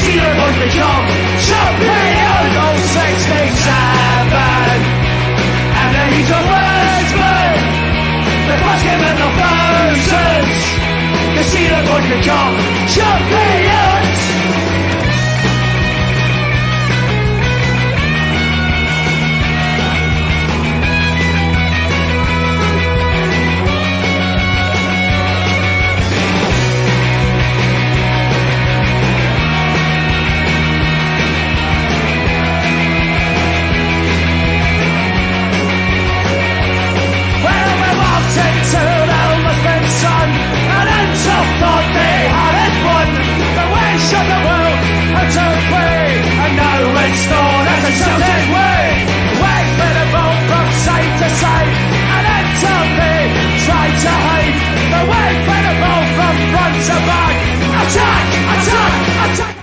Steelers would become champions. Oh, 67. And then he's a Westman. The basket in the thousands. The Steelers would become champions. It's known as the Celtic way. Wait for the ball from side to side, and then Celtic try to hide. The wait for the ball from front to back. Attack! Attack! Attack!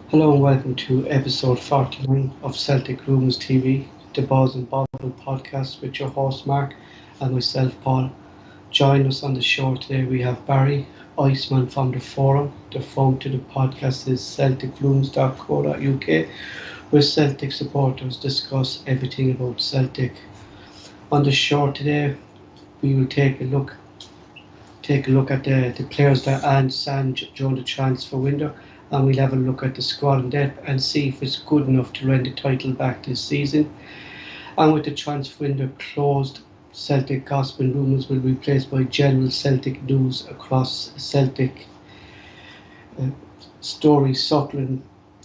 Hello and welcome to episode 49 of Celtic Rooms TV, the Bawz and Bovril podcast with your host Mark and myself Paul. Join us on the show today. We have Barry, Iceman from the forum. The phone to the podcast is celticrooms.co.uk, where Celtic supporters discuss everything about Celtic. On the show today, we will take a look at the players that Ange signed during the transfer window, and we'll have a look at the squad in depth and see if it's good enough to win the title back this season. And with the transfer window closed, Celtic gossip and rumours will be replaced by general Celtic news across Celtic. Stories circling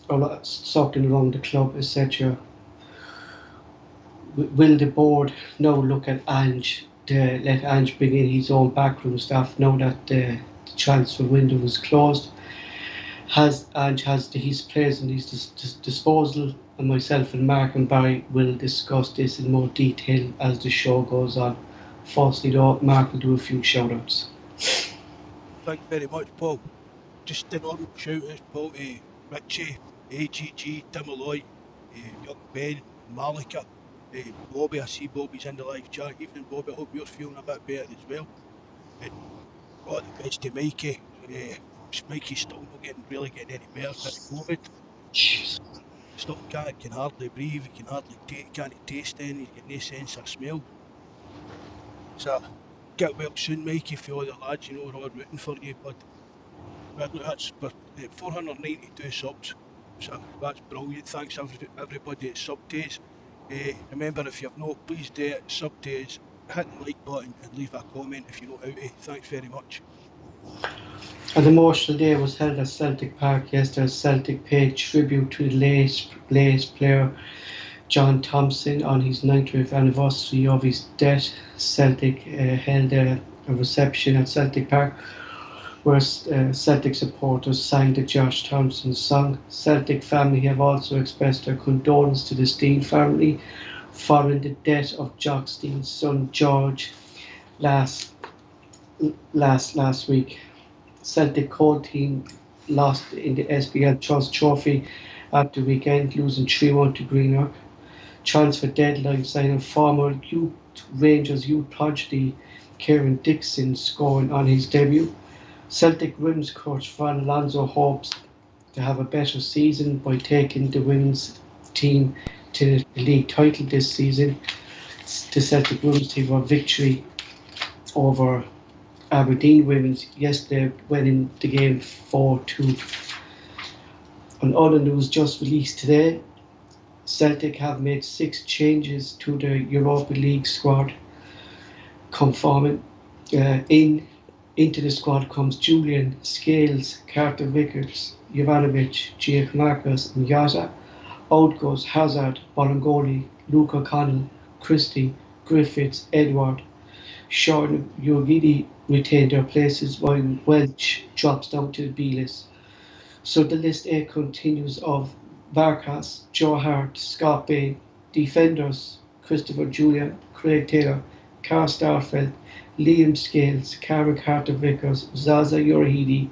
around the club, etc. Will the board now look at Ange, let Ange bring in his own backroom staff now that the transfer window was closed? Ange has his players in his disposal, and myself and Mark and Barry will discuss this in more detail as the show goes on. Firstly though, Mark will do a few shout-outs. Thank you very much, Paul. Just a normal shout-outs, Paul, to Richie, AGG, Tim Alloy, Young Ben, Malika, Bobby. I see Bobby's in the live chat. Evening Bobby, I hope you're feeling a bit better as well. All the best to Mikey. Mikey's still not really getting any better with COVID. Still can hardly breathe, he can hardly can't taste anything, he's got no sense of smell. So get well soon, Mikey, for all the lads, you know, we're all rooting for you, bud. But that's 492 subs, so that's brilliant. Thanks everybody that subbed to us. Remember, if you have not, please do it, sub to us, hit the like button and leave a comment if you're not out of. Thanks very much. An emotional day was held at Celtic Park yesterday. Celtic paid tribute to the late player John Thompson on his 90th anniversary of his death. Celtic held a reception at Celtic Park where Celtic supporters sang the Josh Thompson song. Celtic family have also expressed their condolence to the Steen family following the death of Jock Steen's son George last week. Celtic Cold team lost in the SPL Trust Trophy at the weekend, losing 3-1 to Greenock. Transfer deadline signing former Rangers youth prodigy Kieran Dixon scoring on his debut. Celtic women's coach Fran Alonso hopes to have a better season by taking the women's team to the league title this season. The Celtic women's team won victory over Aberdeen women's yesterday, winning the game 4-2. On other news just released today, Celtic have made 6 changes to the Europa League squad. Conforming into the squad comes Julian, Scales, Carter Vickers, Jovanovic, Giacomakis and Yata. Out goes Hazard, Bolingoli, Luke O'Connell, Christie, Griffiths, Edward. Sean Yogidi retained their places while Welch drops down to the B list. So the list A continues of Varkas, Joe Hart, Skpe, defenders Christopher Julian, Craig Taylor, Carl Starfelt, Liam Scales, Karen Carter Vickers, Zaza Yorahidi,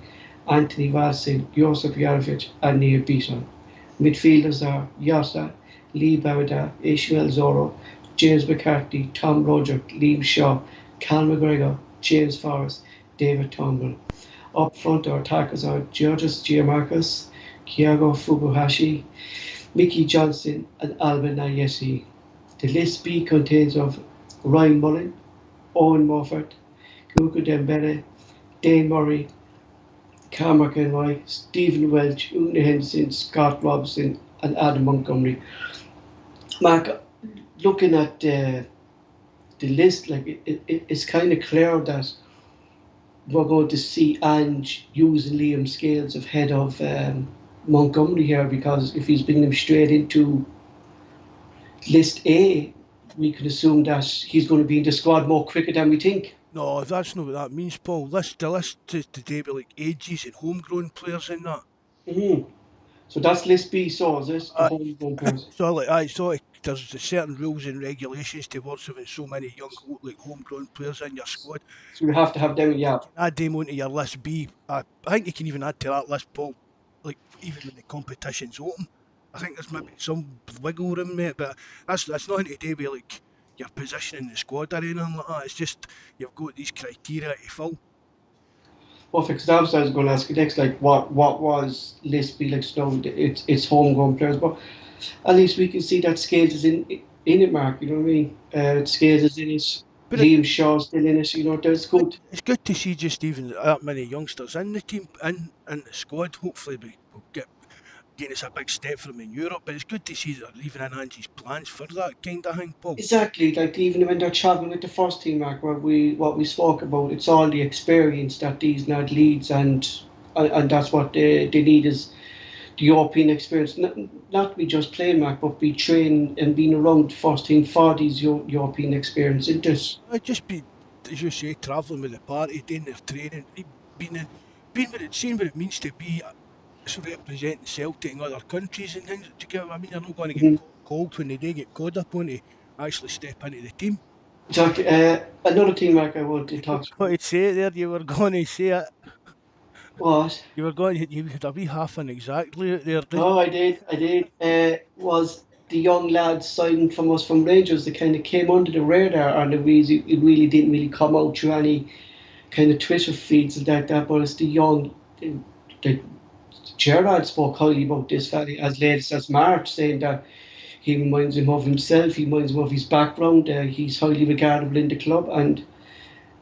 Anthony Valsin, Josef Jarovic and Neil Beaton. Midfielders are Yota, Lee Bawda, Ishmael Zoro, James McCarthy, Tom Roger, Liam Shaw, Cal McGregor, James Forrest, David Turnbull. Up front, our attackers are Georges Giamarcus, Kiago Fukuhashi, Mickey Johnson, and Alvin Ayesi. The list B contains of Ryan Mullen, Owen Moffat, Kuku Dembele, Dane Murray, Carl McElroy, Stephen Welch, Una Henson, Scott Robson, and Adam Montgomery. Mark, looking at the list, like it's kind of clear that we're going to see Ange using Liam Scales ahead of Montgomery here, because if he's bringing him straight into list A, we can assume that he's going to be in the squad more quicker than we think. No, that's not what that means, Paul. The list is today with like ages and homegrown players in that. Hmm. So that's list B, so is it? The Uh, homegrown players. so like I saw there's certain rules and regulations towards having so many young like homegrown players in your squad. So we have to have them, You yeah. can add them onto your list B. I think you can even add to that list, Paul. Like even when the competition's open, I think there's maybe some wiggle room there, but that's nothing to do with like your position in the squad or anything like that. It's just you've got these criteria to fill. Perfect. Because obviously I was going to ask you next, like what was list B like? So it's homegrown players, but at least we can see that Scales is in it, Mark. You know what I mean? Scales is in it. But Liam Shaw's still in it. You know, that's good. it's good to see just even that many youngsters in the team in the squad. Hopefully we'll get again it's a big step for them in Europe, but it's good to see that they're even in Ange's plans for that kind of thing, Paul. Exactly. Like even when they're traveling with the first team, Mark, where what we spoke about, it's all the experience that these lad leads, and that's what they need is the European experience, not be just playing, Mark, but be training and being around the first team for these European experience, isn't it? I'd just be, as you say, travelling with the party, doing their training, being in, being what seeing what it means to be representing Celtic in other countries and things. Do you get what I mean? They're not going to get Mm-hmm. called when they do get called upon to actually step into the team. Jack, another team, Mark, I want to You were talk going about. to say it there. You were going to say it. What? You were going. You had a wee half an exactly out there, didn't Oh, I did. Was the young lad signed from us from Rangers that kind of came under the radar, and it really didn't really come out through any kind of Twitter feeds and that. But it's the young, the Gerard spoke highly about this fella as late as March, saying that he reminds him of himself, he reminds him of his background, he's highly regardable in the club, and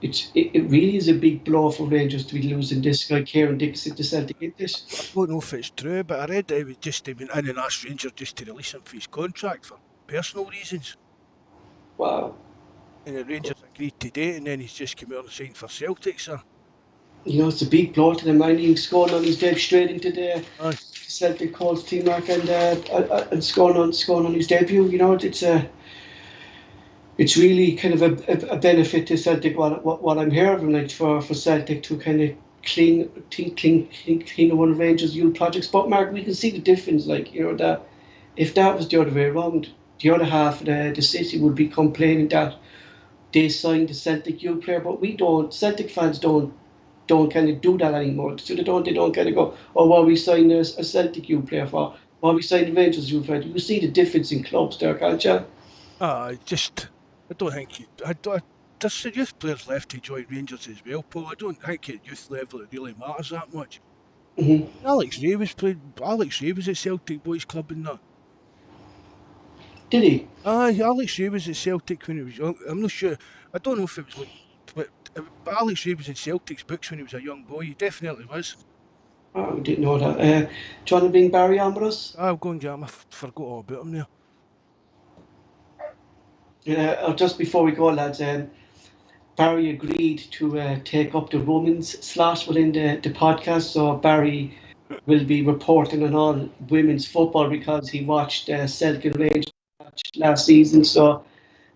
it really is a big blow for Rangers to be losing this guy, Kieran Dixon, to Celtic, isn't it? I don't know if it's true, but I read that he was just even in and asked Rangers just to release him for his contract for personal reasons. Wow. And the Rangers agreed to do it, and then he's just come out and signed for Celtic, so. You know, it's a big blow to the man. He's scoring on his debut straight into the Aye. Celtic calls team, Mark, and scoring on his debut. You know, it's really kind of a benefit to Celtic. What I'm hearing, like for Celtic to kind of clean one of Rangers' youth projects. But Mark, we can see the difference. Like, you know, that if that was the other way around, the other half of the city would be complaining that they signed the Celtic youth player, but we don't. Celtic fans don't kind of do that anymore. So they don't kind of go, oh, well, we signed a Celtic youth player for, well, we signed a Rangers youth player. You see the difference in clubs there, can't you? I don't think there's youth players left to join Rangers as well, Paul. I don't think at youth level it really matters that much. Mm-hmm. Alex Ray was at Celtic Boys Club and that. Did he? Aye, Alex Ray was at Celtic when he was young. I'm not sure. I don't know if it was like, but Alex Ray was in Celtic's books when he was a young boy. He definitely was. Oh, I didn't know that. Do you want to bring Barry on with us? I'll go and get him. I forgot all about him there. Just before we go, lads, Barry agreed to take up the Romans slot within the podcast. So Barry will be reporting on all women's football because he watched Celtic and Rangers match last season. So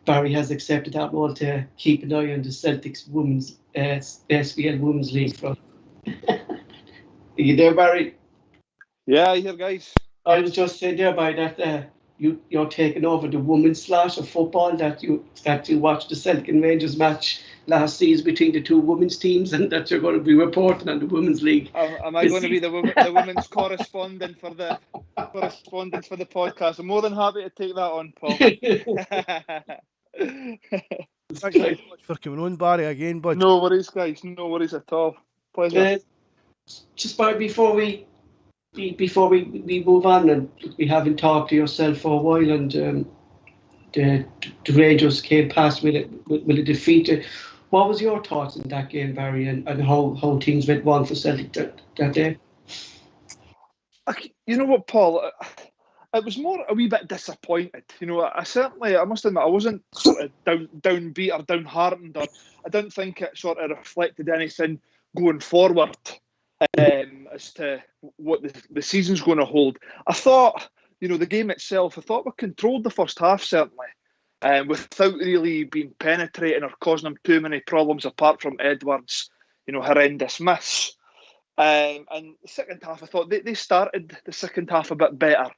Barry has accepted that role to keep an eye on the Celtics women's SBL Women's League front. Are you there, Barry? Yeah, I hear, guys. I was just saying there, Barry, that you're taking over the women's slot of football, that you watched the Celtic and Rangers match last season between the two women's teams, and that you're going to be reporting on the women's league. Am I going to be the women's correspondent for the podcast? I'm more than happy to take that on, Paul. Thanks very much for coming on, Barry, again, bud. No worries, guys. No worries at all. Pleasure. Just before we move on, and we haven't talked to yourself for a while, and the Rangers came past with a defeat. What was your thoughts in that game, Barry, and how things went wrong for Celtic that day? You know what, Paul? It was more a wee bit disappointed. You know, I must admit, I wasn't sort of downbeat or downhearted, or I didn't think it sort of reflected anything going forward as to what the season's going to hold. I thought, you know, the game itself, I thought we controlled the first half, certainly, without really being penetrating or causing them too many problems, apart from Edwards' horrendous miss. And the second half, I thought they started the second half a bit better.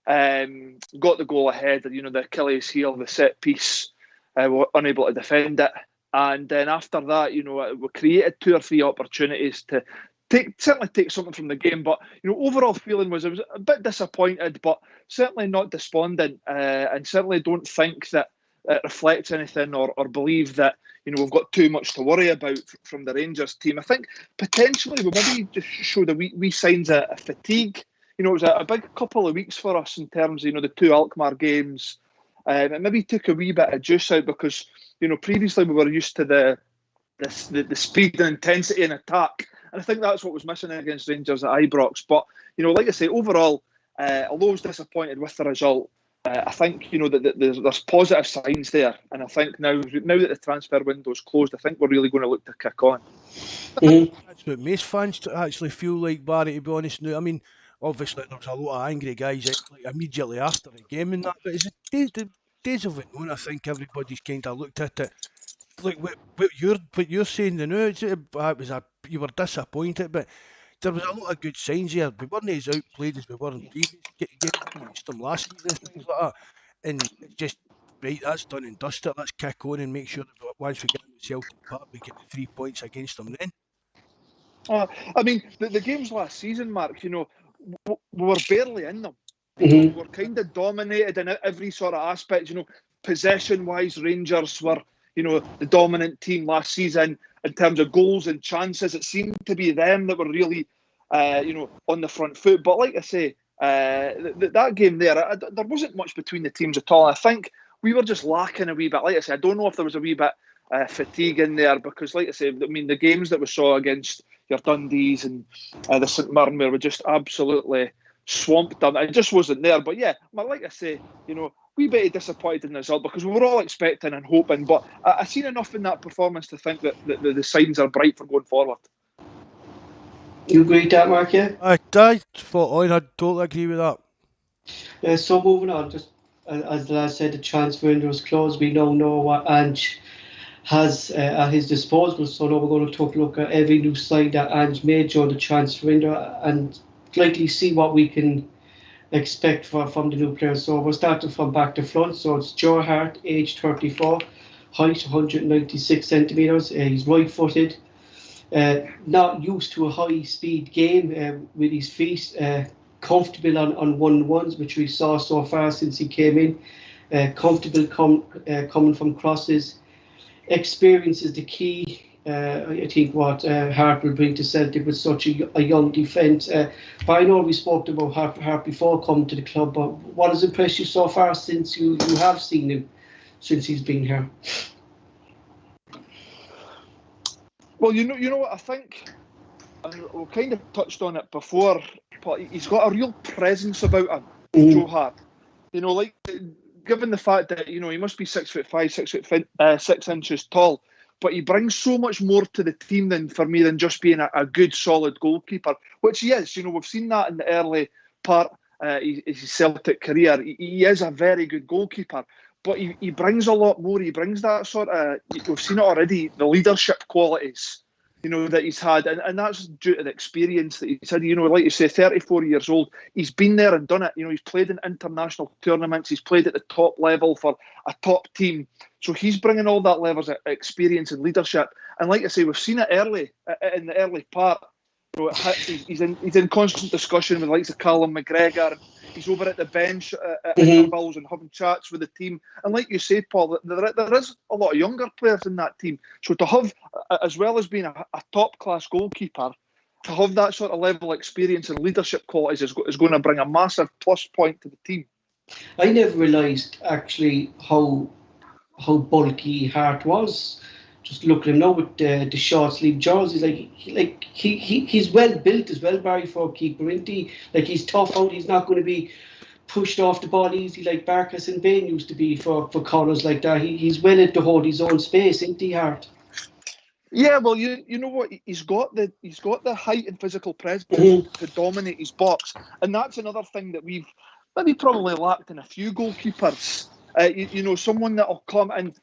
Got the goal ahead, the Achilles heel, the set piece, were unable to defend it. And then after that, we created 2 or 3 opportunities to certainly take something from the game. But, overall feeling was I was a bit disappointed, but certainly not despondent, and certainly don't think that it reflects anything or believe that, we've got too much to worry about from the Rangers team. I think potentially we maybe just showed a wee signs of fatigue. It was a big couple of weeks for us in terms of, the 2 Alkmaar games. It maybe took a wee bit of juice out because, previously we were used to the speed and intensity and attack. And I think that's what was missing against Rangers at Ibrox. But, like I say, overall, although I was disappointed with the result, I think, that there's positive signs there. And I think now that the transfer window's closed, I think we're really going to look to kick on. That's what most fans actually feel like, Barry, to be honest now. I mean, obviously there was a lot of angry guys immediately after the game and that, but as the days of it on, I think everybody's kind of looked at it like what you're saying now. You were disappointed, but there was a lot of good signs here. We weren't as outplayed as we were in previous games against them last season and things like that. And it's just right, that's done and dusted. Let's kick on and make sure that once we get to Celtic Park, we get the 3 points against them then. I mean, the games last season, Mark, we were barely in them. We were kind of dominated in every sort of aspect. Possession-wise, Rangers were, the dominant team last season in terms of goals and chances. It seemed to be them that were really, on the front foot. But like I say, that game there wasn't much between the teams at all. I think we were just lacking a wee bit. Like I say, I don't know if there was a wee bit fatigue in there because, like I say, I mean, the games that we saw against your Dundees and the St Mirren, where we just absolutely swamped them, it just wasn't there. But yeah, like I say, we bit disappointed in the result because we were all expecting and hoping. But I've seen enough in that performance to think that the signs are bright for going forward. You agree with that, Mark? Yeah. I thought I totally agree with that. So moving on, just as the lad said, the transfer window is closed. We now know what Ange has at his disposal. So now we're going to take a look at every new sign that Ange made during the transfer window and likely see what we can expect from the new players. So we're starting from back to front. So it's Joe Hart, age 34, height 196 centimetres. He's right-footed, not used to a high-speed game with his feet, comfortable on 1-1s, which we saw so far since he came in, comfortable coming from crosses. Experience is the key. I think what Hart will bring to Celtic with such a young defence. But I know we spoke about Hart before coming to the club, but what has impressed you so far since you have seen him, since he's been here? Well, you know what I think, and we kind of touched on it before, but he's got a real presence about him, Joe Hart. Like, given the fact that, he must be 6'5", 6 inches tall, but he brings so much more to the team than just being a good, solid goalkeeper, which he is. We've seen that in the early part of his Celtic career. He is a very good goalkeeper, but he brings a lot more. He brings that sort of, we've seen it already, the leadership qualities that he's had, and that's due to the experience that he's had. Like you say, 34 years old, he's been there and done it. He's played in international tournaments, he's played at the top level for a top team, so he's bringing all that levels of experience and leadership. And like I say, we've seen it early in the early part. He's in constant discussion with the likes of Callum McGregor. He's over at the bench at intervals and having chats with the team. And like you say, Paul, there is a lot of younger players in that team. So to have, as well as being a top-class goalkeeper, to have that sort of level of experience and leadership qualities is going to bring a massive plus point to the team. I never realised actually how bulky Hart was. Just look at him now with the short sleeve jerseys. He's well built as well, Barry, for a keeper, isn't he? Like, he's tough out. He's not going to be pushed off the ball easy like Barkas and Bain used to be for corners like that. He's well able to hold his own space, isn't he, Hart? Yeah, well, you know what? He's got the height and physical presence to dominate his box, and that's another thing that we've maybe probably lacked in a few goalkeepers. Someone that'll come and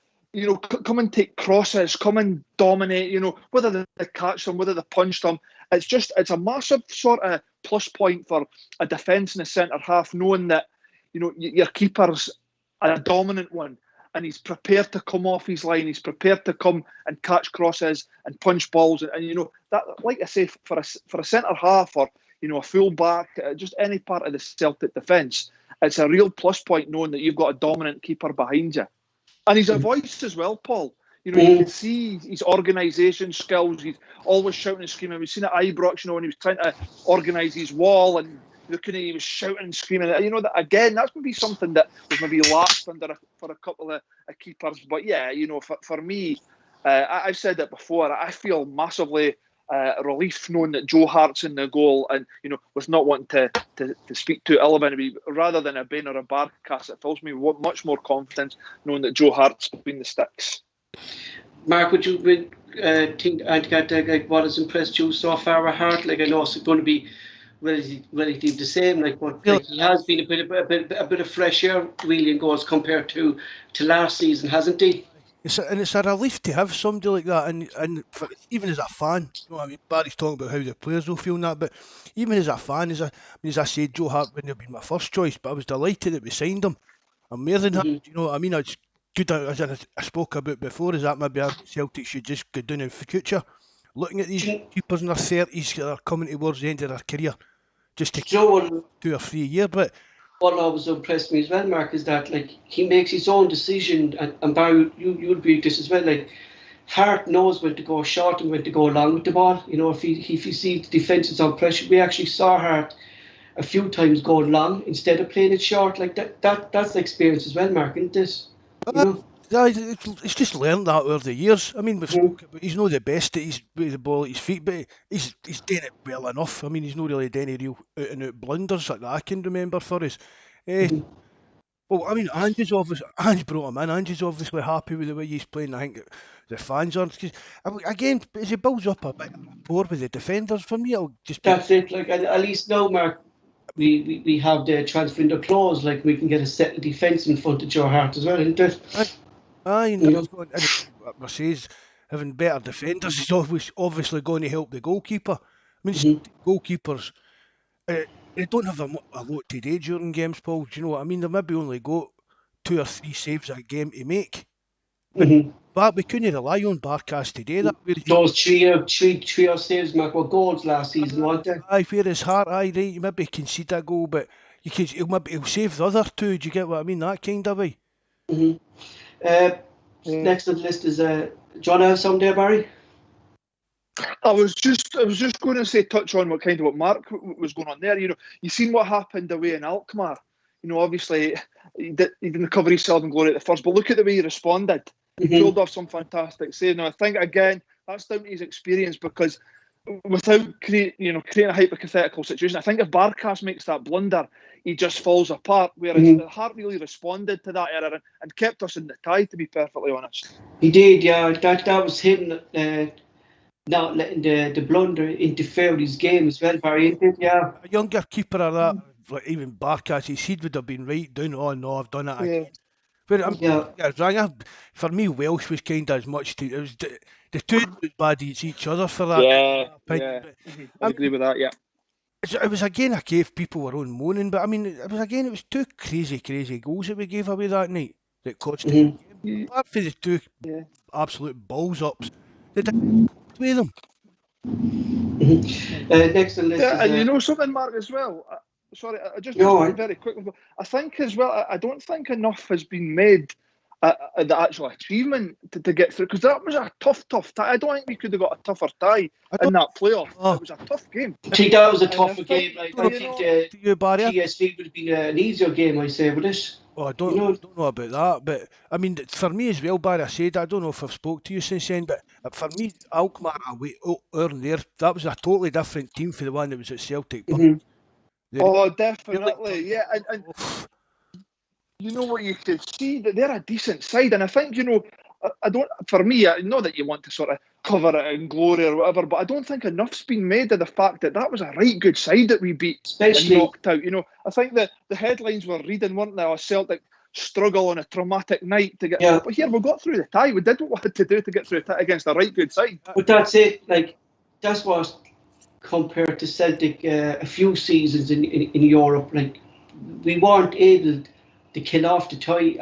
come and take crosses, come and dominate, whether they catch them, whether they punch them. It's a massive sort of plus point for a defence in the centre half, knowing that, your keeper's a dominant one and he's prepared to come off his line, he's prepared to come and catch crosses and punch balls. And that, like I say, for a centre half or, a full back, just any part of the Celtic defence, it's a real plus point knowing that you've got a dominant keeper behind you. And he's a voice as well, Paul. You can see his organisation skills. He's always shouting and screaming. We've seen at Ibrox, when he was trying to organise his wall and he was shouting and screaming. That again, that's going to be something that was maybe lacked for a couple of keepers. But yeah, for me, I've said it before. I feel massively relief knowing that Joe Hart's in the goal, and was not wanting to speak too ill of anybody, rather than a Bain or a Barkas. It fills me with much more confidence knowing that Joe Hart's between the sticks. Mark, would you think what has impressed you so far with Hart? I know it's going to be relatively the same. He has been a bit of fresh air really in goals compared to last season, hasn't he? It's a relief to have somebody like that, and even as a fan, Barry's talking about how the players will feel that, but even as a fan, as I said, Joe Hart wouldn't have been my first choice, but I was delighted that we signed him. I'm more than that. It's good, as I spoke about before, is that maybe Celtic should just go down in the future, looking at these keepers in their 30s that are coming towards the end of their career, just to 2 or 3 years, but. What always impressed me as well, Mark, is that he makes his own decision, and Barry, you'll agree with this as well. Hart knows when to go short and when to go long with the ball. If he sees the defence is on pressure, we actually saw Hart a few times go long instead of playing it short. That's the experience as well, Mark, isn't it? It's just learned that over the years. We've spoken about he's not the best at with the ball at his feet, but he's doing it well enough. He's not really doing any real out and out blunders that I can remember for us. Well, Ange brought him in. Ange's obviously happy with the way he's playing. I think the fans are. Again, as he builds up a bit more with the defenders, for me, it'll just. That's it. At least now, Mark, we have the transfer window clause. We can get a set of defence in front of Joe Hart as well, isn't it? Mercedes having better defenders is obviously going to help the goalkeeper. Goalkeepers, they don't have a lot to do during games, Paul. Do you know what I mean? They maybe only got 2 or 3 saves a game to make. But we couldn't rely on Barkas to do that. Those three saves, Mark, were goals last season, weren't they? Aye, where his Hart, right, you maybe concede a goal, but he'll save the other 2. Do you get what I mean? That kind of way. Next on the list is do you want to have some there, Barry? I was just going to say, touch on what Mark was going on there. You seen what happened away in Alkmaar. Obviously he didn't cover himself in glory at the first, but look at the way he responded. He pulled off some fantastic saves. Now I think again that's down to his experience, because without creating a hypothetical situation, I think if Barkas makes that blunder, he just falls apart. Whereas Hart really responded to that error and kept us in the tie, to be perfectly honest. He did, yeah. That was him not letting the blunder interfere with his game as well, Barry, isn't it? Yeah. A younger keeper of that, even Barkas, his head would have been right down. Oh no, I've done it again. But I'm Yeah. for me, Welsh was kind of as much to it was the two was bad against each other for that, Yeah, in my opinion. yeah. But I I agree with that. Yeah. it was again a case people were on moaning, but I mean, it was two crazy goals that we gave away that night that cost us the Mhm. game. Yeah. Apart from the two Yeah. absolute balls ups, the defence coped with them. Mhm. Next on the list Yeah, is and you know something, Mark, as well. Sorry, just no, very quickly. I think as well. I don't think enough has been made the actual achievement to get through, because that was a tough tie. I don't think we could have got a tougher tie I in don't that playoff. know. It was a tough game, I think that was a and I tougher think game. Like, I I don't you think know. know. To you, Barry. TSV would have been an easier game, I say, with this. Oh, You know, I don't know about that, but I mean, for me as well, Barry, I said, I don't know if I've spoke to you since then, but for me, Alkmaar away, earlier there, that was a totally different team for the one that was at Celtic. But Mhm. they Oh, really definitely, turned yeah, it and off. you know what, you could see that they're a decent side, and I think I don't. For me, I know that you want to sort of cover it in glory or whatever, but I don't think enough's been made of the fact that that was a right good side that we beat and Especially, knocked out. I think that the headlines were reading, weren't they? Celtic struggle on a traumatic night to get, yeah. but here we got through the tie. We did what we had to do to get through the tie against a right good side. But that's it. Like, that's what compared to Celtic a few seasons in Europe. Like, we weren't able to kill off the tie,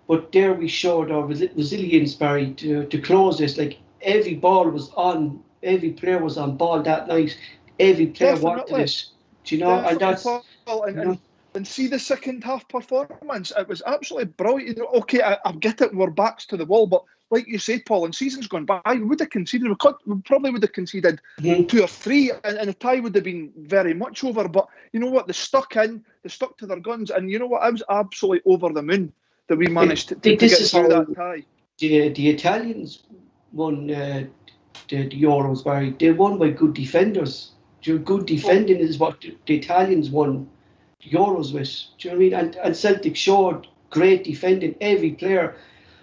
but there we showed our resilience, Barry, to close this. Like, every ball was on, every player was on ball that night. Every player wanted Definitely. it. Do you know? And Definitely, that's, Paul, and, you know. and and see the second half performance. It was absolutely brilliant. Okay, I get it. We're backs to the wall, but like you said, Paul, in seasons gone by, we would have conceded. We probably would have conceded Mhm. 2 or 3, and the tie would have been very much over. But you know what? They stuck in. They stuck to their guns, and you know what? I was absolutely over the moon that we managed to This get is through how that tie. the Italians won the Euros, Barry. They won by good defenders. Good Well, defending is what the Italians won the Euros with. Do you know what I mean? And Celtic showed great defending. Every player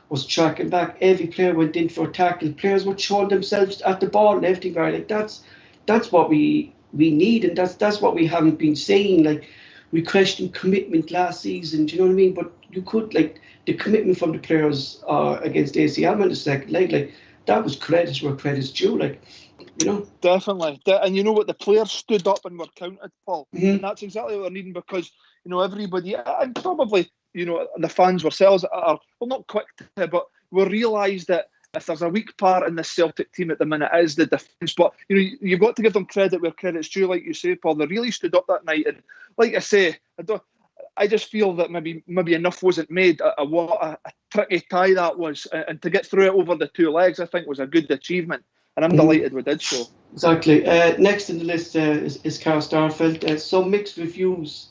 was tracking back. Every player went in for a tackle. Players were showing themselves at the ball and everything, Barry. Like, that's what we need, and that's what we haven't been saying. Like, we questioned commitment last season. Do you know what I mean? But you could, like, the commitment from the players against AC Alman the second leg, like, that was credit where credit's due. Like, you know. definitely. And you know what? The players stood up and were counted, Paul. And Mm-hmm. that's exactly what they're needing, because, everybody, and probably, the fans ourselves are, well, not quick to, but we realise that if there's a weak part in the Celtic team at the minute, it is the defence. But, you've got to give them credit where credit's due, like you say, Paul. They really stood up that night. And like I say, I just feel that maybe enough wasn't made. What a tricky tie that was. And to get through it over the 2 legs, I think was a good achievement. And I'm Mm-hmm. delighted we did so. Exactly. Next in the list is Carl Starfelt. Some mixed reviews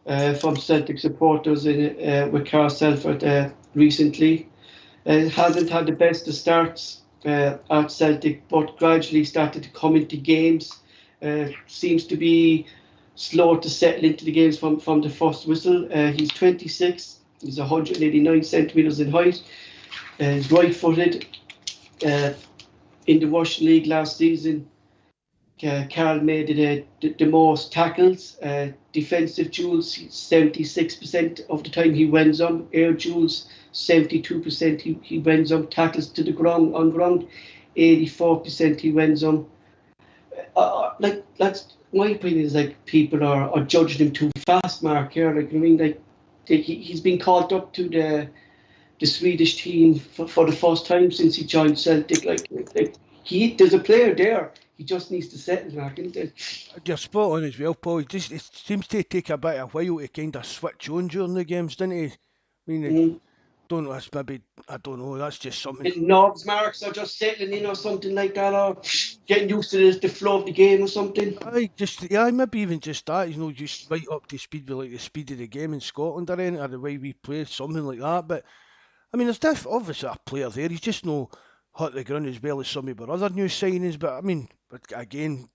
from Celtic supporters with Carl Starfelt recently. Hasn't had the best of starts at Celtic, but gradually started to come into games. Seems to be slow to settle into the games from the first whistle. He's 26. He's 189 centimetres in height. He's right-footed. In the Russian League last season, Carl made it the most tackles, defensive duels, 76% of the time he wins them, air duels, 72% he wins them, tackles to the ground, on ground, 84% he wins them. Like, that's my opinion is, like, people are judging him too fast, Mark, here. Like, I mean, like, he's been called up to the Swedish team for the first time since he joined Celtic. Like there's a player there. He just needs to settle back, isn't it? You're spot on as well, Paul. It seems to take a bit of a while to kind of switch on during the games, doesn't it? I mean, Mm-hmm. don't know, that's maybe, I don't know, that's just something. And knobs, marks, or just settling in or something like that, or getting used to the flow of the game or something. Maybe even just that, just right up to speed with like the speed of the game in Scotland or anything, or the way we play, something like that. But I mean, there's obviously a player there. He's just no hot the ground as well as some of our other new signings. But I mean, again,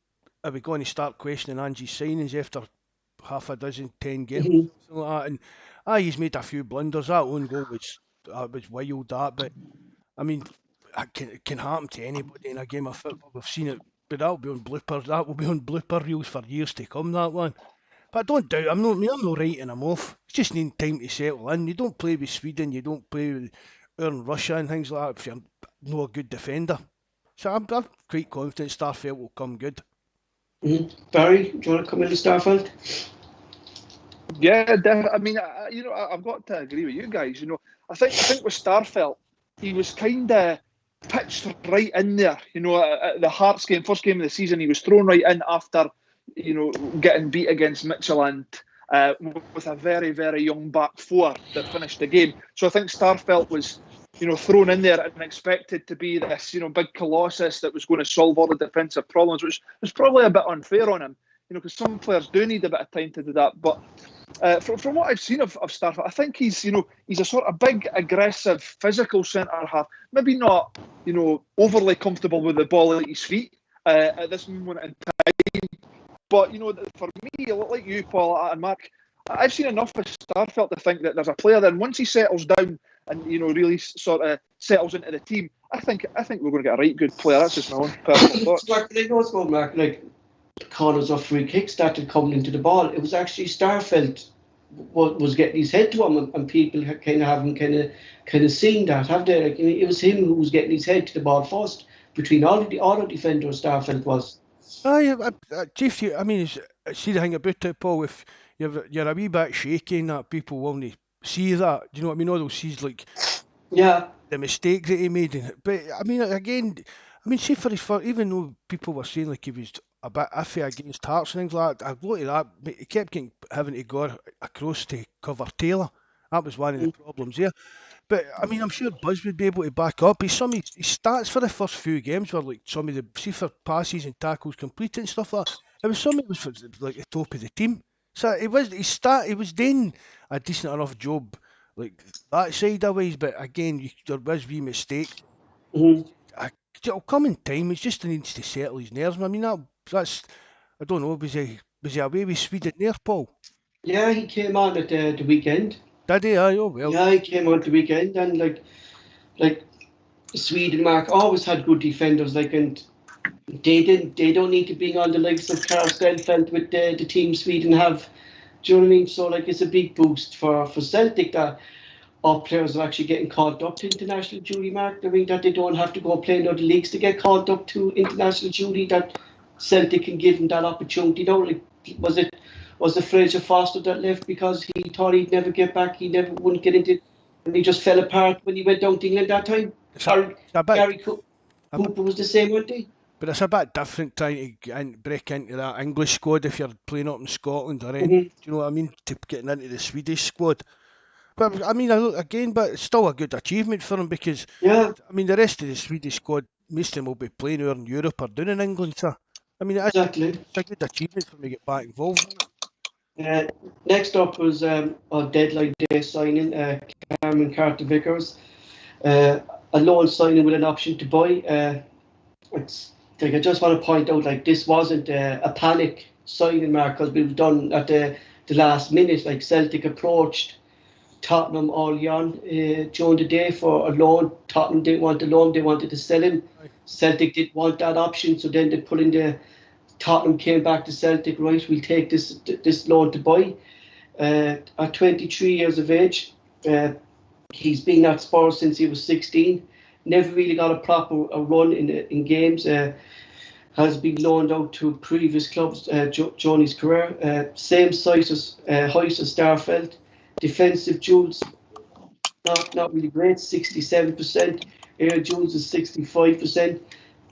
are we going to start questioning Ange's signings after half a dozen, 10 games, Mm-hmm. something like that? And he's made a few blunders. That own goal was wild, that. But I mean, it can happen to anybody in a game of football. We've seen it, but that will be on blooper reels for years to come. That one. But I don't doubt, I'm not writing him off. It's just needing time to settle in. You don't play with Sweden, you don't play with Russia and things like that if you're not a good defender. So I'm quite confident Starfelt will come good. Barry, do you want to come in the Starfelt? Yeah, I mean, I've got to agree with you guys. I think with Starfelt, he was kind of pitched right in there. At the Hearts game, first game of the season, he was thrown right in after, getting beat against Midtjylland with a very, very young back four that finished the game. So I think Starfelt was, thrown in there and expected to be this, big colossus that was going to solve all the defensive problems, which was probably a bit unfair on him. Because some players do need a bit of time to do that. But from what I've seen of Starfelt, I think he's a sort of big, aggressive, physical centre half. Maybe not, overly comfortable with the ball at his feet at this moment in time. But for me, like you, Paul and Mark, I've seen enough of Starfelt to think that there's a player that once he settles down and really sort of settles into the team, I think we're going to get a right good player. That's just my own personal thoughts. Mark, like corners or free kicks started coming into the ball. It was actually Starfelt was getting his head to him, and people haven't kind of seen that, have they? Like, it was him who was getting his head to the ball first between all the defenders. Starfelt was. Chief, I mean, see the thing about it, Paul. If you're a wee bit shaky, and that people won't see that. Do you know what I mean? All they'll see is like the mistake that he made. But I mean, again, see for his first, even though people were saying like he was a bit iffy against Hearts and things like that, I've looked at that. He kept having to go across to cover Taylor. That was one of the problems there. But I mean, I'm sure Buzz would be able to back up. His stats for the first few games were like some of the for passes and tackles completed and stuff like that. It was something that was like the top of the team. So he was doing a decent enough job like that side of ways. But again, there was wee mistakes. It'll come in time. He just needs to settle his nerves. I mean, that's I don't know. Was he away with Sweden there, Paul? Yeah, he came on at the weekend. Did he? Oh well. Yeah, he came on the weekend, and like Sweden, Mark always had good defenders. And they don't need to bring on the likes of Carl Stelfeld with the team Sweden have. Do you know what I mean? So it's a big boost for Celtic that our players are actually getting called up to international duty, Mark. I mean that they don't have to go play in other leagues to get called up to international duty. That Celtic can give them that opportunity. Was it Fraser Foster that left because he thought he'd never get back? He never wouldn't get into it, and he just fell apart when he went down to England that time. Gary Cooper was the same, wasn't he? But it's a bit different trying to break into that English squad if you're playing up in Scotland or anything. Do you know what I mean? To getting into the Swedish squad. But I mean, again, but it's still a good achievement for him because I mean, the rest of the Swedish squad, most of them will be playing over in Europe or down in England. So I mean, it's a good achievement for him to get back involved. Next up was a deadline day signing, Cameron Carter-Vickers. A loan signing with an option to buy. I just want to point out, this wasn't a panic signing, Mark, because we were done at the last minute. Celtic approached Tottenham early on during the day for a loan. Tottenham didn't want the loan, they wanted to sell him. Celtic didn't want that option, so then they put in Tottenham came back to Celtic, right, we'll take this loan to buy. At 23 years of age, he's been at Spurs since he was 16. Never really got a proper run in games. Has been loaned out to previous clubs during his career. Same height as Starfelt. Defensive duels, not really great, 67%. Air duels is 65%.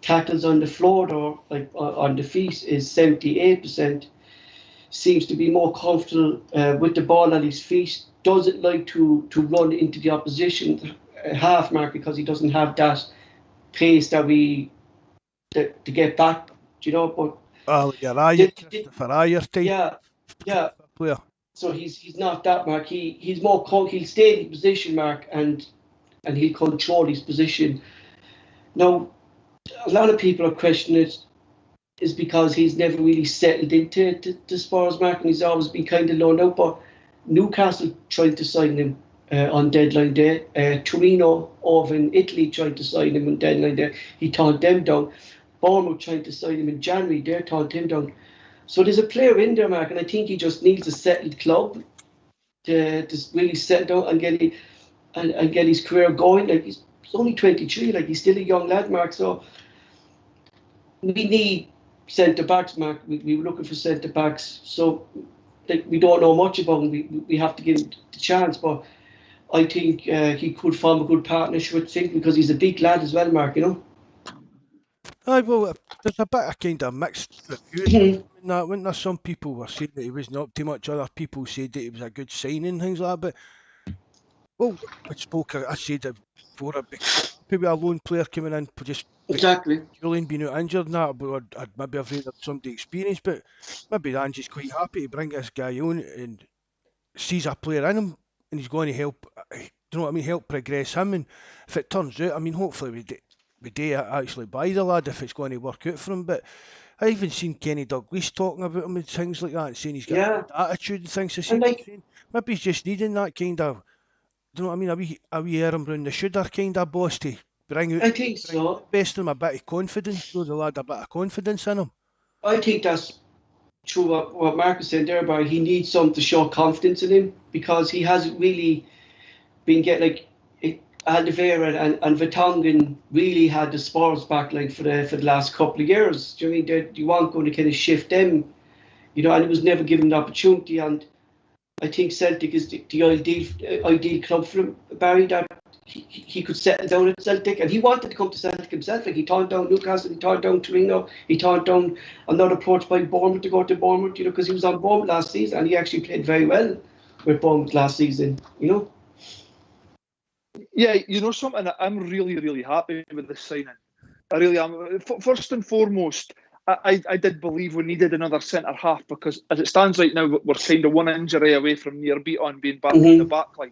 Tackles on the floor or on the feet is 78%. Seems to be more comfortable with the ball at his feet. Doesn't like to run into the opposition half, Mark, because he doesn't have that pace to get back. Do you know? But Christopher Ayer type. Yeah. Player. So he's not that, Mark. He's more he'll stay in his position, Mark, and he'll control his position. Now, a lot of people are questioning it is because he's never really settled into the Spurs, Mark, and he's always been kind of loaned out. But Newcastle tried to sign him on deadline day. Torino over in Italy tried to sign him on deadline day. He turned them down. Bournemouth tried to sign him in January. They turned him down. So there's a player in there, Mark, and I think he just needs a settled club to really settle down and get his career going. Like he's only 23, like he's still a young lad, Mark. So we need centre backs, Mark. We were looking for centre backs. So like, we don't know much about him. We have to give him the chance, but I think he could form a good partnership with Fink because he's a big lad as well, Mark. You know. Aye, well, there's a bit of kind of mixed reviews. When there's some people were saying that he wasn't up too much, other people said that he was a good signing and things like that. But well, I said it before, I'd be quite happy with a lone player coming in, just Exactly. Julian being out injured and that, but I'd maybe have rather somebody experienced. But maybe Ange's quite happy to bring this guy on and sees a player in him, and he's going to help. Do you know what I mean? Help progress him, and if it turns out, I mean, hopefully we do actually buy the lad if it's going to work out for him. But I even seen Kenny Dalglish talking about him and things like that, and saying he's got Yeah. a good attitude and things. And like, Saying maybe he's just needing that kind of, do you know what I mean? A wee arm round the shoulder kind of boss to bring out I think so. the best in him, a bit of confidence, show the lad a bit of confidence in him. I think that's true what Mark was saying there about he needs someone to show confidence in him because he hasn't really been getting like Alderweireld and Vertonghen really had the Spurs back like for the last couple of years. Do you mean you weren't going to kind of shift them, you know, and he was never given the opportunity. And I think Celtic is the ideal club for him, Barry, that he could settle down at Celtic, and he wanted to come to Celtic himself. Like he turned down Newcastle, he turned down Torino, he turned down another approach by Bournemouth to go to Bournemouth, you know, because he was on Bournemouth last season and he actually played very well with Bournemouth last season, you know. Yeah, you know something, I'm really, really happy with this signing. I really am. First and foremost, I did believe we needed another centre half because as it stands right now, we're kind of one injury away from near beat on being back in the back line.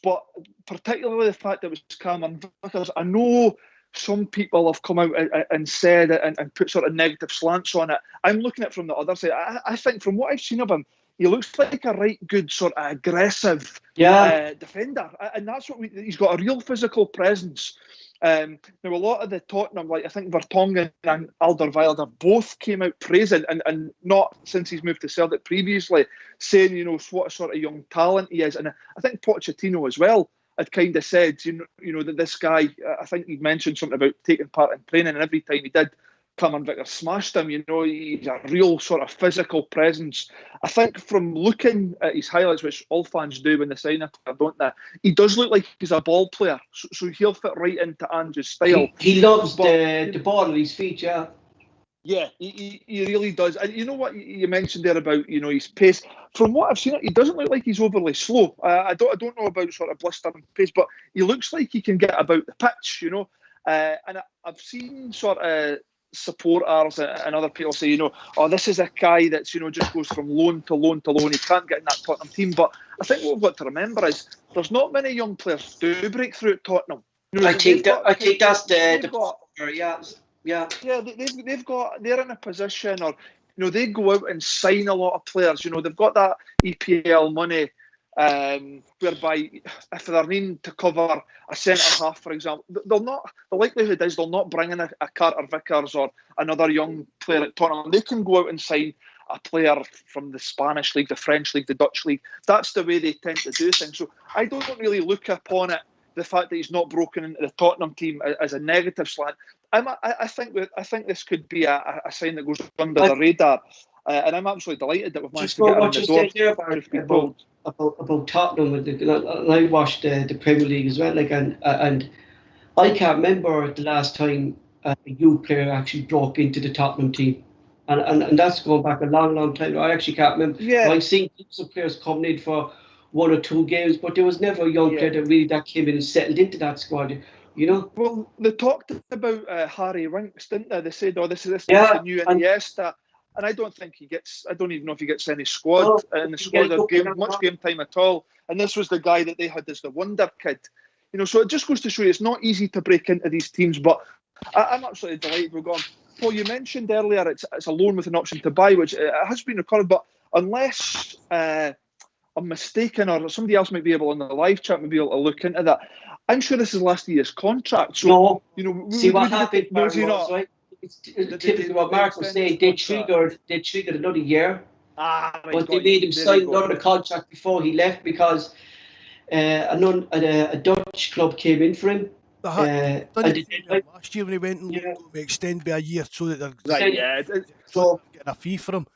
But particularly the fact that it was Cameron Vickers, I know some people have come out and said it and put sort of negative slants on it. I'm looking at it from the other side. I think from what I've seen of him, he looks like a right good sort of aggressive defender. And that's what he's got a real physical presence. Now, a lot of the Tottenham, like I think Vertonghen and Alderweireld have both came out praising, and not since he's moved to Celtic previously, saying, you know, what a sort of young talent he is. And I think Pochettino as well had kind of said, you know that this guy, I think he'd mentioned something about taking part in training, and every time he did, Cameron Vickers smashed him. You know, he's a real sort of physical presence. I think from looking at his highlights, which all fans do when they sign a player, don't they? He does look like he's a ball player, so he'll fit right into Ange's style. He loves the ball at his feet, yeah. Yeah, he really does. And you know what you mentioned there about, you know, his pace. From what I've seen, he doesn't look like he's overly slow. I don't know about sort of blistering pace, but he looks like he can get about the pitch, you know. And I've seen sort of supporters and other people say, you know, oh, this is a guy that's, you know, just goes from loan to loan to loan. He can't get in that Tottenham team. But I think what we've got to remember is there's not many young players do break through at Tottenham. You know, I think that's the yeah. Yeah, they're in a position, or you know, they go out and sign a lot of players. You know, they've got that EPL money, whereby if they're needing to cover a centre half, for example, they'll not. The likelihood is they'll not bring in a Carter Vickers or another young player at Tottenham. They can go out and sign a player from the Spanish league, the French league, the Dutch league. That's the way they tend to do things. So I don't really look upon it, the fact that he's not broken into the Tottenham team, as a negative slant. I think this could be a sign that goes under the radar, and I'm absolutely delighted that we've managed to get him in the door. About Tottenham, and I watched the Premier League as well. Like, and I can't remember the last time a youth player actually broke into the Tottenham team, and that's going back a long time. I actually can't remember. Yeah. I've seen groups of players coming in for 1 or 2 games, but there was never a young player that came in and settled into that squad. You know. Well, they talked about Harry Winks, didn't they? They said, "Oh, this is the new Iniesta," and I don't think he gets. I don't even know if he gets any squad in the squad or much game time at all. And this was the guy that they had as the wonder kid. You know, so it just goes to show you it's not easy to break into these teams. But I'm absolutely delighted we're going. Paul, you mentioned earlier it's a loan with an option to buy, which has been recorded. But unless I'm mistaken, or somebody else might be able on the live chat might be able to look into that, I'm sure this is last year's contract. So, no, you know, see what happened. Was he not? Right? it's typically what Mark was saying. They triggered another year, right, but they made him sign another contract before he left because a Dutch club came in for him. Done and the same last year when he went and looked to extend by a year so that they're Right, yeah. So getting a fee for him.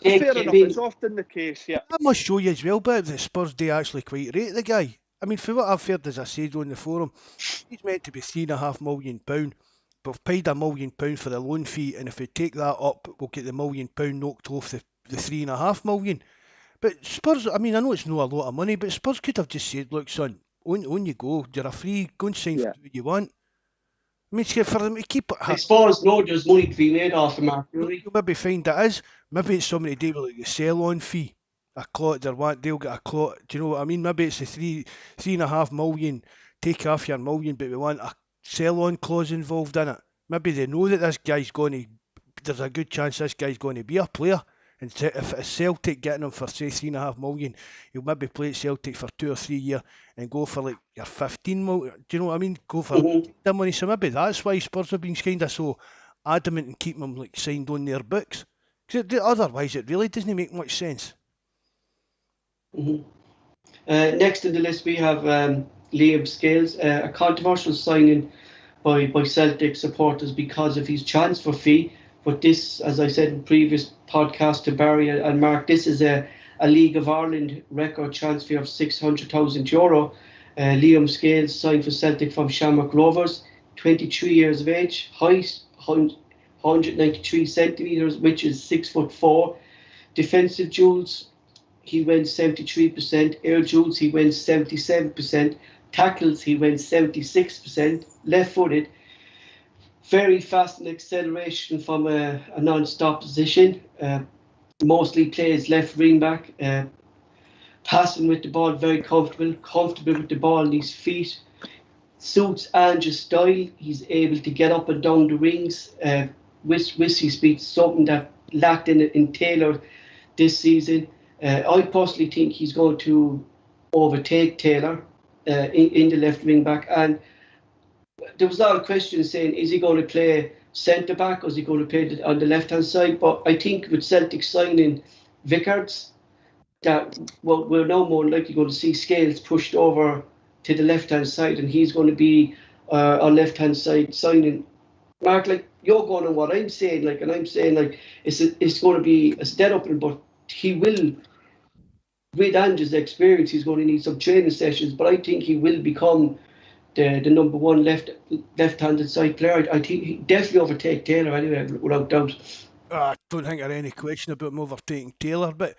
Fair enough. It's often the case, yeah. I must show you as well, but the Spurs do actually quite rate the guy. I mean, for what I've heard, as I said on the forum, he's meant to be £3.5 million. But we've paid £1 million for the loan fee, and if we take that up, we'll get the £1 million knocked off the £3.5 million. But Spurs, I mean, I know it's not a lot of money, but Spurs could have just said, look, son, on you go, you're a free, go and sign for who you want. I mean, for them to keep it. I suppose there's money to be made off the Mark. Really. You'll maybe find it is. Maybe it's somebody to do with like the sell-on fee. A clot, they'll get a clot. Do you know what I mean? Maybe it's a £3.5 million, take off your million, but we want a sell-on clause involved in it. Maybe they know that this guy's going to. There's a good chance this guy's going to be a player. And if it's Celtic getting him for say £3.5 million, he'll maybe play at Celtic for 2 or 3 years and go for like your 15 million. Do you know what I mean? Go for the money. So maybe that's why Spurs have been kind of so adamant in keeping him like signed on their books. Because otherwise, it really doesn't make much sense. Next in the list we have Liam Scales, a controversial signing by Celtic supporters because of his transfer fee. But this, as I said in previous podcast to Barry and Mark, this is a League of Ireland record transfer of €600,000. Liam Scales signed for Celtic from Shamrock Rovers, 23 years of age, height 193 centimetres, which is 6'4". Defensive duels, he went 73%. Air duels, he went 77%. Tackles, he went 76%. Left-footed, very fast in acceleration from a non-stop position. Mostly plays left wing back. Passing with the ball, very comfortable with the ball in his feet. Suits Ange's style. He's able to get up and down the rings with his speed, something that lacked in Taylor this season. I personally think he's going to overtake Taylor in the left wing back. And there was a lot of questions saying, is he going to play centre back or is he going to play on the left hand side? But I think with Celtic signing Vickers, that we're now more likely going to see Scales pushed over to the left hand side, and he's going to be on left hand side signing. Mark, like you're going on what I'm saying, like, and I'm saying like it's going to be a dead opening, but he will, with Ange's experience, he's going to need some training sessions. But I think he will become the number one left-handed side player. I think he definitely overtake Taylor anyway, without doubt. I don't think there's any question about him overtaking Taylor, but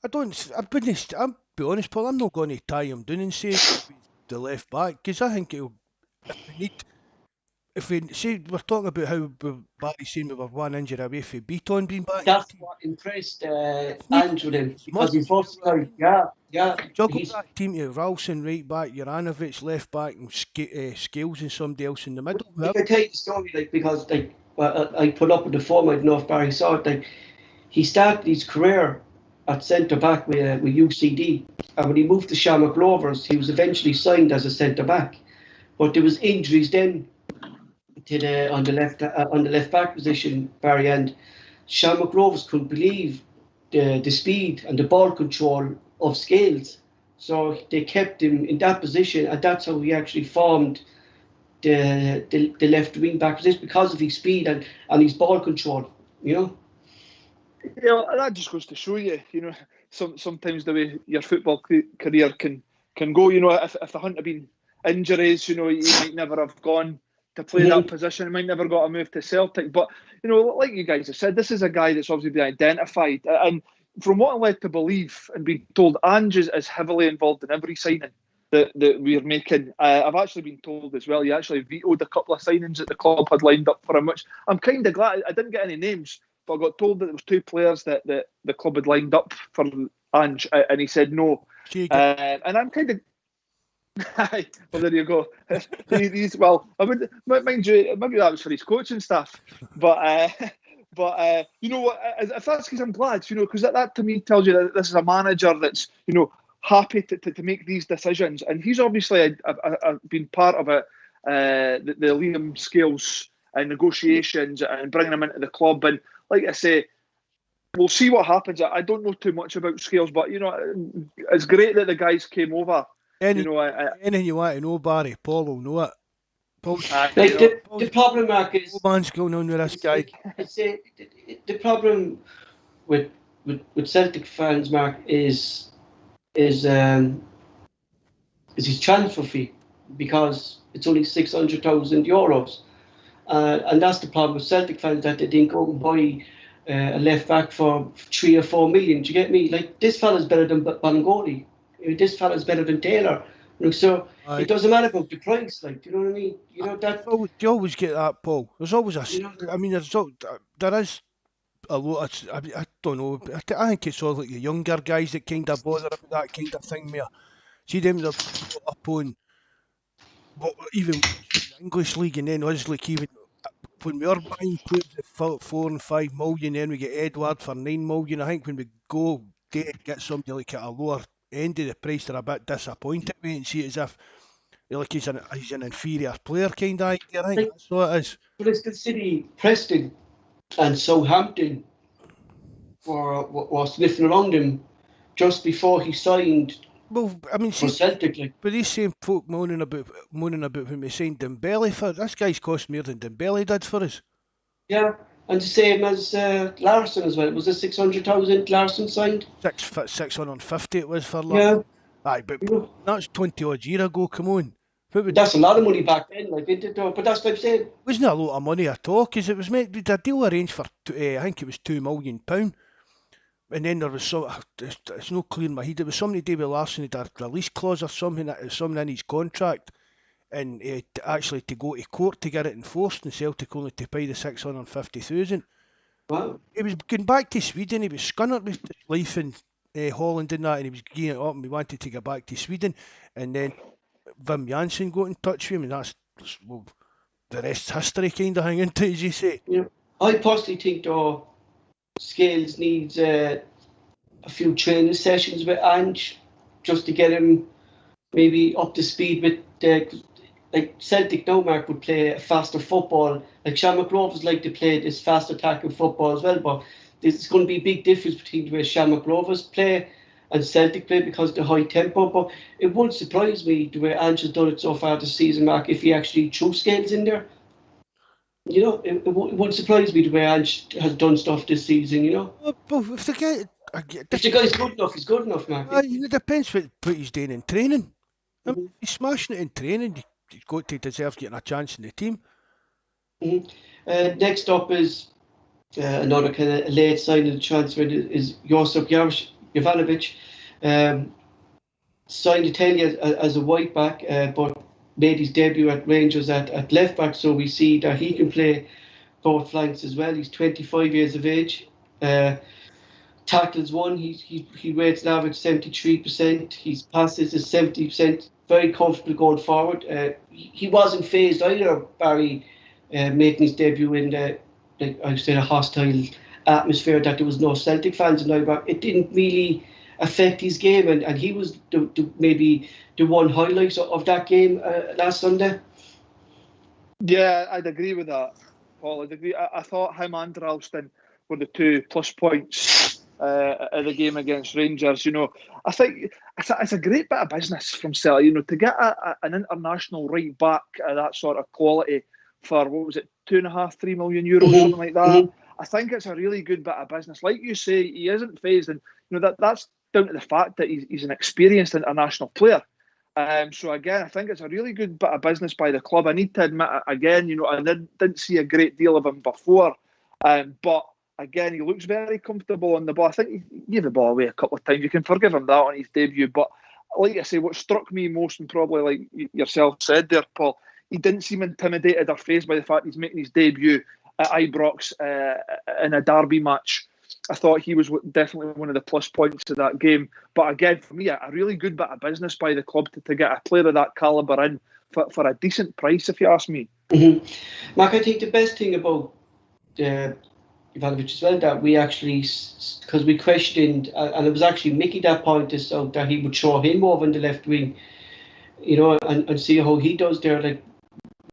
I'll be honest, Paul, I'm not going to tie him down and say the left back, because I think if we say we're talking about how Barry's saying we were one injury away from Beaton being back. That's what impressed Ange with him, because he first time, juggle that team to Ralston right back, Juranovic left back, and Scales and somebody else in the middle. I can tell you the story, like, because I put up in the form, I don't know if Barry saw it, like he started his career at centre back with UCD, and when he moved to Shamrock Rovers, he was eventually signed as a centre back, but there was injuries then to on the left back position, Barry, and Shamrock Rovers couldn't believe the speed and the ball control of Scales, so they kept him in that position, and that's how he actually formed the left wing back position, because of his speed and his ball control, you know. Yeah, that just goes to show you, sometimes the way your football career can go. If there hadn't been injuries, you might never have gone to play that position. You might never got a move to Celtic. But, like you guys have said, this is a guy that's obviously been identified. And from what I'm led to believe and being told, Ange is heavily involved in every signing that we're making. I've actually been told as well, he actually vetoed a couple of signings that the club had lined up for him, which I'm kind of glad. I didn't get any names, but I got told that there was 2 players that the club had lined up for Ange, and he said no. And I'm kind of... well, there you go. I would mind you, maybe that was for his coaching staff, but you know what? If that's because I'm glad, because that to me tells you that this is a manager that's happy to make these decisions, and he's obviously been part of it. The Liam Scales and negotiations and bringing him into the club. And like I say, we'll see what happens. I don't know too much about Scales, but it's great that the guys came over. Anything you want to know, Barry, Paul will know it. The problem, Mark, is no man's going on with this guy. The problem with Celtic fans, Mark, is his transfer fee, because it's only €600,000, and that's the problem with Celtic fans, that they didn't go and buy a left back for 3 or 4 million. Do you get me? Like, this fella's better than Bangoli. This fella's better than Taylor. So it doesn't matter about the price. Like, do you know what I mean? That. You always get that, Paul. There's always a. I mean, there is a lot. I don't know. I think it's all like the younger guys that kind of bother about that kind of thing. More. See them, they're up on. But even in the English league, and then us, like, even when we are buying players at 4 and 5 million, then we get Edward for 9 million. I think when we go to get somebody like at a lower end of the price, they're a bit disappointed with it and see it as if like he's an inferior player kind of idea. I think that's what it is. But it's the City, Preston, and Southampton were sniffing around him just before he signed. Well, I mean, for Celtic, but these same folk moaning about when we signed Dembele for this guy's cost more than Dembele did for us. Yeah, and the same as Larson as well. It was a 600,000 Larson signed. 650 it was for Larson. Yeah. Aye, but that's 20 odd years ago. Come on. That's a lot of money back then, like, isn't it? But that's what I'm saying. Wasn't a lot of money at all, because it was meant to be a deal arranged for I think it was £2 million. And then there was it's not clear in my head. It was somebody, David Larson, had a release clause or something in his contract, and actually to go to court to get it enforced, and Celtic only to pay the 650,000. Wow. He was going back to Sweden. He was scunnered with his life in Holland and that, and he was gearing it up, and we wanted to get back to Sweden, and then Wim Jansen got in touch with him, and that's the rest's history kind of thing, isn't it, as you say? Yeah. I personally think, though, Scales needs a few training sessions with Ange just to get him maybe up to speed with like Celtic now, Mark, would play a faster football. Like Shamrock Rovers like to play this fast attacking football as well, but there's going to be a big difference between the way Shamrock Rovers play and Celtic play because of the high tempo. But it won't surprise me the way Ange has done it so far this season, Mark, if he actually threw Scales in there. It won't surprise me the way Ange has done stuff this season, But if the guy's good enough, he's good enough, Mark. It depends what he's doing in training. I mean, he's smashing it in training. He's got to deserve getting a chance in the team. Next up is another kind of late sign of the transfer is Josip Jovanovic. Signed Italy as a right back, but made his debut at Rangers at left back, so we see that he can play both flanks as well. He's 25 years of age. Tackles won, he rates an average 73%. His passes is 70%. Very comfortable going forward. He wasn't phased either, Barry, making his debut in a hostile atmosphere that there was no Celtic fans in there. It didn't really affect his game, and he was maybe the one highlight of that game last Sunday. Yeah, I'd agree with that, Paul. I'd agree. I thought him and Ralston were the 2 plus points of the game against Rangers. I think it's a great bit of business from Celtic. To get an international right back of that sort of quality for, what was it, €2.5-3 million, something like that. I think it's a really good bit of business. Like you say, he isn't phased, and that's down to the fact that he's an experienced international player. So again, I think it's a really good bit of business by the club. I need to admit it again, I didn't see a great deal of him before, but again, he looks very comfortable on the ball. I think he gave the ball away a couple of times. You can forgive him that on his debut, but like I say, what struck me most, and probably like yourself said there, Paul, he didn't seem intimidated or fazed by the fact he's making his debut at Ibrox in a derby match. I thought he was definitely one of the plus points of that game. But again, for me, a really good bit of business by the club to get a player of that calibre in for a decent price, if you ask me. Mark, I think the best thing about Ivanovic as well, that we actually, because we questioned, and it was actually Mickey that pointed this out, that he would throw him over in the left wing, and see how he does there. Like,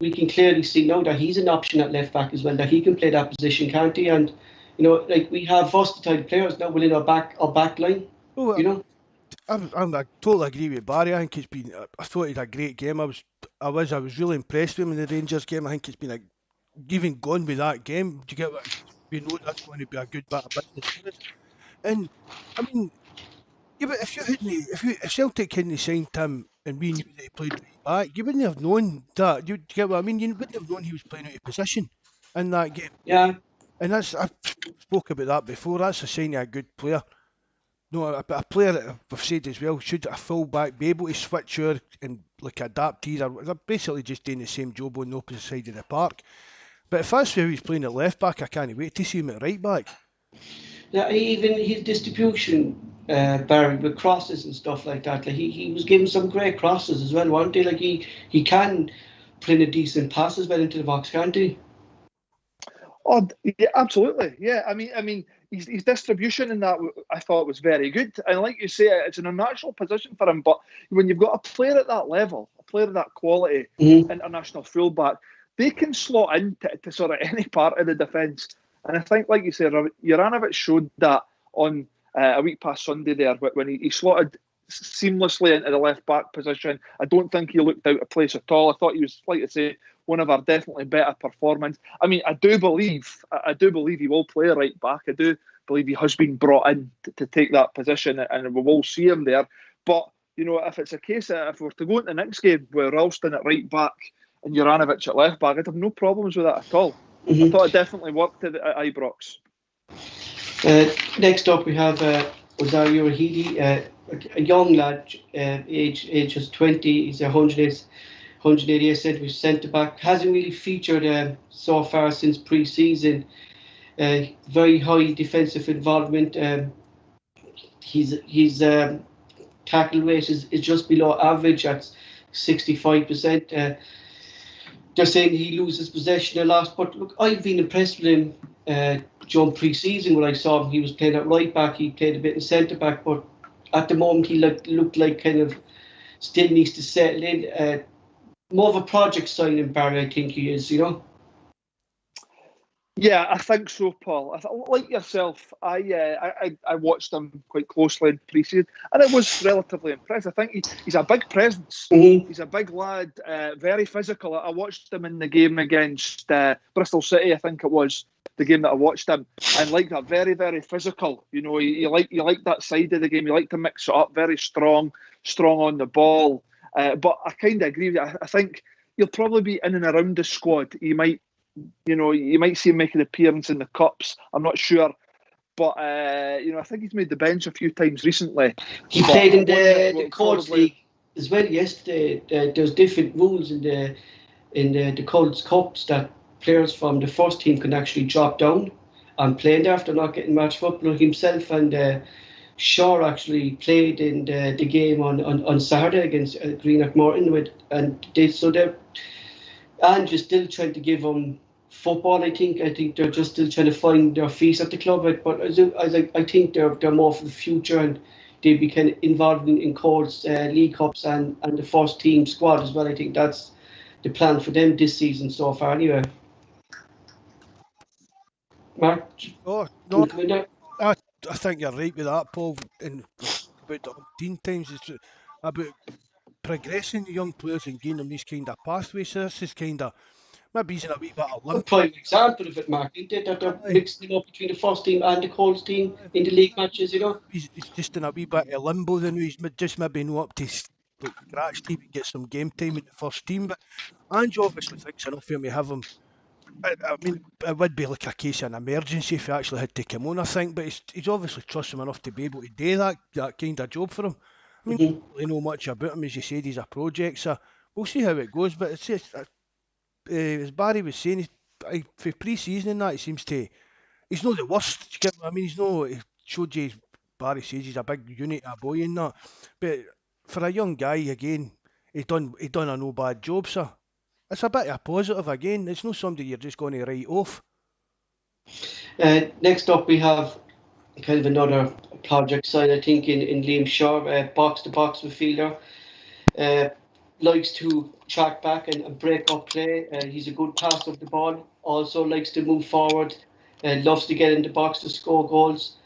we can clearly see now that he's an option at left back as well, that he can play that position, can't he? And like we have versatile players now within our back line. Well, I totally agree with Barry. I think it's been. I thought he had a great game. I was really impressed with him in the Rangers game. I think it's been even gone with that game. Do you get what? We know that's going to be a good bit of business for us. And I mean, yeah, but if Celtic hadn't signed him and we knew that he played right back, you wouldn't have known that. Do you get what I mean? You wouldn't have known he was playing out of position in that game. Yeah. And I've spoke about that before. That's a sign of a good player. No, a player that I've said as well, should a full back be able to switch over and like adapt either. They're basically just doing the same job on the opposite side of the park. But if that's how he's playing at left back, I can't wait to see him at right back. Yeah, even his distribution, Barry, with crosses and stuff like that. Like he was giving some great crosses as well, wasn't he? Like he can put in a decent pass as well into the box, can't he? Oh, yeah, absolutely. Yeah, I mean, his distribution in that I thought was very good. And like you say, it's an unnatural position for him. But when you've got a player at that level, a player of that quality, international fullback, they can slot into sort of any part of the defence. And I think, like you said, Juranovic showed that on a week past Sunday there when he slotted seamlessly into the left back position. I don't think he looked out of place at all. I thought he was, like I say, one of our definitely better performances. I mean, I do believe he will play right back. I do believe he has been brought in to take that position, and we will see him there. But if it's a case of if we were to go into the next game with Ralston at right back and Juranovic at left back, I'd have no problems with that at all. I thought it definitely worked at Ibrox. Next up, we have Rosario Rahidi, a young lad, age just 20. He's 188 centimetres centre back. Hasn't really featured so far since pre-season. Very high defensive involvement. His tackle rate is just below average at 65%. They're saying he loses possession a lot, but look, I've been impressed with him during pre-season when I saw him. He was playing at right back, he played a bit in centre back, but at the moment he looked like kind of still needs to settle in. More of a project signing, Barry, I think he is, Yeah, I think so, Paul. Like yourself, I watched him quite closely in pre-season, and it was relatively impressive. I think he's a big presence. He's a big lad, very physical. I watched him in the game against Bristol City, I think it was, the game that I watched him, and like that, very, very physical. You like that side of the game. You like to mix it up, very strong on the ball. But I kind of agree with you. I think he'll probably be in and around the squad. You might see him make an appearance in the cups. I'm not sure, but I think he's made the bench a few times recently. He played in the Colts League as well yesterday. There's different rules in the Colts Cups that players from the first team can actually drop down and play there after not getting match football. Himself and Shaw actually played in the game on Saturday against Greenock Morton, and they're Ange is still trying to give them football. I think they're just still trying to find their feet at the club. But I think they're more for the future, and they'll be kind of involved in Colts League Cups and the first team squad as well. I think that's the plan for them this season so far. Anyway, Mark. Oh no, I think you're right with that, Paul. And about the 10 times it's about progressing the young players and giving them these kind of pathways. So this is kind of maybe using a wee bit of a prime example of it, Mark. That they're mixing up between the first team and the Colts team in the league matches. He's just in a wee bit of limbo. Then he's just maybe not up to scratch to get some game time in the first team. But Ange obviously thinks enough for him to have him. I mean, it would be like a case of an emergency if he actually had to come on, I think, but he's obviously trusts him enough to be able to do that kind of job for him. I mean, we don't really know much about him, as you said, he's a project, so we'll see how it goes, but it's just, as Barry was saying, for pre-season and that, it seems he's not the worst, I mean, he showed you, Barry says he's a big unit, a boy in that, but for a young guy, again, he done a no bad job, so it's a bit of a positive again. It's not somebody you're just going to write off. Next up, we have kind of another project sign, I think, in Liam Shaw, box-to-box midfielder. likes to track back and break up play. He's a good passer of the ball. Also likes to move forward. Loves to get in the box to score goals.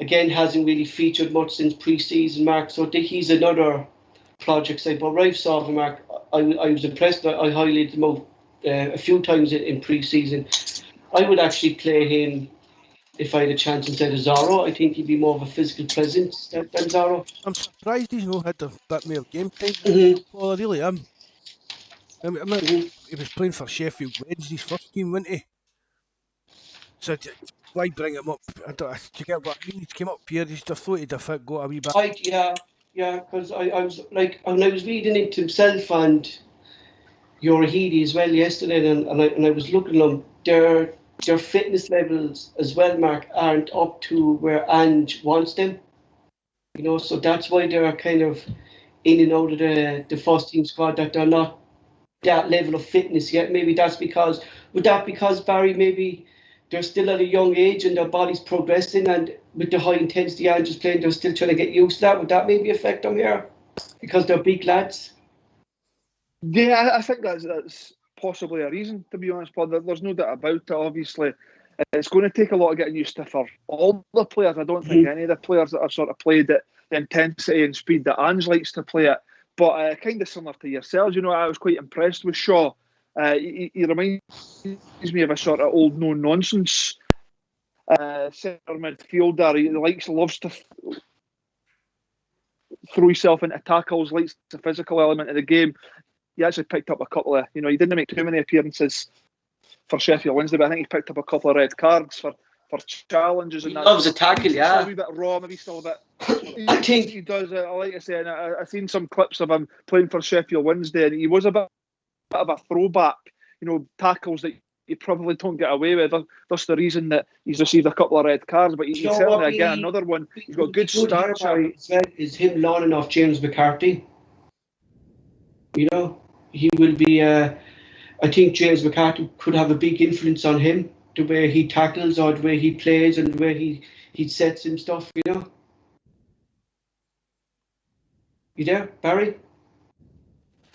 Again, hasn't really featured much since pre-season, Mark. So I think he's another project side. But Rife saw him, Mark. I was impressed. I highlighted him out a few times in pre-season. I would actually play him if I had a chance instead of Zorro. I think he'd be more of a physical presence than Zorro. I'm surprised he's not had a bit more game time. Mm-hmm. Well, I really am. I mean, Mm-hmm. he was playing for Sheffield Wednesday's first team, wasn't he? So why bring him up? Do you get what I mean? He came up here. I thought he'd have got a wee bit. Yeah, because I was like, when I was reading into himself and Yorahidi as well yesterday, and I was looking at them, their fitness levels as well, Mark, aren't up to where Ange wants them. So that's why they're kind of in and out of the first team squad, that they're not that level of fitness yet. Maybe that's because, Barry, maybe they're still at a young age and their body's progressing, and with the high intensity Ange is playing, they're still trying to get used to that. Would that maybe affect them here? Because they're big lads? Yeah, I think that's possibly a reason, to be honest, Paul. There's no doubt about it, obviously. It's going to take a lot of getting used to for all the players. I don't think any of the players that have sort of played at the intensity and speed that Ange likes to play at. But kind of similar to yourselves, I was quite impressed with Shaw. He reminds me of a sort of old no-nonsense centre midfielder. He loves to throw himself into tackles, likes the physical element of the game. He actually picked up a couple of, he didn't make too many appearances for Sheffield Wednesday, but I think he picked up a couple of red cards for challenges. And he loves a tackle, yeah. Still a wee bit raw, maybe still a bit. I think he does. Like I say, and I've seen some clips of him playing for Sheffield Wednesday, and he was a bit of a throwback. Tackles that you probably don't get away with. That's the reason that he's received a couple of red cards, but he's certainly again another one. He's got good stature. Is him learning off James McCarthy? He will be. I think James McCarthy could have a big influence on him, the way he tackles or the way he plays and the way he sets him stuff. You there, Barry?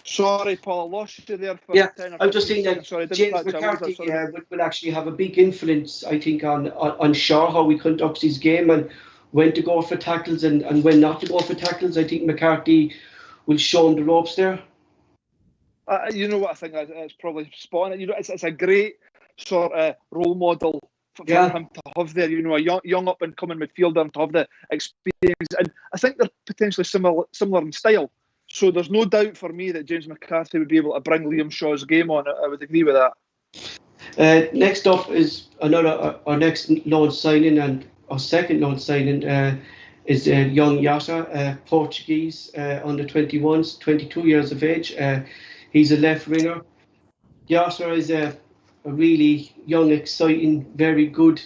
Sorry, Paul, I lost you there for 10 or 15 I'm just saying that James McCarthy will actually have a big influence, I think, on Shaw, how he conducts his game and when to go for tackles and when not to go for tackles. I think McCarthy will show him the ropes there. You know what, I think that's probably spot on. It's a great sort of role model for him to have there. A young up and coming midfielder and to have the experience. And I think they're potentially similar in style. So there's no doubt for me that James McCarthy would be able to bring Liam Shaw's game on. I would agree with that. Next up is our next loan signing, and our second loan signing is young Yata, Portuguese, under 21s, 22 years of age. He's a left winger. Yata is a really young, exciting, very good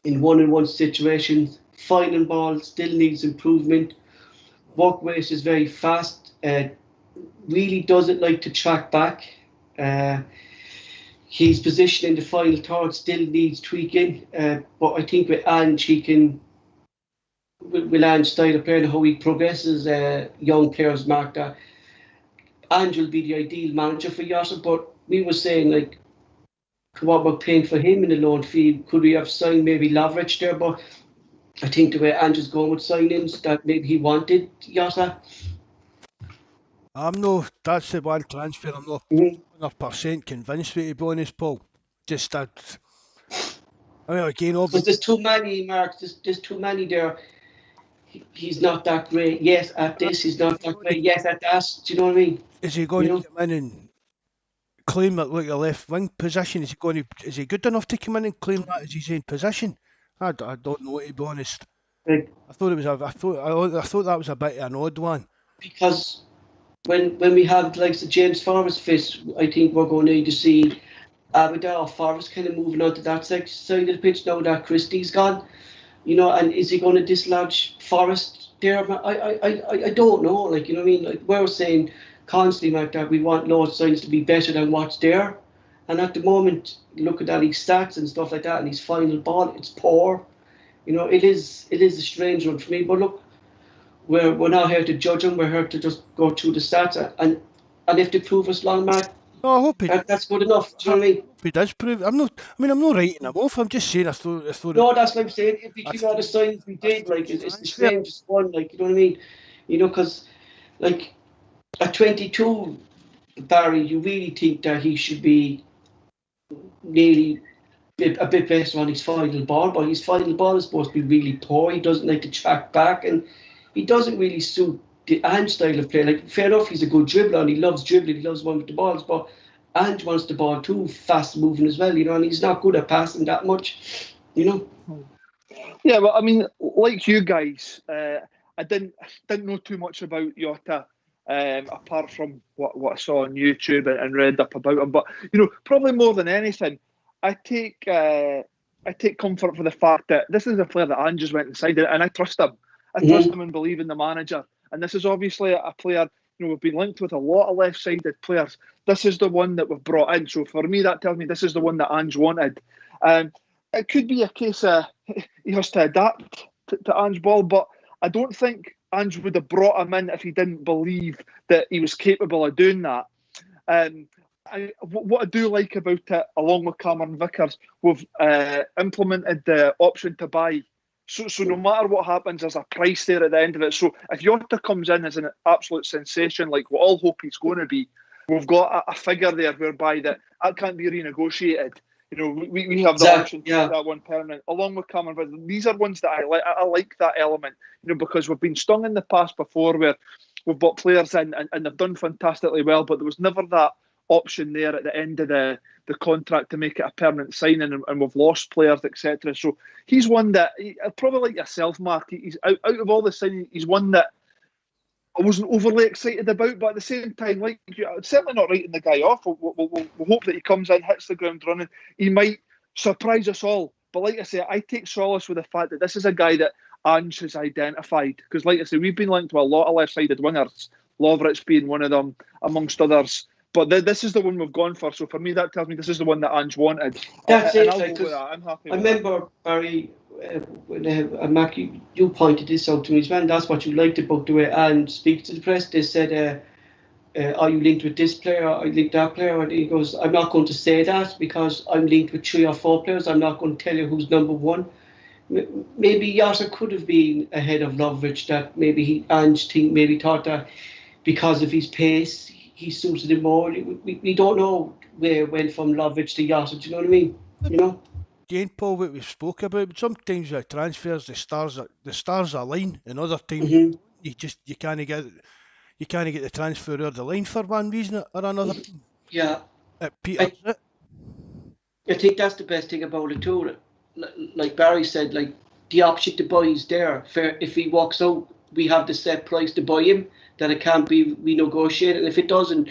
in one-on-one situations. Final ball still needs improvement. Work rate is very fast. Really doesn't like to track back. His position in the final third still needs tweaking. But I think with Ange, with Ange's style of play and how he progresses young players, Mark, that Ange will be the ideal manager for Yata. But we were saying, what about paying for him in the loan fee? Could we have signed maybe Lavrich there? But I think the way Ange is going with signings, that maybe he wanted Yata. That's the one transfer I'm not 100% convinced with, to be honest, Paul. Just again, obviously. There's too many, Mark. There's too many there. He's not that great. Yes, at this, he's not that great. Yes, at that. Do you know what I mean? Is he going to come in and claim that a left wing position? Is he good enough to come in and claim that as his own position? I don't know, to be honest. Right. I thought that was a bit of an odd one. Because when we have like the James Forrest fit, I think we're going to need to see Abida or Forrest kind of moving on to that side of the pitch now that Christie's gone. And is he going to dislodge Forrest there? I don't know. You know what I mean? We're saying constantly, Mark, that we want Lord Signs to be better than what's there. And at the moment, look at his stats and stuff like that, and his final ball, it's poor. It is a strange one for me. But look, we're not here to judge him. We're here to just go through the stats. And and if they prove us long, Mark, No, I hope he. that's good enough. Do you know what I mean? Hope he does prove. I'm not writing him off. I'm just saying I thought. No, that's what I'm saying. If we I keep all the signs we did, like it's the transfer. strangest one. Like, you know what I mean? You know, because like at 22, Barry, you really think that he should be nearly a bit better on his final ball, but his final ball is supposed to be really poor. He doesn't like to track back, and he doesn't really suit the Ange style of play. Like, fair enough, he's a good dribbler and he loves dribbling, he loves one with the balls, but Ange wants the ball too fast moving as well, you know, and he's not good at passing that much, you know. Yeah, well, I mean, like you guys, I didn't know too much about Jota, apart from what I saw on YouTube and read up about him. But you know, probably more than anything, I take comfort for the fact that this is a player that Ange just went inside, and I trust him. I trust him and believe in the manager. And this is obviously a player. You know, we've been linked with a lot of left-sided players. This is the one that we've brought in. So for me, that tells me this is the one that Ange wanted. It could be a case of he has to adapt to Ange ball, but I don't think Ange would have brought him in if he didn't believe that he was capable of doing that. What I do like about it, along with Cameron Vickers, we've implemented the option to buy. So no matter what happens, there's a price there at the end of it. So if Jota comes in as an absolute sensation, like we all hope he's going to be, we've got a figure there whereby that can't be renegotiated. You know, we have the option to make that one permanent, along with Cameron Vickers. These are ones that I like. I like that element, you know, because we've been stung in the past before where we've brought players in and they've done fantastically well, but there was never that option there at the end of the contract to make it a permanent signing, and we've lost players, etc. So he's one that, probably like yourself, Mark, he's out of all the signings, he's one that I wasn't overly excited about, but at the same time, like, certainly not writing the guy off. We'll hope that he comes in, hits the ground running. He might surprise us all. But like I say, I take solace with the fact that this is a guy that Ange has identified. Because like I say, we've been linked to a lot of left-sided wingers, Lovretz being one of them, amongst others. But this is the one we've gone for. So for me, that tells me this is the one that Ange wanted. That's and it. I'll go with that. I'm happy with remember, Barry, when Mac, you pointed this out to me as well. That's what you liked about the way Ange speaks to the press. They said, are you linked with this player? Are you linked with that player? And he goes, I'm not going to say that because I'm linked with 3 or 4 players. I'm not going to tell you who's number one. Maybe Jota could have been ahead of Lovretz. That maybe Ange thought that because of his pace, he suited him more. We don't know where it went from Lovretz to Jota. Do you know what I mean? You know. Again, Paul, what we spoke about. Sometimes with transfers, the stars align, and other times you can't get the transfer over the line for one reason or another. Yeah. Peter, I think that's the best thing about it too. Like Barry said, like the option to buy is there. If he walks out, we have the set price to buy him, that it can't be renegotiated. And if it doesn't,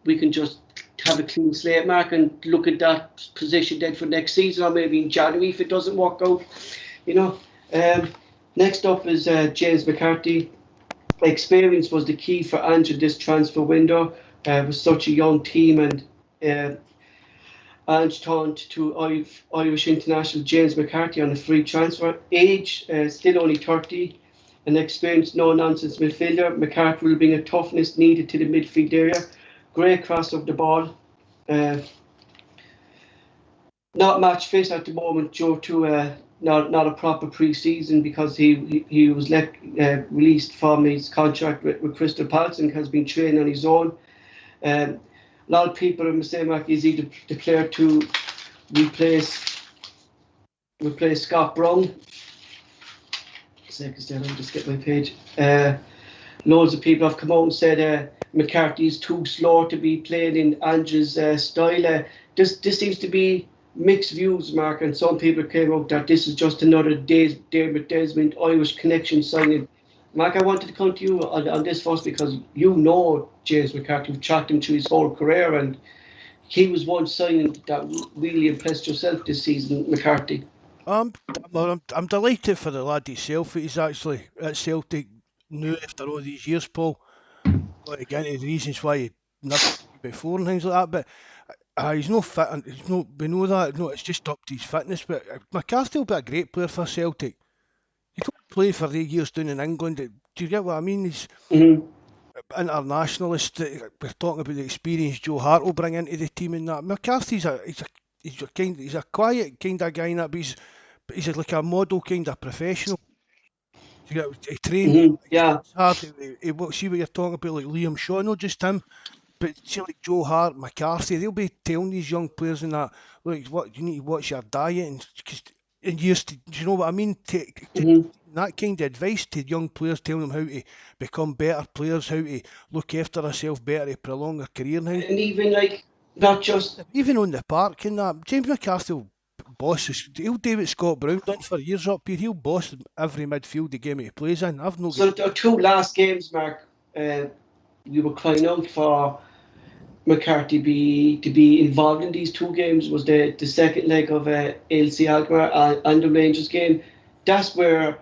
we can just have a clean slate, Mark, and look at that position then for next season, or maybe in January if it doesn't work out. You know. Next up is James McCarthy. Experience was the key for Ange in this transfer window. With such a young team, and Ange turned to Irish international James McCarthy on a free transfer. Age, still only 30. An experienced, no-nonsense midfielder. McCarthy will bring a toughness needed to the midfield area. Great cross of the ball. Not match fit at the moment due to not a proper pre-season because he was released from his contract with Crystal Palace and has been training on his own. A lot of people are saying like he's either declared to replace Scott Brown. Seconds there, let me just get my page. Loads of people have come out and said McCarthy is too slow to be playing in Ange's style. This seems to be mixed views, Mark, and some people came out that this is just another Dermot Desmond Irish connection signing. Mark, I wanted to come to you on this first because you know James McCarthy, you've tracked him through his whole career, and he was one signing that really impressed yourself this season, McCarthy. I'm delighted for the lad himself. He's actually at Celtic now after all these years, Paul. Not to get into the reasons why he never before and things like that, but he's no fit, and we know that. No, it's just up to his fitness. But McCarthy will be a great player for Celtic. He could play for the years down in England. Do you get what I mean? internationalist. We're talking about the experience Joe Hart will bring into the team and that. McCarthy's he's a quiet kind of guy, but he's like a model kind of professional. He trains, he Yeah. trains hard. See what you're talking about, like Liam Shaw, not just him, but see like Joe Hart, McCarthy, they'll be telling these young players and that, look, what you need to watch your diet and years to, do you know what I mean? That kind of advice to young players, telling them how to become better players, how to look after themselves better, to prolong their career now. And even like not just Even on the park and that, James McCarthy will he'll do what Scott Brown done for years up here. He'll boss every midfield game he plays in. I've no. so the two last games, Mark, we were crying out for McCarthy to be involved in these two games. Was the second leg of ALC Alkmaar and the Rangers game. That's where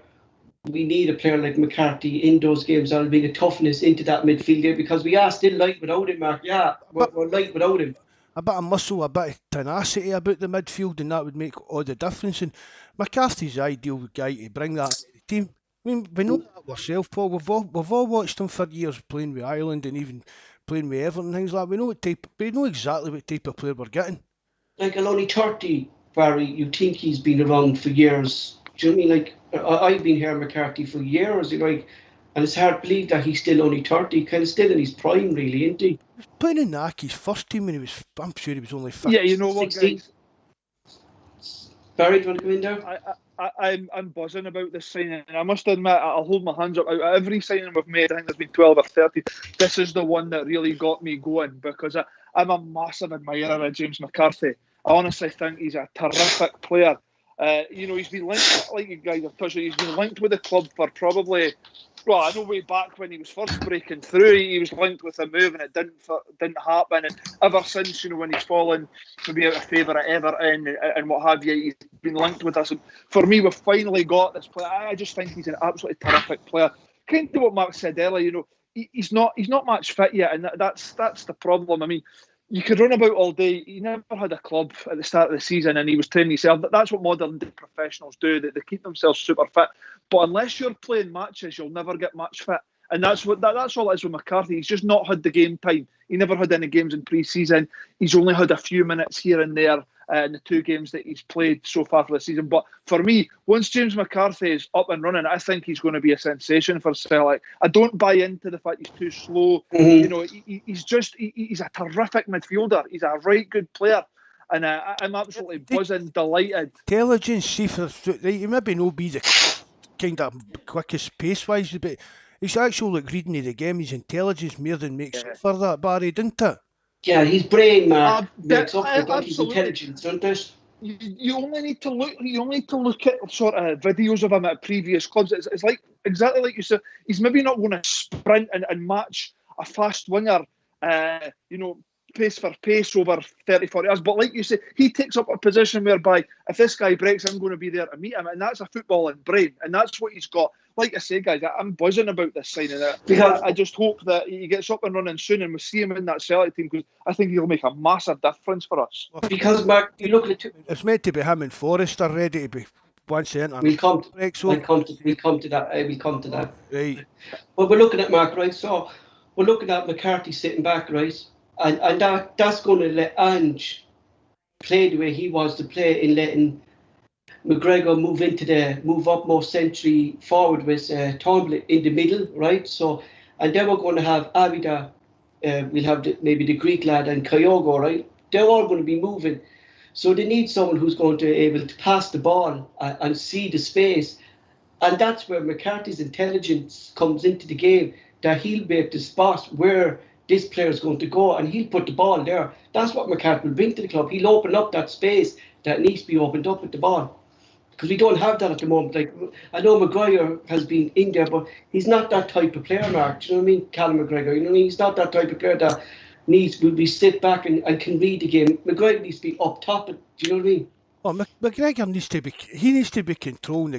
we need a player like McCarthy in those games that'll bring a toughness into that midfield game, because we are still light without him, Mark. Yeah, we're light without him. A bit of muscle, a bit of tenacity about the midfield, and that would make all the difference. And McCarthy's the ideal guy to bring that into the team. I mean, we know that ourselves, Paul. We've all watched him for years playing with Ireland and even playing with Everton and things like that. We know exactly what type of player we're getting. Like, at only 30, Barry, you think he's been around for years. Do you know what I mean? Like, I've been hearing McCarthy for years, like, and it's hard to believe that he's still only 30, kind of still in his prime, really, isn't he? He was playing in the Aki's first team when I'm sure he was only 15. Yeah, you know what, 16. guys? Barry, do you want to go in there? I'm buzzing about this signing, and I must admit, I'll hold my hands up. Out of every signing we've made, I think there's been 12 or 30. This is the one that really got me going, because I'm a massive admirer of James McCarthy. I honestly think he's a terrific player. He's been linked, like you guys have touched on, he's been linked with the club for probably, well, I know way back when he was first breaking through, he was linked with a move and it didn't happen. And ever since, when he's fallen maybe out of favour at Everton and what have you, he's been linked with us. And for me, we've finally got this player. I just think he's an absolutely terrific player. Kind of what Mark said earlier, he's not match fit yet, and that's the problem. I mean, you could run about all day. He never had a club at the start of the season and he was training himself. That's what modern day professionals do. They keep themselves super fit. But unless you're playing matches, you'll never get match fit. And that's all it is with McCarthy. He's just not had the game time. He never had any games in pre-season. He's only had a few minutes here and there in the two games that he's played so far for the season. But for me, once James McCarthy is up and running, I think he's going to be a sensation for Celtic. I don't buy into the fact he's too slow. He's a terrific midfielder. He's a right good player. And I'm absolutely buzzing, delighted. Intelligence, see, you maybe no be the kind of quickest pace-wise, but he's actually reading of the game. His intelligence more than makes up for that, Barry, didn't it? Yeah, his brain, Mark, makes up for absolutely. his intelligence, don't it? You only need to look at sort of videos of him at previous clubs. It's like exactly like you said. He's maybe not going to sprint and match a fast winger, pace for pace over 30, 40 hours. But like you say, he takes up a position whereby if this guy breaks, I'm going to be there to meet him. And that's a footballing brain. And that's what he's got. Like I say, guys, I'm buzzing about this signing. Because I just hope that he gets up and running soon and we see him in that Celtic team, because I think he'll make a massive difference for us. Because, Mark, you look at it. It's meant to be him and Forrester ready to be once the internet We'll come to that. Right. But we're looking at Mark, right? So we're looking at McCarthy sitting back, right? And that's going to let Ange play the way he wants to play, in letting McGregor move up more century forward with Turnbull in the middle, right? So, and then we're going to have Abida, we'll have maybe the Greek lad and Kyogo, right? They're all going to be moving. So they need someone who's going to be able to pass the ball and see the space. And that's where McCarthy's intelligence comes into the game, that he'll be able to spot where this player is going to go and he'll put the ball there. That's what McCarthy will bring to the club. He'll open up that space that needs to be opened up with the ball. Because we don't have that at the moment. Like, I know Maguire has been in there, but he's not that type of player, Mark. Do you know what I mean? Callum McGregor. You know what I mean? He's not that type of player that will be sit back and can read the game. McGregor needs to be up top. Do you know what I mean? Well, McGregor needs to be controlling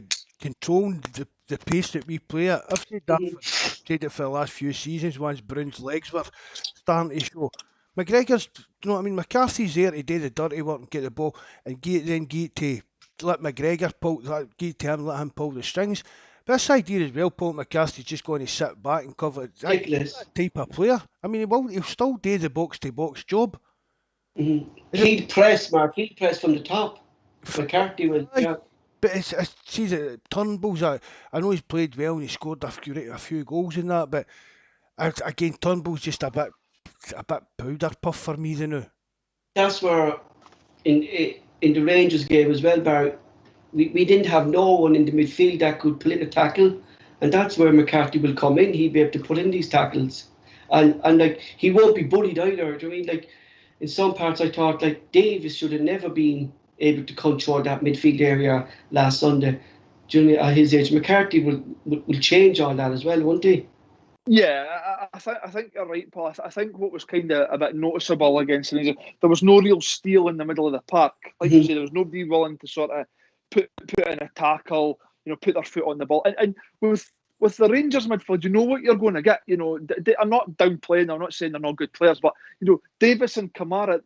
the pace that we play at. I've said that said it for the last few seasons once Brown's legs were starting to show. McGregor's, you know what I mean? McCarthy's there to do the dirty work and get the ball and get to let McGregor let him pull the strings. But this idea as well, Paul McCarthy's just going to sit back and cover it. Ridiculous. That type of player. I mean, he'll still do the box-to-box job. He'd press, Mark. He'd press from the top. McCarthy will. Yeah. But see the Turnbull's. I know he's played well and he scored a few goals in that, but again, Turnbull's just a bit powder puff for me, you know. That's where in the Rangers game as well, Barry, we didn't have no one in the midfield that could pull in a tackle, and that's where McCarthy will come in. He'll be able to put in these tackles, and like he won't be bullied either. Do you mean, like in some parts I thought like Davis should have never been able to control that midfield area last Sunday. During at his age, McCarthy will change all that as well, won't he? Yeah, I think you're right, Paul. I think what was kind of a bit noticeable against Rangers, there was no real steel in the middle of the park. Like you say, there was nobody willing to sort of put in a tackle, put their foot on the ball. And with the Rangers midfield, you know what you're going to get. I'm not downplaying. I'm not saying they're not good players, but Davis and Kamara,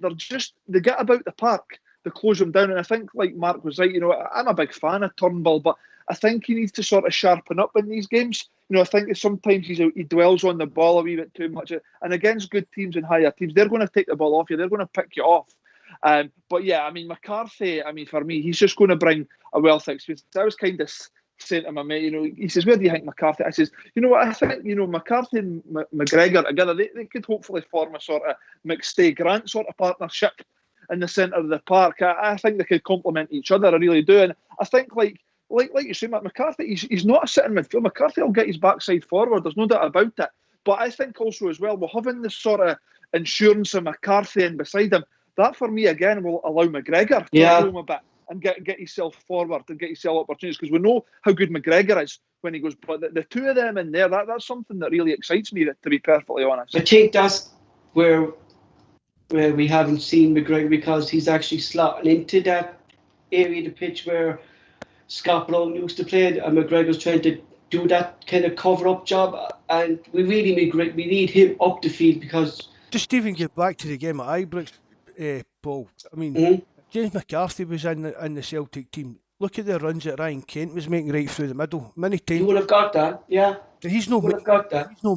they get about the park. They close them down, and I think, like Mark was right, I'm a big fan of Turnbull, but I think he needs to sort of sharpen up in these games. I think sometimes he dwells on the ball a wee bit too much, and against good teams and higher teams, they're going to take the ball off you. They're going to pick you off. But yeah, I mean, McCarthy, for me, he's just going to bring a wealth of experience. I was kind of saying to my mate, he says, where do you think McCarthy? I says, what, I think, McCarthy and McGregor together, they could hopefully form a sort of McStay-Grant sort of partnership in the centre of the park. I think they could complement each other, I really do. And I think, like you say, McCarthy, he's not a sitting midfield. McCarthy will get his backside forward, there's no doubt about it. But I think also as well, we're having this sort of insurance of McCarthy in beside him. That, for me, again, will allow McGregor to roam a bit and get himself forward and get himself opportunities, because we know how good McGregor is when he goes. But the two of them in there, that's something that really excites me, to be perfectly honest. I think that's where we haven't seen McGregor, because he's actually slotting into that area of the pitch where Skpe used to play, and McGregor's trying to do that kind of cover-up job, and we need him up the field, because... Just even get back to the game at Ibrox, Paul. I mean, James McCarthy was in the Celtic team. Look at the runs that Ryan Kent was making right through the middle. Many times... You would have got that, yeah. He's not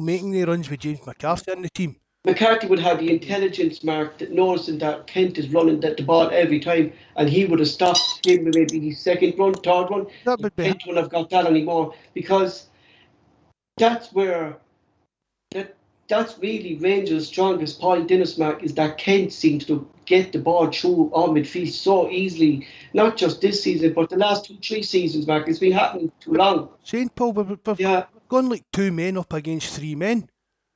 making the runs with James McCarthy in the team. McCarthy would have the intelligence, Mark, that noticing that Kent is running the ball every time, and he would have stopped him with maybe his second run, third one. Kent wouldn't have got that anymore, because that's where that's really Rangers' strongest point, Dennis, Mark, is that Kent seems to get the ball through our midfield so easily. Not just this season, but the last 2-3 seasons, Mark. It's been happening too long. Saying, Paul, we've gone like 2 men up against 3 men.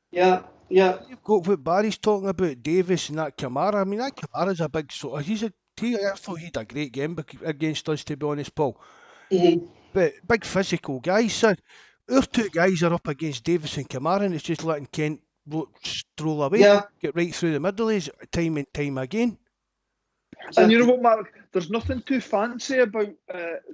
Yeah. You've got what Barry's talking about, Davis and that Kamara. I mean, that Kamara's a big sort of... I thought he had a great game against us, to be honest, Paul. But big physical guys. So our 2 guys are up against Davis and Kamara, and it's just letting Kent stroll away, get right through the middle time and time again. And you know what, Mark? There's nothing too fancy about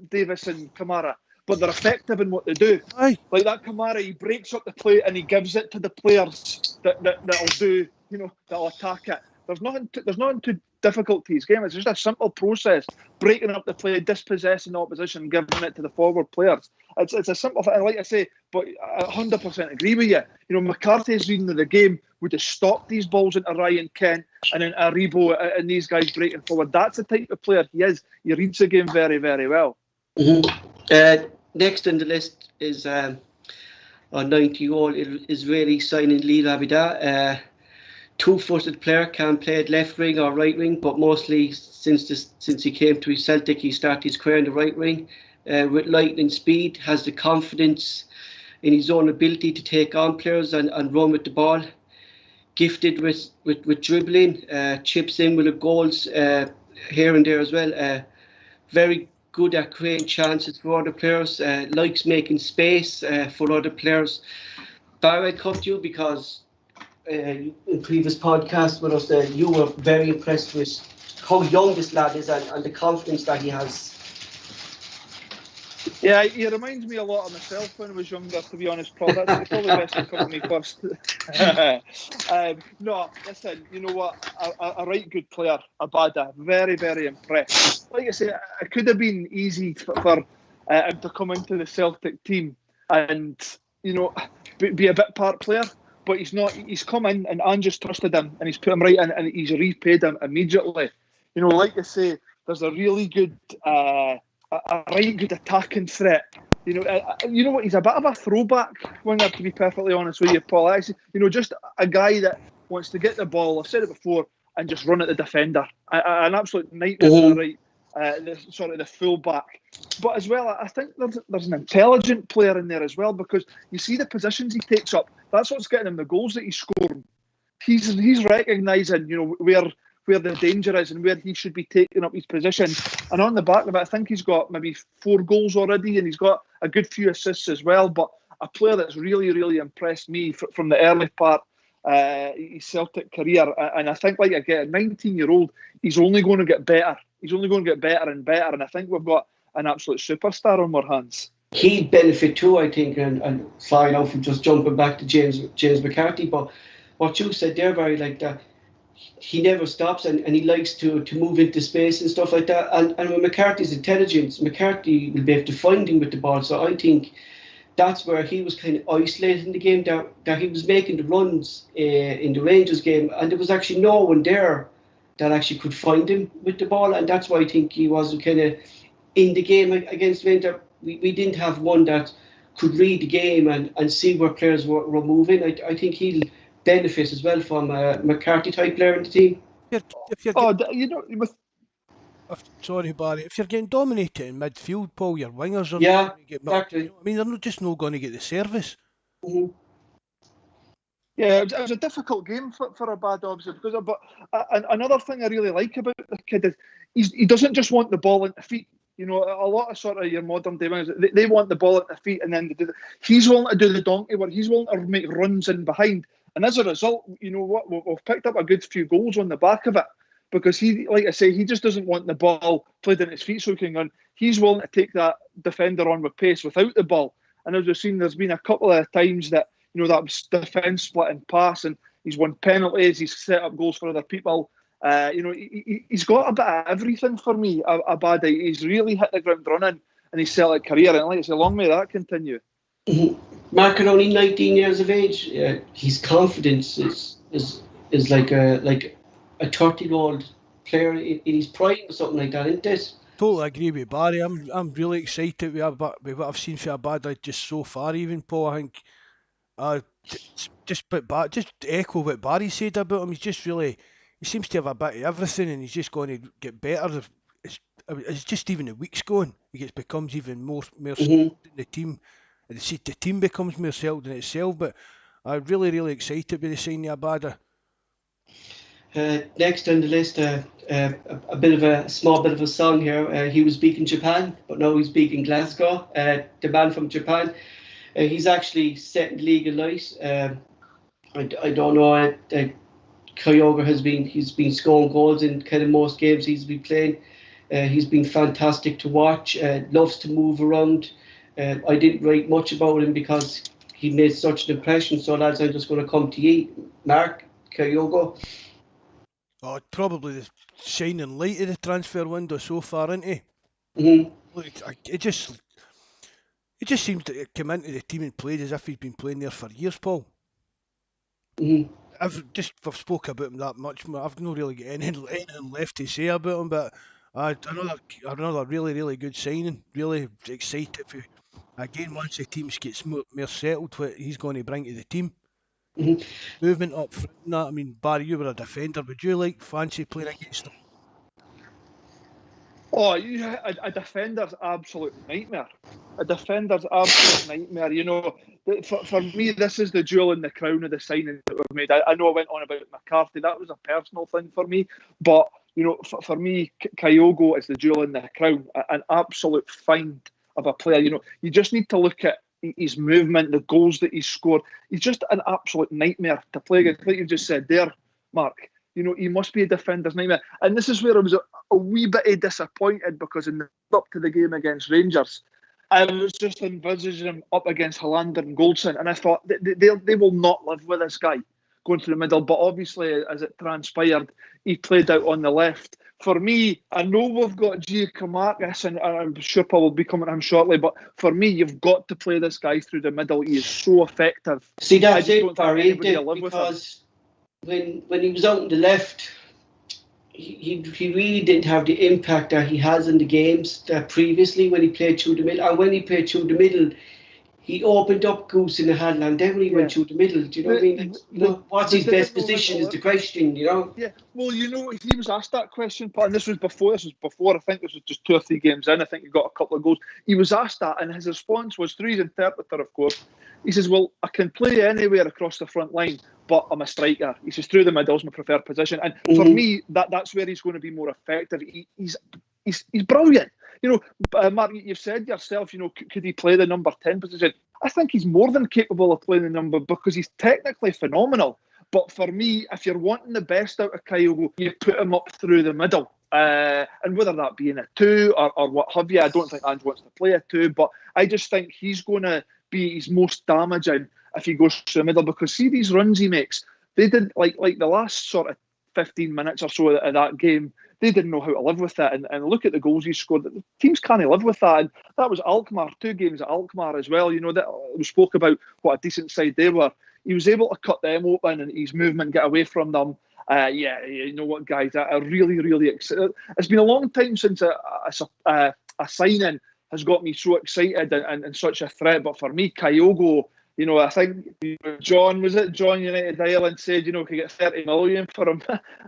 Davis and Kamara, but they're effective in what they do. Aye. Like that Kamara, he breaks up the play and he gives it to the players that'll do, that'll attack it. There's nothing too difficult to his game. It's just a simple process: breaking up the play, dispossessing the opposition, giving it to the forward players. It's a simple thing, like I say. But I 100% agree with you. McCarthy's reading of the game would have stopped these balls into Ryan Kent and then Aribo and these guys breaking forward. That's the type of player he is. He reads the game very, very well. Next on the list is on 90-year-old Israeli signing Lee Ravida. 2-footed player, can play at left wing or right wing, but mostly since he came to his Celtic, he started his career in the right wing. With lightning speed, has the confidence in his own ability to take on players and run with the ball. Gifted with dribbling, chips in with the goals here and there as well. Very good at creating chances for other players. Likes making space for other players. Barry, I come to you because in previous podcasts with us, you were very impressed with how young this lad is and the confidence that he has. Yeah, he reminds me a lot of myself when I was younger, to be honest, Paul. That's probably best to come to me first. No, listen, you know what? A right good player, Abada. Very, very impressed. Like I say, it could have been easy for him to come into the Celtic team. and be a bit part player. But he's not. He's come in and Ange just trusted him, and he's put him right in, and he's repaid him immediately. Like I say, there's a really good, a right good attacking threat. What? He's a bit of a throwback winger, to be perfectly honest with you, Paul. Actually, just a guy that wants to get the ball. I've said it before, and just run at the defender. An absolute nightmare, right? The full back. But as well, I think there's an intelligent player in there as well, because you see the positions he takes up. That's what's getting him the goals that he's scoring. He's recognising, where the danger is and where he should be taking up his position. And on the back of it, I think he's got maybe 4 goals already, and he's got a good few assists as well. But a player that's really, really impressed me from the early part his Celtic career. And I think, like again, a 19-year-old, he's only going to get better. He's only going to get better and better. And I think we've got an absolute superstar on our hands. He'd benefit too, I think. And sorry now for just jumping back to James McCarthy, but what you said there, Barry, like that, he never stops and he likes to move into space and stuff like that. And with McCarthy's intelligence, McCarthy will be able to find him with the ball. So I think that's where he was kind of isolated in the game, that he was making the runs in the Rangers game, and there was actually no one there that actually could find him with the ball. And that's why I think he wasn't kind of in the game against Rangers. We didn't have one that could read the game and see where players were moving. I think he'll benefit as well from a McCarthy type player in the team. Sorry, Barry. If you're getting dominated in midfield, Paul, your wingers are Yeah, not going to get exactly. they're just not going to get the service. Mm-hmm. Yeah, it was a difficult game for a bad obviously, but another thing I really like about the kid is he doesn't just want the ball in the feet. A lot of sort of your modern day wingers, they want the ball at the feet, and then he's willing to do the donkey work. He's willing to make runs in behind, and as a result, we've picked up a good few goals on the back of it, because he, like I say, he just doesn't want the ball played in his feet so he can run. He's willing to take that defender on with pace without the ball. And as we've seen, there's been a couple of times that that was defence split and pass, and he's won penalties, he's set up goals for other people. He's got a bit of everything for me, a bad day. He's really hit the ground running in his Celtic career, and like I say, long may that continue. Mark, at only 19 years of age, his confidence is like a 30-year-old player in his prime or something like that, isn't it? Totally agree with Barry. I'm really excited with what I've seen for Abada just so far. Even Paul, I think, just echo what Barry said about him. He seems to have a bit of everything, and he's just going to get better. It's just even the weeks going, becomes even more settled in the team, and the team becomes more settled in itself. But I'm really, really excited by the signing of Abada. Next on the list, a small bit of a song here. He was speaking Japan, but now he's speaking Glasgow. The man from Japan. He's actually setting the league alight. I don't know. Kyogo he's been scoring goals in kind of most games he's been playing. He's been fantastic to watch. Loves to move around. I didn't write much about him because he made such an impression. So lads, I'm just going to come to you, Mark. Kyogo. Oh, probably the shining light of the transfer window so far, isn't he? Look, it just seems to come into the team and played as if he's been playing there for years, Paul. I've spoke about him that much. I've not really got anything left to say about him, but another really, really good signing. Really excited for, again, once the team gets more settled, what he's going to bring to the team. Movement up front. I mean, Barry, you were a defender. Would you fancy playing against him? Oh, a defender's absolute nightmare. A defender's absolute nightmare. For me, this is the jewel in the crown of the signing that we've made. I know I went on about McCarthy. That was a personal thing for me. But, for me, Kyogo is the jewel in the crown. An absolute find of a player. You just need to look at his movement, the goals that he's scored. He's just an absolute nightmare to play against. Like you just said there, Mark, he must be a defender's nightmare. And this is where I was a wee bit disappointed, because in the up to the game against Rangers, I was just envisaging him up against Hollander and Goldson, and I thought they will not live with this guy going through the middle. But obviously, as it transpired, he played out on the left for me, I know we've got Giacomakis, and I'm sure Paul will be coming to him shortly, but for me, you've got to play this guy through the middle. He is so effective. See, I that's just it, don't think Barry, anybody will live with him. because when he was out on the left, he really didn't have the impact that he has in the games that previously when he played through the middle. And when he played through the middle, he opened up Goose in the handle, and then when he went through the middle, do you know what I mean? What's his best position is the question, you know? Yeah, well, you know, he was asked that question, Paul, and this was before, I think this was just 2 or 3 games in, I think he got a couple of goals. He was asked that, and his response was, through his interpreter, of course, he says, well, I can play anywhere across the front line, but I'm a striker. He says, through the middle is my preferred position. And for me, that's where he's going to be more effective. He's brilliant. You know, Mark, you've said yourself, you know, could he play the number 10 position? I think he's more than capable of playing the number, because he's technically phenomenal. But for me, if you're wanting the best out of Kyogo, you put him up through the middle. And whether that be in a 2 or what have you, I don't think Ange wants to play a 2, but I just think he's going to be his most damaging if he goes through the middle, because see these runs he makes, they did like the last sort of 15 minutes or so of that game, they didn't know how to live with it, and look at the goals he scored. The teams can't live with that, and that was Alkmaar, 2 games at Alkmaar as well. You know, that we spoke about what a decent side they were. He was able to cut them open and his movement get away from them. Yeah, you know what, guys, I really, really excited. It's been a long time since a signing has got me so excited and such a threat. But for me, Kyogo, you know, I think John United Ireland said, you know, could get 30 million for him.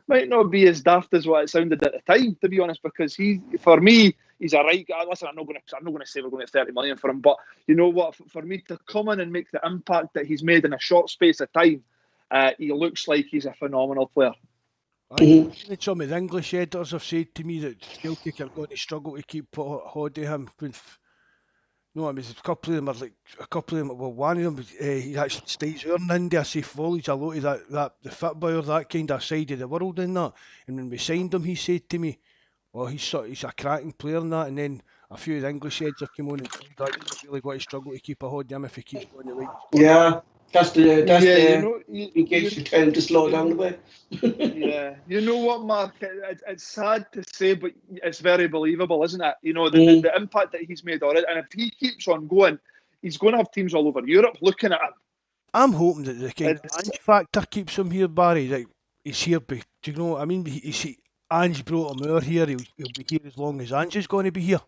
Might not be as daft as what it sounded at the time, to be honest, because for me, he's a right guy. Listen, I'm not going to say we're going to get 30 million for him, but you know what? For me to come in and make the impact that he's made in a short space of time, he looks like he's a phenomenal player. Some of the English editors have said to me that Celtic are going to struggle to keep hold of him. No, I mean, a couple of them well, one of them, he actually stays there in India, so he follows a lot of that the football, that kind of side of the world in that. And when we signed him, he said to me, well, he's a cracking player in that. And then a few of the English heads have come on and said that he's really going to struggle to keep a hold of him if he keeps going the way he's going. Yeah, that's he gives you time to slow down a bit. Yeah, you know what, Mark? It's sad to say, but it's very believable, isn't it? You know, the impact that he's made on it, and if he keeps on going, he's going to have teams all over Europe looking at him. I'm hoping that the kind of Ange factor keeps him here, Barry. Like, he's here, do you know what I mean? Ange brought him over here. He'll be here as long as Ange is going to be here.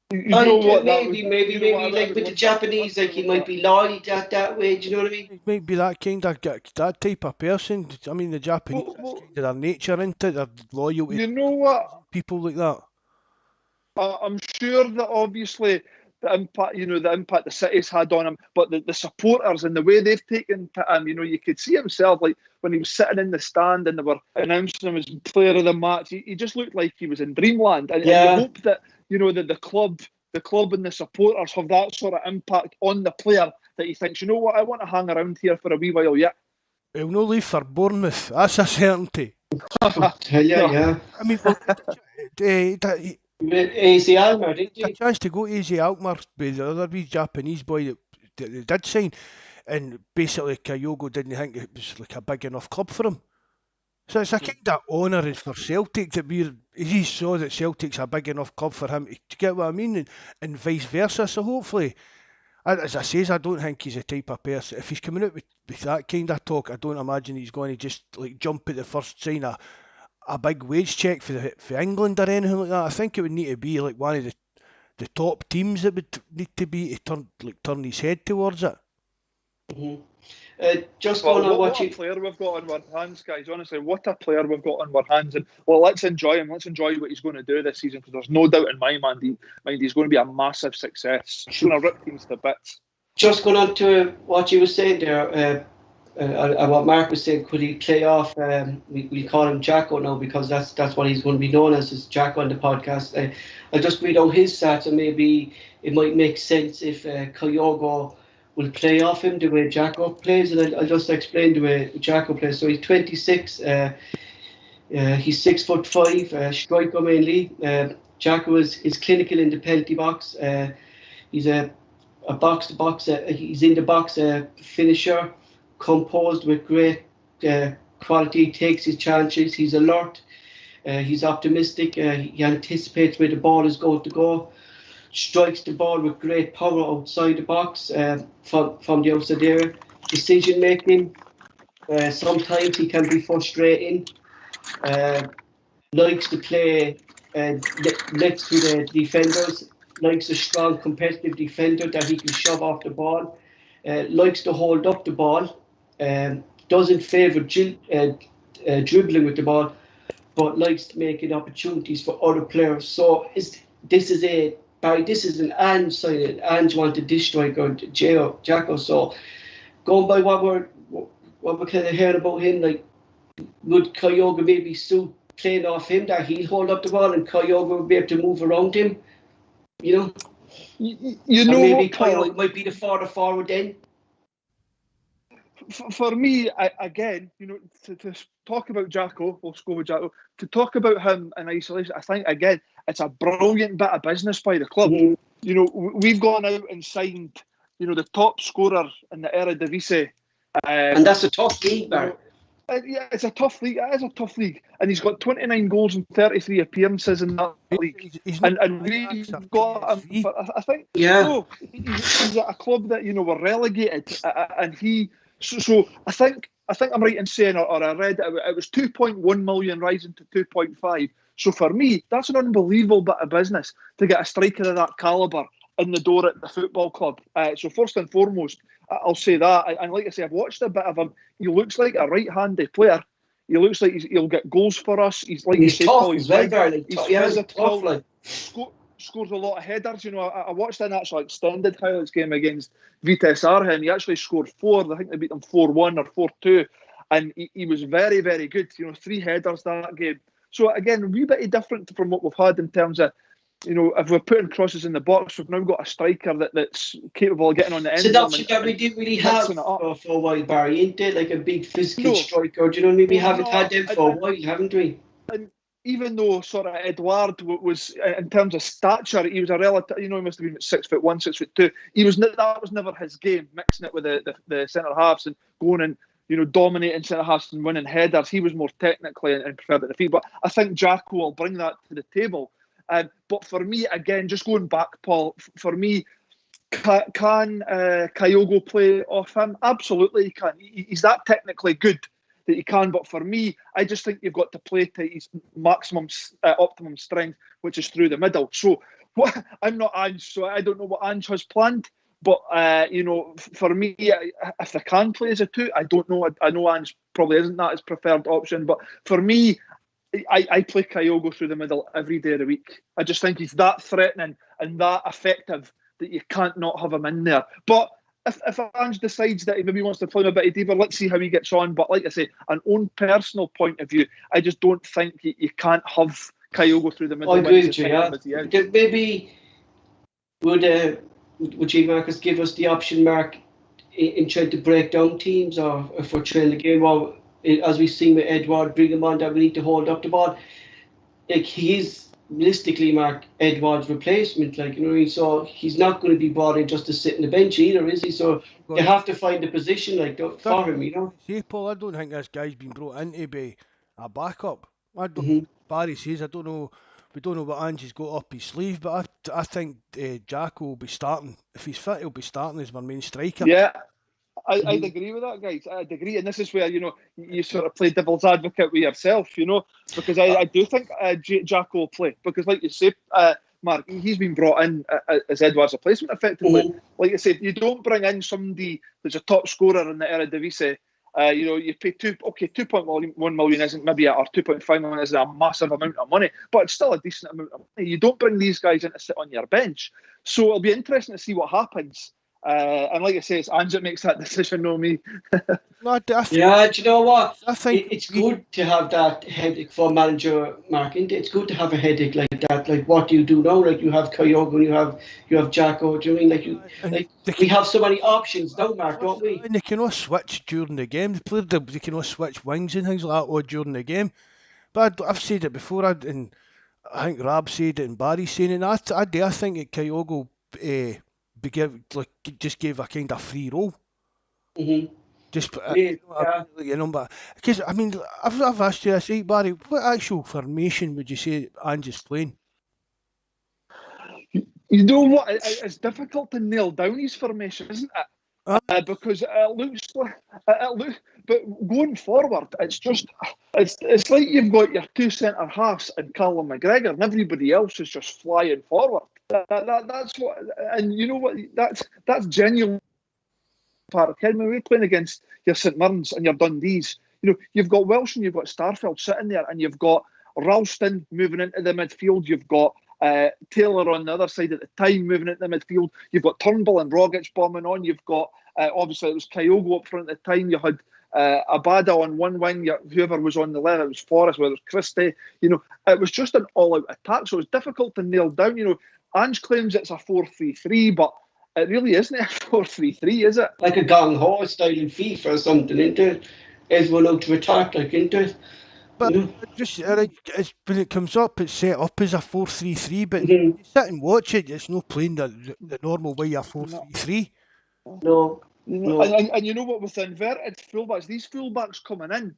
Maybe like with the Japanese, like he might be loyal that way. Do you know what I mean? He might be that kind of that type of person. I mean, the Japanese, that's kind of their nature, isn't it? They're loyal. You know what? People like that. I'm sure that obviously the impact the city's had on him, but the supporters and the way they've taken to him, you know, you could see himself, like when he was sitting in the stand and they were announcing him as player of the match, he just looked like he was in dreamland. And you hope that, you know, that the club and the supporters have that sort of impact on the player that he thinks, you know what, I want to hang around here for a wee while yet. He'll no leave for Bournemouth, that's a certainty. Yeah. I mean, AZ Alkmaar, didn't a chance to go to AZ Alkmaar with the other wee Japanese boy that they did sign, and basically Kyogo didn't think it was like a big enough club for him. So it's a kind of honour for Celtic that he saw that Celtic's a big enough club for him. Do you get what I mean? And vice versa. So hopefully, as I say, I don't think he's the type of person. If he's coming out with that kind of talk, I don't imagine he's going to just like jump at the first sign of a big wage check for England or anything like that. I think it would need to be like one of the top teams that would need to be to turn his head towards it. Just going on what a player we've got on our hands, guys. Honestly, what a player we've got on our hands. And well, let's enjoy him. Let's enjoy what he's going to do this season, because there's no doubt in my mind he's going to be a massive success. He's going to rip teams to bits. Just going on to what you were saying there, and what Mark was saying, could he play off? We call him Jacko now because that's what he's going to be known as, is Jacko on the podcast. I'll just read out his stats, and maybe it might make sense if Kyogo will play off him the way Jacko plays, and I'll just explain the way Jacko plays. So he's 26, he's 6'5", striker mainly. Jacko is clinical in the penalty box. He's a box-to-box, he's in the box finisher, composed with great quality, takes his chances, he's alert. He's optimistic. He anticipates where the ball is going to go. Strikes the ball with great power outside the box from the outside area. Decision making. Sometimes he can be frustrating. Likes to play next to the defenders. Likes a strong competitive defender that he can shove off the ball. Likes to hold up the ball. Doesn't favour dribbling with the ball, but likes to make it opportunities for other players. So this is an Ange signing. Ange wanted this striker, Jacko. So going by what we're kind of hearing about him, like, would Kyogo maybe suit playing off him, that he'll hold up the ball and Kyogo will be able to move around him? You know? You know, maybe Kyogo might be the farther forward then. For me, again, to talk about Jacko, let's go with Jacko. To talk about him in isolation, I think, again, it's a brilliant bit of business by the club. Mm-hmm. We've gone out and signed, the top scorer in the Eredivisie. And that's a tough league, Mark. Yeah, it's a tough league. It is a tough league. And he's got 29 goals and 33 appearances in that league. And we've got him, I think, he's at a club that, were relegated. And he... So I think I'm right in saying, or I read it was 2.1 million rising to 2.5. So for me, that's an unbelievable bit of business to get a striker of that calibre in the door at the football club. So first and foremost, I'll say that. And like I say, I've watched a bit of him. He looks like a right-handed player. He looks like he'll get goals for us. He's like he's tough as well, he's physical. Scores a lot of headers. I watched an actual extended highlights game against Vitesse Arnhem. He actually scored 4. I think they beat them 4-1 or 4-2. And he was very, very good. 3 headers that game. So again, a wee bit different from what we've had in terms of, if we're putting crosses in the box, we've now got a striker that's capable of getting on the end. It's an option that we didn't really have for a while, Barry, ain't it? Like a big physical striker. Do you know what I mean? We haven't had them for a while, haven't we? And even though sort of Edouard was, in terms of stature, he was a relative, he must have been 6'1", 6'2". That was never his game, mixing it with the centre halves and going and, dominating centre halves and winning headers. He was more technically and preferred at the feet. But I think Jacko will bring that to the table. But for me, again, just going back, Paul, for me, can Kyogo play off him? Absolutely he can. He's that technically good that he can. But for me, I just think you've got to play to his optimum strength, which is through the middle. So I'm not Ange, so I don't know what Ange has planned. But, for me, if they can play as a 2, I don't know. I know Ange probably isn't that his preferred option. But for me, I play Kyogo through the middle every day of the week. I just think he's that threatening and that effective that you can't not have him in there. But if Ange decides that he maybe wants to play him a bit deeper, let's see how he gets on. But like I say, an own personal point of view, I just don't think you can't have Kyogo through the middle. I agree with you, yeah. Maybe would you, Marcus, give us the option, Mark, in trying to break down teams, or if we're trying the game, or as we've seen with Edouard, bring him on that we need to hold up the ball. Like, he is realistically, Mark, Edouard's replacement. Like, so he's not going to be brought in just to sit on the bench either, is he? So you have to find a position for him, See, Paul, I don't think this guy's been brought in to be a backup. I don't. Barry says, I don't know. We don't know what Ange's got up his sleeve, but I think Jacko will be starting. If he's fit, he'll be starting as my main striker. Yeah. I'd agree with that, guys. I'd agree, and this is where you sort of play devil's advocate with yourself, because I do think Jacko will play, because like you say, Mark, he's been brought in as Edouard's replacement effectively. Like you said, you don't bring in somebody that's a top scorer in the Eredivisie. You pay 2.1 million isn't maybe, or 2.5 million isn't a massive amount of money, but it's still a decent amount of money. You don't bring these guys in to sit on your bench, so it'll be interesting to see what happens. And like I say, it's Ange that makes that decision, not me. Do you know what? I think it's good to have that headache for manager, Mark. It's good to have a headache like that. Like, what do you do now? Like, you have Kyogo and you have Jacko. Do you mean we have so many options now, Mark, don't we? And they can all switch during the game. They can all switch wings and things like that during the game. But I've said it before, and I think Rab said it and Barry saying it. I think that Kyogo just gave a kind of free roll. Do Just Yeah. but because I mean, I've asked you this, right, Barry? What actual formation would you say Ange is playing? You know what? It's difficult to nail down his formation, isn't it? Because it looks like but going forward, it's like you've got your two centre halves and Callum McGregor, and everybody else is just flying forward. That's what, and you know what? That's genuine part of Ken. When we're playing against your St Mirrens and your Dundees, you've got Welsh and you've got Starfelt sitting there, and you've got Ralston moving into the midfield. You've got Taylor on the other side at the time moving into the midfield. You've got Turnbull and Rogic bombing on. You've got obviously it was Kyogo up front at the time. You had Abada on one wing. Whoever was on the left, it was Forrest, whether it was Christie. It was just an all-out attack. So it was difficult to nail down. Ange claims it's a 4-3-3, but it really isn't a 4-3-3, is it? Like a gung-ho style in FIFA or something, isn't it? Everyone out to attack, like, isn't it? But just when it comes up, it's set up as a 4-3-3. But Mm-hmm. you sit and watch it, it's not playing the normal way a 4-3-3. No. And you know what? With inverted fullbacks, these fullbacks coming in,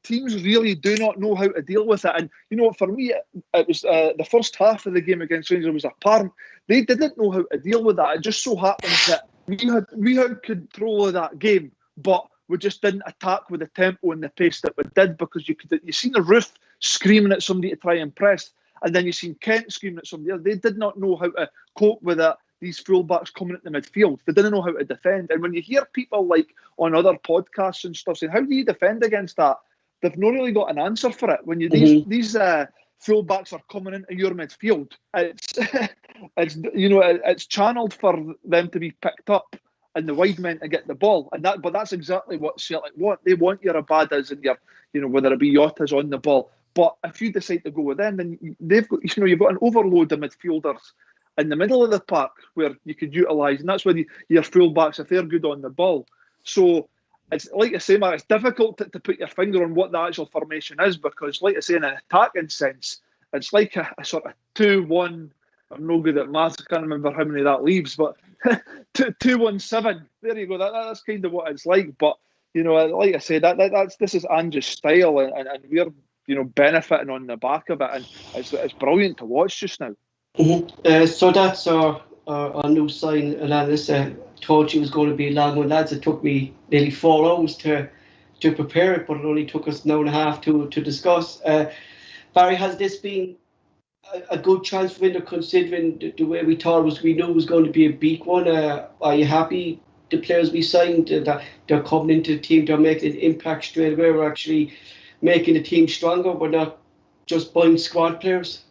teams really do not know how to deal with it. And for me, it was the first half of the game against Rangers was apparent they didn't know how to deal with that. It just so happens that we had control of that game, but we just didn't attack with the tempo and the pace that we did, because you seen the Roof screaming at somebody to try and press, and then you seen Kent screaming at somebody else. They did not know how to cope with it. These fullbacks coming at the midfield, they didn't know how to defend. And when you hear people like on other podcasts and stuff saying, "How do you defend against that?" They've not really got an answer for it. When these fullbacks are coming into your midfield, it's channeled for them to be picked up and the wide men to get the ball. But that's exactly what Celtic want. They want your Abadas and your whether it be Yotas on the ball. But if you decide to go with them, then they've got you've got an overload of midfielders in the middle of the park where you could utilise, and that's where your full-backs, if they're good on the ball. So it's like I say, Mark, it's difficult to put your finger on what the actual formation is, because like I say, in an attacking sense, it's like a sort of 2-1, I'm no good at maths, I can't remember how many that leaves, but 2-1-7, there you go, that's kind of what it's like. But, like I say, this is Ange's style, and we're, benefiting on the back of it, and it's brilliant to watch just now. Mm-hmm. So that's our new sign, Alanis. Told you it was going to be a long one, lads. It took me nearly 4 hours to prepare it, but it only took us an hour and a half to discuss. Barry, has this been a good transfer window, considering the way we thought it was? We knew it was going to be a big one. Are you happy the players we signed, that they're coming into the team, they're making an impact straight away? We're actually making the team stronger. We're not just buying squad players.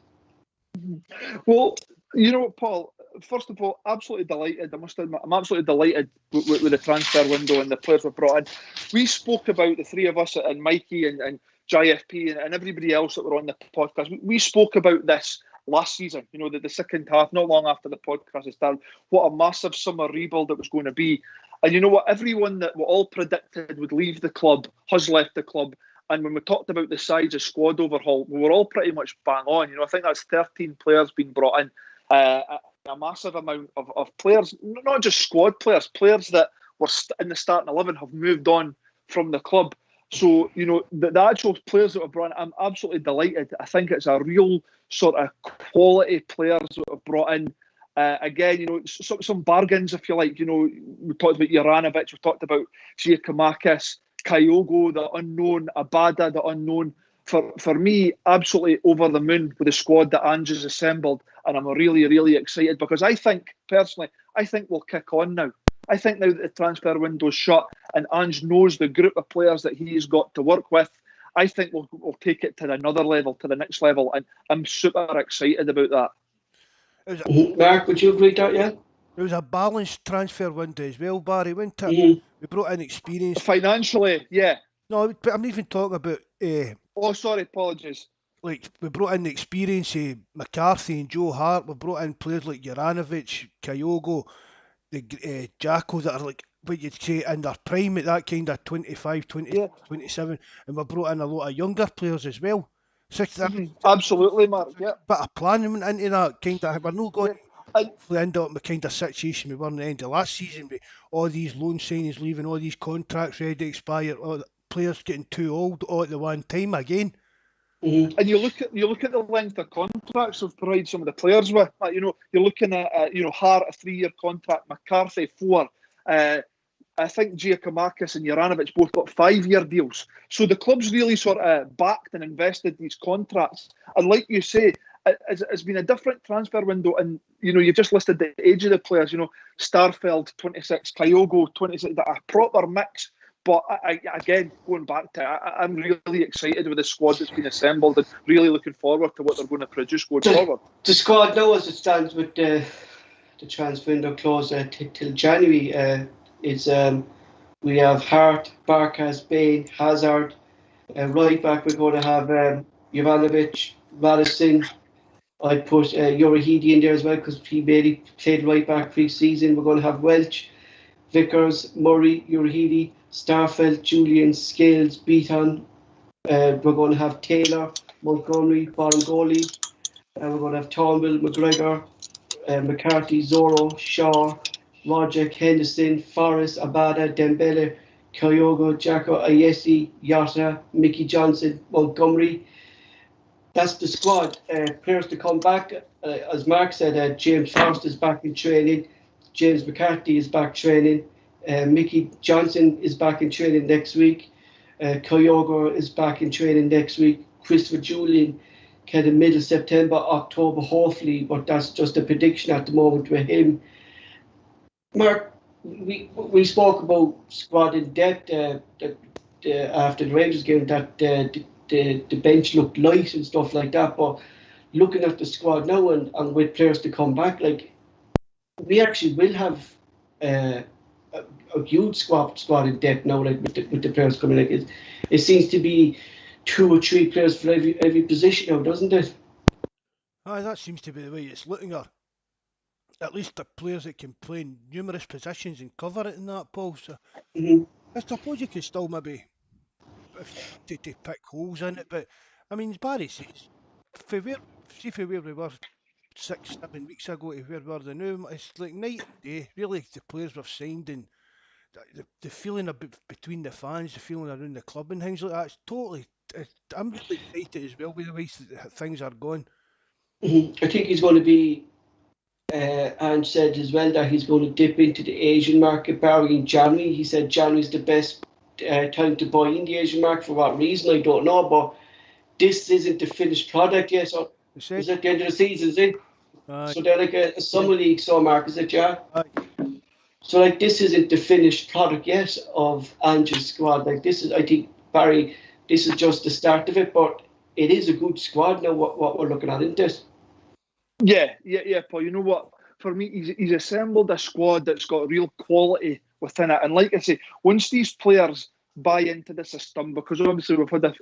Well, you know what, Paul? First of all, absolutely delighted. I must admit, I'm absolutely delighted with the transfer window and the players we've brought in. We spoke about, the three of us, and Mikey and JFP and everybody else that were on the podcast. We spoke about this last season, the second half, not long after the podcast had started, what a massive summer rebuild it was going to be. And you know what? Everyone that we all predicted would leave the club has left the club. And when we talked about the size of squad overhaul, we were all pretty much bang on. I think that's 13 players being brought in, a massive amount of players, not just squad players that were in the starting 11 have moved on from the club. So, the actual players that were brought in, I'm absolutely delighted. I think it's a real sort of quality players that have brought in. Again, some bargains, if you like. We talked about Juranovic, we talked about Giacomakis, Kyogo, the unknown, Abada, the unknown. For me, absolutely over the moon with the squad that Ange has assembled, and I'm really, really excited, because I think we'll kick on now. I think now that the transfer window's shut and Ange knows the group of players that he's got to work with, I think we'll take it to another level, to the next level, and I'm super excited about that. Mark, would you agree with that, yeah? It was a balanced transfer window as well, Barry, wasn't it? Mm-hmm. We brought in experience. Financially, yeah. No, but I'm even talking about... oh, sorry, apologies. Like, we brought in the experience of McCarthy and Joe Hart. We brought in players like Juranovic, Kyogo, the Jackals that are like, what you'd say, in their prime at that kind of 25, 27. And we brought in a lot of younger players as well. Absolutely, Mark, yeah. Bit of planning went into that kind of... We're not going... hopefully end up in the kind of situation we were in the end of last season with all these loan signings leaving, all these contracts ready to expire, all the players getting too old all at the one time again. Mm-hmm. And you look at the length of contracts they've provided some of the players with. Like, you're looking at Hart a 3-year contract, McCarthy 4. I think Giacomakis and Juranovic both got 5-year deals. So the club's really sort of backed and invested these contracts. And like you say, it's been a different transfer window. And you've just listed the age of the players. Starfeld 26, Kyogo 26, a proper mix. But again, going back to it, I'm really excited with the squad that's been assembled and really looking forward to what they're going to produce going forward. The squad now, as it stands with the transfer window closed till January, we have Hart, Barkas, Bain, Hazard. Right back, we're going to have Jovanovic, Madison. I put Urahidi in there as well because he barely played right back pre-season. We're going to have Welch, Vickers, Murray, Urahidi, Starfelt, Julian, Scales, Beaton. We're going to have Taylor, Montgomery, Barangoli. We're going to have Turnbull, McGregor, McCarthy, Zoro, Shaw, Roger, Henderson, Forrest, Abada, Dembele, Kyogo, Jacko, Ayesi, Yata, Mickey Johnson, Montgomery. That's the squad. Players to come back. As Mark said, James Forrest is back in training. James McCarthy is back training. Mickey Johnson is back in training next week. Kyogo is back in training next week. Christopher Julian, kind of middle September, October, hopefully, but that's just a prediction at the moment with him. Mark, we spoke about squad in depth after the Rangers game that the bench looked light and stuff like that, but looking at the squad now and with players to come back, like we actually will have a huge squad in depth now, like with the players coming. Like it seems to be 2 or 3 players for every position now, doesn't it? Aye, that seems to be the way it's looking. Or at least the players that can play in numerous positions and cover it in that, Paul. So I suppose you could still maybe to pick holes in it, but I mean, as Barry says, for where we were 6-7 weeks ago to where we are now, it's like night and day. Really, the players we've signed and the feeling between the fans, the feeling around the club and things like that. It's totally. I'm really excited as well with the way things are going. I think he's going to be. Ange said as well that he's going to dip into the Asian market barring in January. He said January's the best time to buy in the Asian market. For what reason, I don't know, but this isn't the finished product yet. So it's at the end of the season, is it? So they're like a summer league, so Mark, is it, yeah? So like this isn't the finished product yet of Ange's squad. Like this is, I think, Barry, this is just the start of it, but it is a good squad now, what we're looking at, isn't it? Yeah, Paul. You know what? For me, he's assembled a squad that's got real quality within it. And like I say, once these players buy into the system, because obviously we've had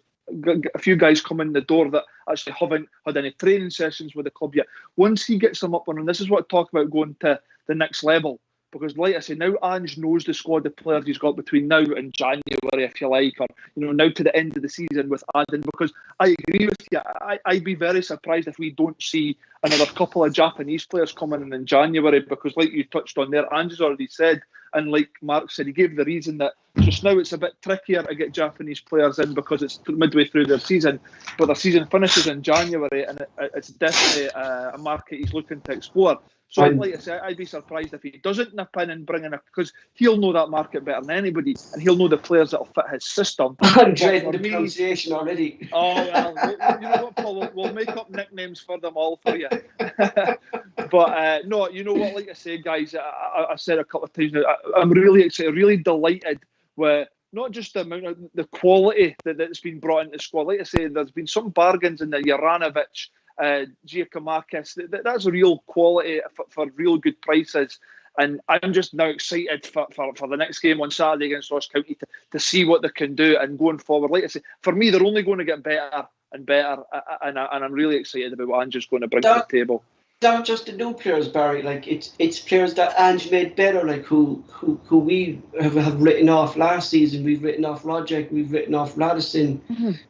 a few guys come in the door that actually haven't had any training sessions with the club yet. Once he gets them up and this is what I talk about going to the next level. Because, like I say, now Ange knows the squad of players he's got between now and January, if you like, or now to the end of the season with Aden. Because I agree with you, I'd be very surprised if we don't see another couple of Japanese players coming in January. Because, like you touched on there, Ange's already said, and like Mark said, he gave the reason that just now it's a bit trickier to get Japanese players in because it's midway through their season, but their season finishes in January, and it's definitely a market he's looking to explore. So, like I say, I'd be surprised if he doesn't nip in and bring in because he'll know that market better than anybody, and he'll know the players that'll fit his system. I'm dreading the pronunciation already. Oh, well, you know what, Paul? We'll make up nicknames for them all for you. But no, you know what? Like I say, guys, I've said a couple of times now, I'm really excited, really delighted with not just the amount of the quality that's been brought into the squad. Like I say, there's been some bargains in the Juranovic, Giacomakis. That's a real quality for real good prices. And I'm just now excited for the next game on Saturday against Ross County to see what they can do and going forward. Like I say, for me, they're only going to get better and better. And I'm really excited about what Ange's going to bring to the table. Not just the new players, Barry. Like it's players that Ange made better. Like who we have written off last season. We've written off Roderick. We've written off Radisson.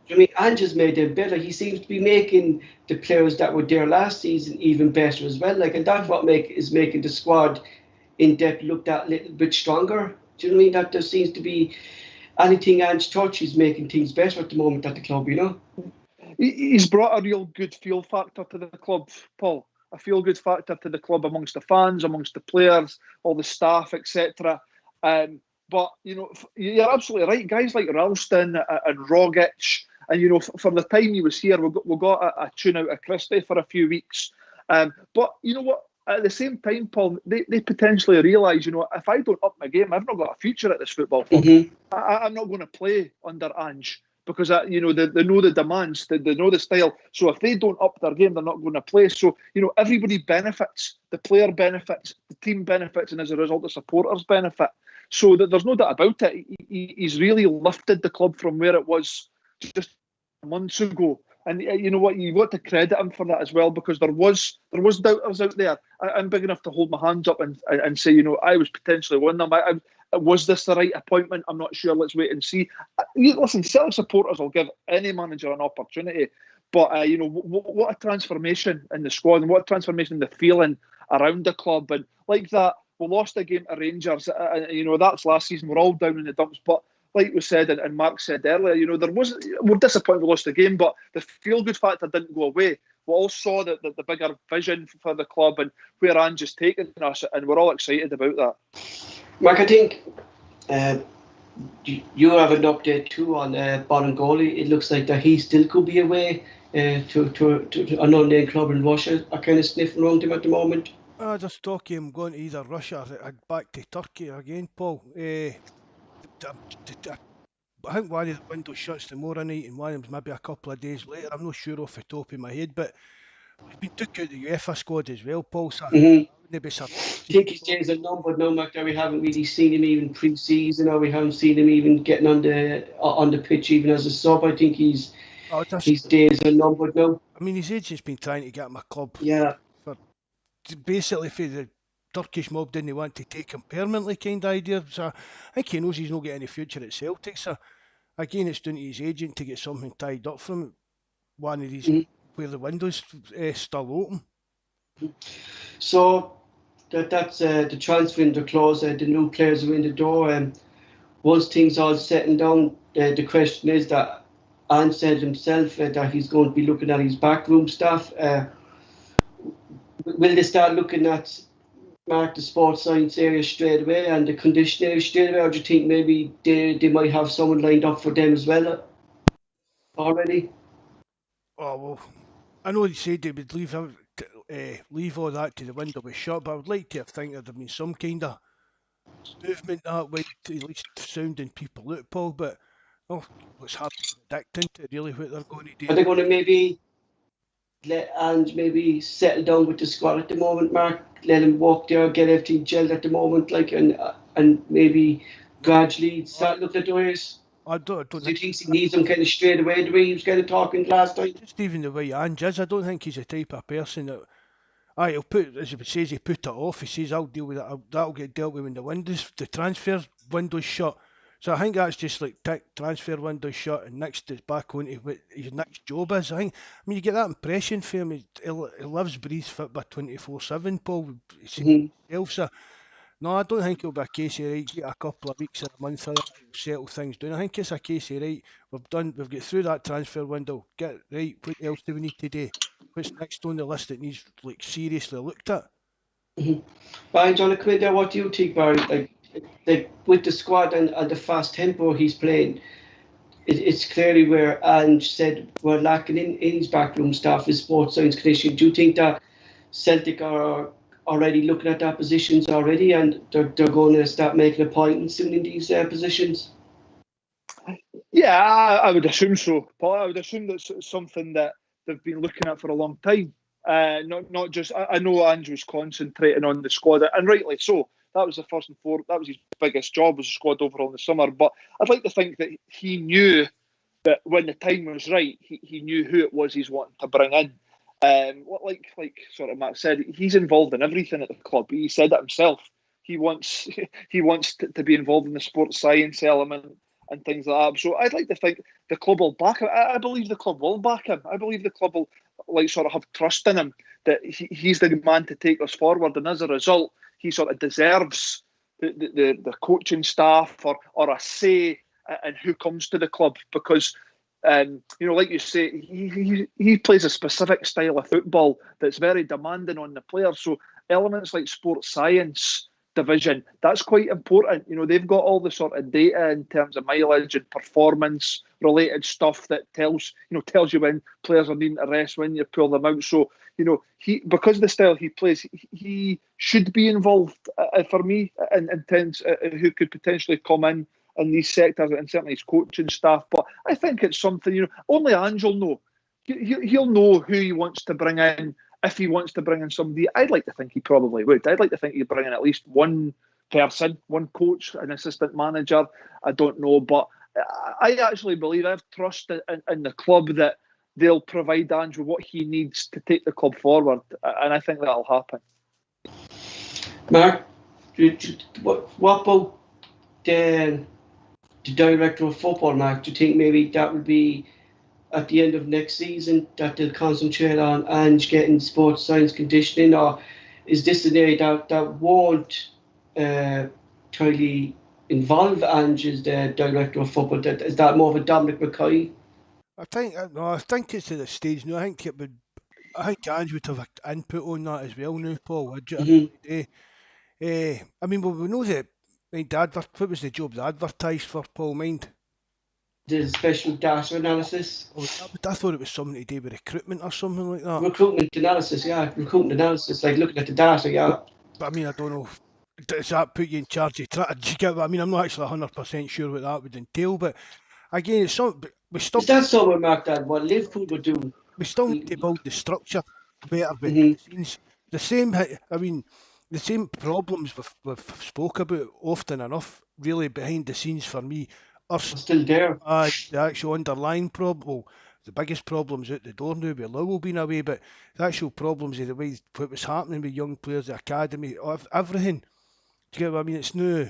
I mean, Ange has made them better. He seems to be making the players that were there last season even better as well. Like, and that's what is making the squad in depth look that little bit stronger. Do you know what I mean? That there seems to be anything Ange touches making things better at the moment at the club. You know. He's brought a real good feel factor to the club, Paul. A feel good factor to the club amongst the fans, amongst the players, all the staff, etc. But you're absolutely right. Guys like Ralston and Rogic, and for the time he was here, we got a tune out of Christie for a few weeks. But you know what? At the same time, Paul, they potentially realise, if I don't up my game, I've not got a future at this football club. I'm not going to play under Ange because they know the demands, they know the style. So if they don't up their game, they're not going to play. So everybody benefits. The player benefits, the team benefits, and as a result, the supporters benefit. So there's no doubt about it. He's really lifted the club from where it was just months ago. And you know what? You've got to credit him for that as well, because there was doubters out there. I'm big enough to hold my hands up and say, I was potentially one of them. Was this the right appointment? I'm not sure. Let's wait and see. Listen, Celtic supporters will give any manager an opportunity, but what a transformation in the squad, and what a transformation in the feeling around the club. And like that, we lost a game to Rangers. That's last season. We're all down in the dumps, but like we said, and Mark said earlier, we're disappointed we lost the game, but the feel-good factor didn't go away. We all saw the bigger vision for the club and where Ange is taking us, and we're all excited about that. Mark, I think you have an update too on Bolingoli. It looks like that he still could be away to an unnamed club in Russia. I kind of sniffing around him at the moment. There's talk of him going to either Russia or back to Turkey again, Paul. I think one of the windows shuts tomorrow night and one of them's maybe a couple of days later. I'm not sure off the top of my head, but he's been took out the UEFA squad as well, Paul. So I wouldn't be surprised. I think his days are numbered now, Mark. We haven't really seen him even pre-season, or we haven't seen him even getting on the pitch even as a sub. I think his days are numbered now. I mean, his agent's been trying to get him a club. Yeah. Basically, for the Turkish mob didn't want to take him permanently, kind of idea. So I think he knows he's not getting any future at Celtic. So again, it's down to his agent to get something tied up from one of these where the window's still open. So that's the transfer window close. The new players are in the door. Once things all settled down, the question is that Ange said himself that he's going to be looking at his backroom staff. Will they start looking at the sports science area straight away and the conditioning area straight away, or do you think maybe they might have someone lined up for them as well already? Oh, well, I know they said they would leave all that to the window was shut, but I would like to think there'd have been some kind of movement that way to at least sounding people out, Paul. But it's hard to predict into really what they're going to do. Are they going to maybe let Ange maybe settle down with the squad at the moment, Mark? Let him walk there, get everything gelled at the moment, and maybe gradually start looking at the ways? I don't Do you think he needs them kind of straight away the way he was kind of talking last time? Just even the way Ange is, I don't think he's the type of person that he'll put, as he says, he put it off. He says, I'll deal with it. That'll get dealt with when the transfer window's shut. So I think that's just like transfer window shut, and next is back on to what his next job is. I mean, you get that impression from him. He lives, breathes football 24/7, Paul. So, no, I don't think it'll be a case of, right, get a couple of weeks or a month, settle things down. I think it's a case of, right, we've got through that transfer window. What else do we need to do? What's next on the list that needs seriously looked at? Brian, do you want to come in there? What do you think, Barry? Like with the squad and the fast tempo he's playing, it's clearly where Ange said we're lacking in his backroom staff is sports science conditioning. Do you think that Celtic are already looking at that positions already, and they're going to start making appointments soon in these positions? Yeah, I would assume so, Paul. I would assume that's something that they've been looking at for a long time. Not just. I know Ange was concentrating on the squad, and rightly so. That was the first and foremost. That was his biggest job, was the squad overall in the summer. But I'd like to think that he knew that when the time was right, he knew who it was he's wanting to bring in. Like sort of Matt said, he's involved in everything at the club. He said it himself. He wants he wants to be involved in the sports science element and things like that. So I'd like to think the club will back him. I believe the club will back him. I believe the club will sort of have trust in him that he's the man to take us forward. And as a result, he sort of deserves the coaching staff or a say in who comes to the club because. Like you say, he plays a specific style of football that's very demanding on the players. So elements like sports science division, that's quite important. They've got all the sort of data in terms of mileage and performance related stuff that tells you when players are needing to rest, when you pull them out. So, because of the style he plays, he should be involved for me in terms who could potentially come in these sectors and certainly his coaching staff. But I think it's something, only Ange will know. He'll know who he wants to bring in. If he wants to bring in somebody, I'd like to think he probably would. I'd like to think he'd bring in at least one person, one coach, an assistant manager. I don't know. But I actually believe, I have trust in the club that they'll provide Ange with what he needs to take the club forward. And I think that'll happen. Mark, what about the director of football, Mark? Do you think maybe that would be at the end of next season that they'll concentrate on Ange getting sports science conditioning, or is this an area that won't totally involve Ange as the director of football? Is that more of a Dominic McKay? I think it's at the stage now. I think Ange would have input on that as well now, Paul. I mean, well, we know that. What was the job they advertised for, Paul? Mind? The special data analysis. I thought it was something to do with recruitment or something like that. Recruitment analysis, like looking at the data, yeah. But I mean, I don't know. Does that put you in charge of do you get what I mean? I'm not actually 100% sure what that would entail, but again, it's something. Is that somewhere, Mark, that what Liverpool would do? We still need to build the structure better behind the scenes. The same problems we've spoke about often enough, really, behind the scenes for me, are still there. The actual underlying problem. Well, the biggest problem's out the door now with Lowell being away, but the actual problems of the way what was happening with young players, the academy, everything. Do you get what I mean? It's new.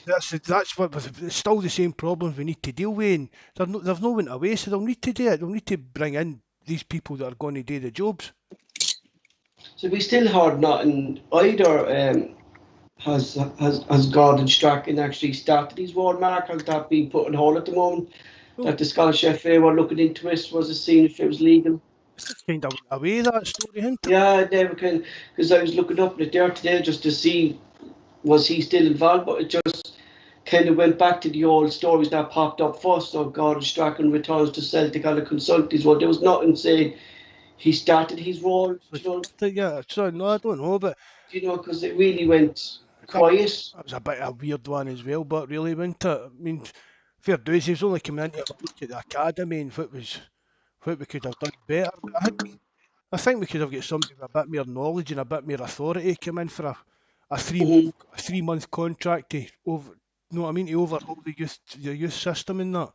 That's what it's still the same problems we need to deal with. And they've no went away, so they'll need to do it. They'll need to bring in these people that are going to do the jobs. So we still heard nothing either. Has Gordon Strachan actually started his war, Mark? Has that been put on hold at the moment? That the Scottish FA were looking into it, was it seen if it was legal? It's kind of away, that story, isn't it? Yeah, I never can, because I was looking up it there today just to see was he still involved, but it just kind of went back to the old stories that popped up first. So Gordon Strachan returns to Celtic on a consultancy role. There was nothing saying he started his role. Yeah, sorry, no, I don't know, but because it really went quiet. That was a bit of a weird one as well, but really, wasn't it? I mean, fair dues, he was only coming in to have a look at the academy and what we could have done better. I think we could have got somebody with a bit more knowledge and a bit more authority come in for a 3-month contract to overhaul the youth system and that.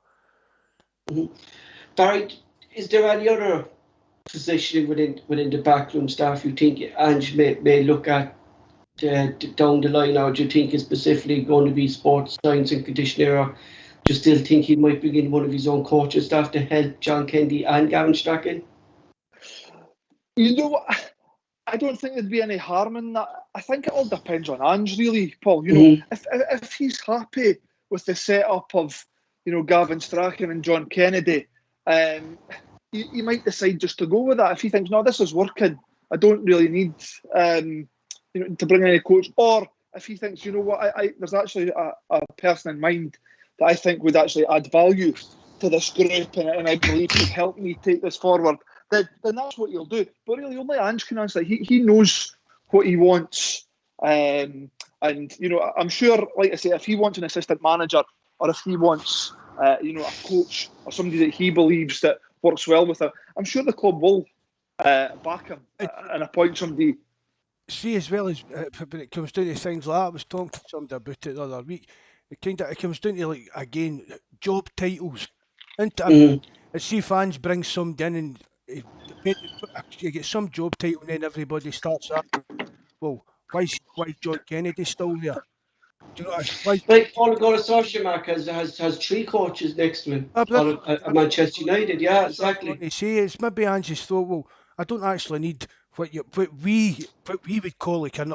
Barry, is there any other position within the backroom staff you think Ange may look at down the line, or do you think it's specifically going to be sports science and conditioner, or do you still think he might bring in one of his own coaching staff to help John Kennedy and Gavin Strachan? You know what? I don't think there'd be any harm in that. I think it all depends on Ange, really, Paul. If he's happy with the setup of, Gavin Strachan and John Kennedy, he might decide just to go with that. If he thinks, no, this is working, I don't really need, to bring in a coach. Or if he thinks, there's actually a person in mind that I think would actually add value to this group and I believe could help me take this forward, then that's what he'll do. But really, only Ange can answer that. He knows what he wants. And, I'm sure, like I say, if he wants an assistant manager or if he wants, a coach or somebody that he believes that works well with him, I'm sure the club will back him and appoint somebody. See, as well as when it comes down to things like that, I was talking to somebody about it the other week. It comes down to, again, job titles. And Mm. see fans bring somebody in and you get some job title and then everybody starts up. Well, why John Kennedy still there? Do you know why? Like Paul Golasorsha, Mark, has three coaches next to him Ah, but at Manchester United. Yeah, that's what I'm going exactly. to say. It's maybe Ange's thought. Well, I don't actually need what we would call like a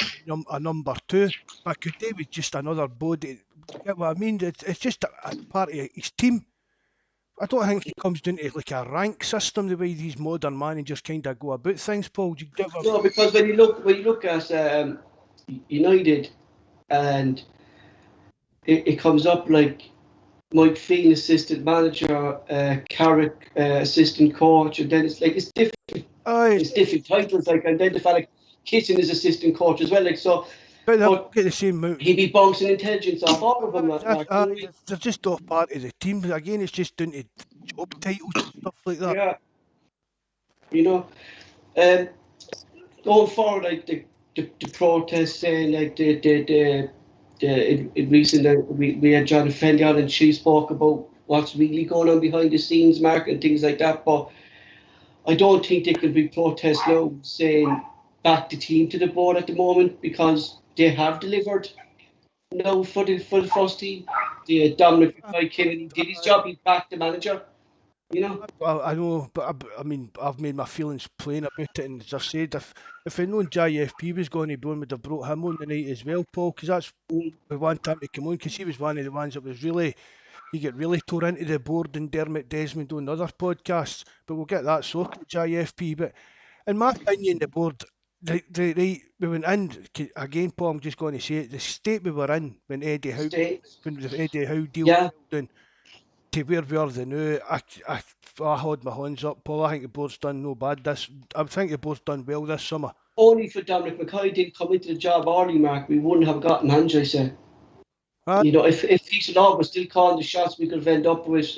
number two. I could do with just another body. You get what I mean? It's just a part of his team. I don't think he comes down to like a rank system the way these modern managers kind of go about things. Paul, do you get what I mean? No, because when you look at United, and it comes up like Mike Phelan, assistant manager, Carrick, assistant coach, and then Aye, it's different titles, like, and then the fella like Kitchen is assistant coach as well, like, so, but they but get the same amount. he'd be bouncing intelligence off all of them, Mark. They're just off part of the team. Again, it's just down to job titles and stuff like that. Yeah, you know, um, going forward, like the protests saying like in recent we had John Fendi on and she spoke about what's really going on behind the scenes, Mark, and things like that. But I don't think there could be protests now saying back the team to the board at the moment because they have delivered now for the first team. The Dominic McKay came in, he did his job, he backed the manager. You know, I know, but I mean, I've made my feelings plain about it, and as I said, if I'd known JFP was going to be on, would have brought him on tonight as well, Paul, because that's the one time to come on, because he was one of the ones that was really, you get really tore into the board and Dermot Desmond on other podcasts, but we'll get that sorted with JFP. But in my opinion, the board, we went in, again, Paul, I'm just going to say it, the state we were in when states. when the Eddie Howe deal Yeah. fell down, to where we are now, I hold my hands up, Paul. I think the board's done no bad. I think the board's done well this summer. Only for Dominic McKay didn't come into the job early, Mark, we wouldn't have gotten Ange, I say. Ah, You know, if Peter Lord was still calling the shots, we could have ended up with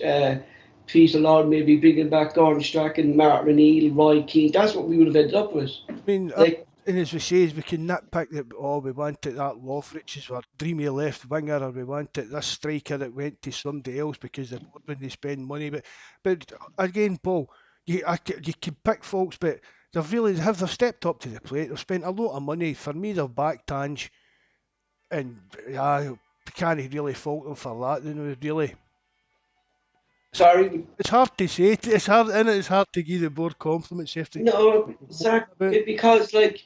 Peter Lord maybe bringing back Gordon Strachan, Martin O'Neill, Roy Keane. That's what we would have ended up with. I mean, Like, and as we say, we can nitpick that. Oh, we wanted that Lofrich as our dreamy left winger, or we wanted this striker that went to somebody else because the board when they spend money. But again, Paul, you can pick faults, but they've stepped up to the plate. They've spent a lot of money. For me, they've backed Ange, and I can't really fault them for that. You know, really. sorry, It's hard to say. It's hard, and it's hard to give the board compliments after. no, Zach, because, like,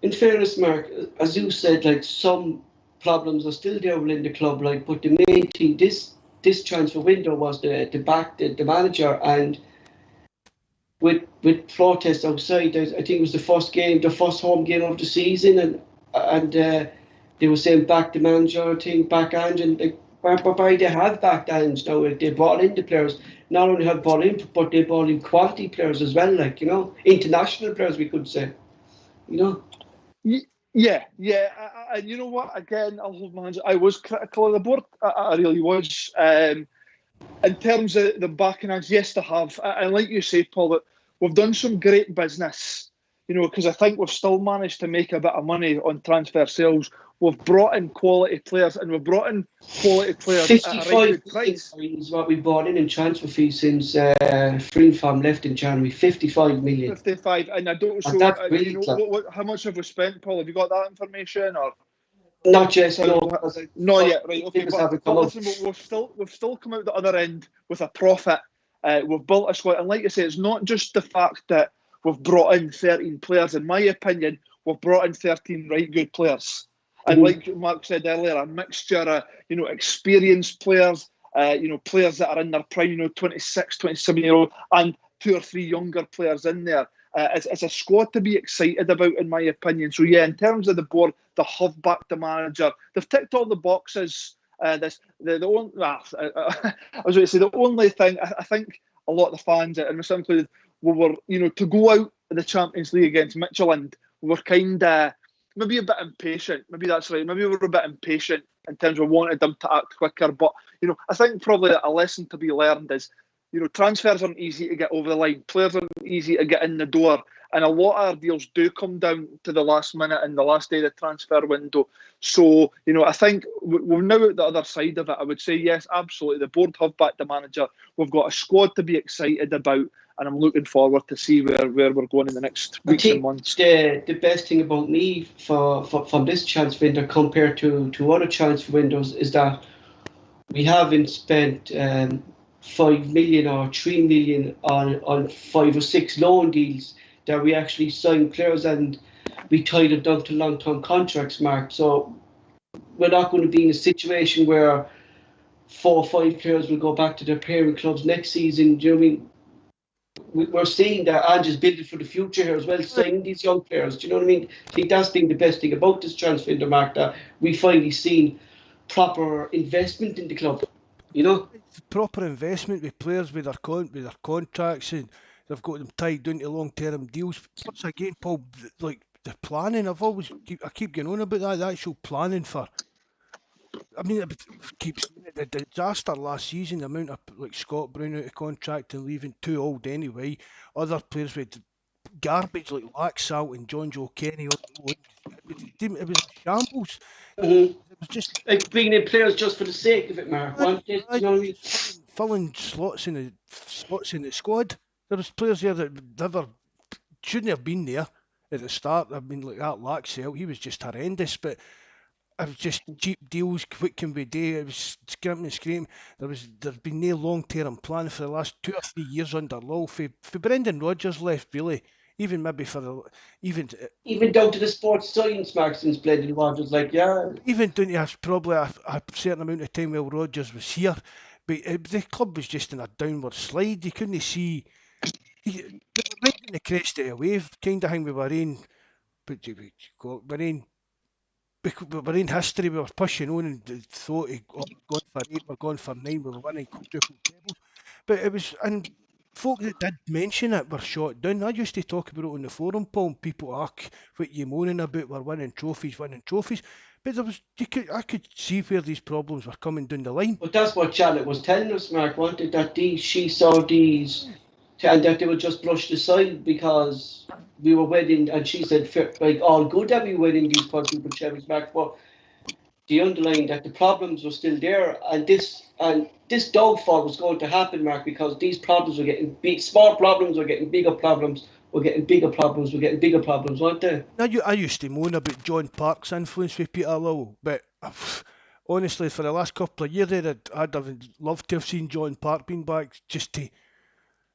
in fairness, Mark, as you said, like, some problems are still there within the club, like, but the main thing, this transfer window was the back the manager, and with protests outside, I think it was the first home game of the season, and they were saying back the manager thing, back Ange, and like, whereby they have backed Ange now. They brought in the players, not only have brought in, but they brought in quality players as well, like, you know, international players, we could say, you know. Yeah. And you know what? Again, I'll hold my hands. I was critical of the board. I really was. In terms of the backing Ange, yes, they have. And like you say, Paul, that we've done some great business, you know, because I think we've still managed to make a bit of money on transfer sales. We've brought in quality players, and we've brought in quality players at a right good price. Is what we bought in transfer fees since Free Farm left in January. 55 million. 55, and I don't. And that's really you know, how much have we spent, Paul? Have you got that information or? Not yet, no. Not yet, right? Okay, but listen, we've still come out the other end with a profit. We've built a squad, and like I say, it's not just the fact that we've brought in 13 players. In my opinion, we've brought in 13 right good players. And like Mark said earlier, a mixture of, you know, experienced players, you know, players that are in their prime, you know, 26, 27-year-old, and 2 or 3 younger players in there. It's a squad to be excited about, in my opinion. So, yeah, in terms of the board, they have backed the manager. They've ticked all the boxes. I was going to say, the only thing, I think a lot of the fans, and myself included, were, you know, to go out in the Champions League against Midtjylland, we were kind of maybe a bit impatient. Maybe that's right. Maybe we were a bit impatient in terms of wanted them to act quicker. But, you know, I think probably a lesson to be learned is, you know, transfers aren't easy to get over the line. Players aren't easy to get in the door. and a lot of our deals do come down to the last minute and the last day of the transfer window. So, I think we're now at the other side of it. I would say, yes, absolutely. The board have backed the manager. We've got a squad to be excited about, and I'm looking forward to see where we're going in the next weeks and months. The best thing about me from this transfer window compared to other transfer windows is that we haven't spent 5 million or 3 million on 5 or 6 loan deals, that we actually signed players and we tied them down to long-term contracts, Mark. So we're not going to be in a situation where 4 or 5 players will go back to their parent clubs next season. Do you know what I mean? We're seeing that Ange is building for the future here as well, signing these young players. Do you know what I mean? I think that's been the best thing about this transfer window, Mark, that we finally seen proper investment in the club. It's proper investment with players with their contracts, and they've got them tied down to long-term deals. Once again, Paul, like the planning, I keep going on about that. The actual planning for. I mean, it keeps the disaster last season. The amount of Scott Brown out of contract and leaving too old anyway. Other players with garbage like Laxalt and John Joe Kenny on loan. It was a shambles. It was just like bringing in players just for the sake of it, Mark. You know what I mean? filling slots in the squad. There was players there that never shouldn't have been there at the start. I mean, like that Laxalt, he was just horrendous. But it was just cheap deals. What can we do? It was scrimping and screaming. There's been no long-term plan for the last 2 or 3 years under Lowe. For Brendan Rodgers left, really. Even maybe for the even down to the sports science, Mark, since Brendan Rodgers, even down to probably a certain amount of time while Rodgers was here, but the club was just in a downward slide. You couldn't see. They were right in the crest of a wave, kind of thing. We were in, but we're in history. We were pushing on and thought, we're going for 8, we're going for 9, we were winning quadruple trebles. But it was, and folk that did mention it were shot down. I used to talk about it on the forum, Paul, and people, what you moaning about, we're winning trophies. But I could see where these problems were coming down the line. But that's what Janet was telling us, Mark, wanted that she saw these, and that they were just brushed aside because we were winning, and she said, all good that we were winning these quadruple trebles, Mark, but the underlying that the problems were still there, and this downfall was going to happen, Mark, because these problems were getting big. Small problems were getting bigger problems. We're getting bigger problems. We're getting bigger problems, weren't they? Now, I used to moan about John Park's influence with Peter Lowell, but honestly, for the last couple of years, I'd have loved to have seen John Park being back, just to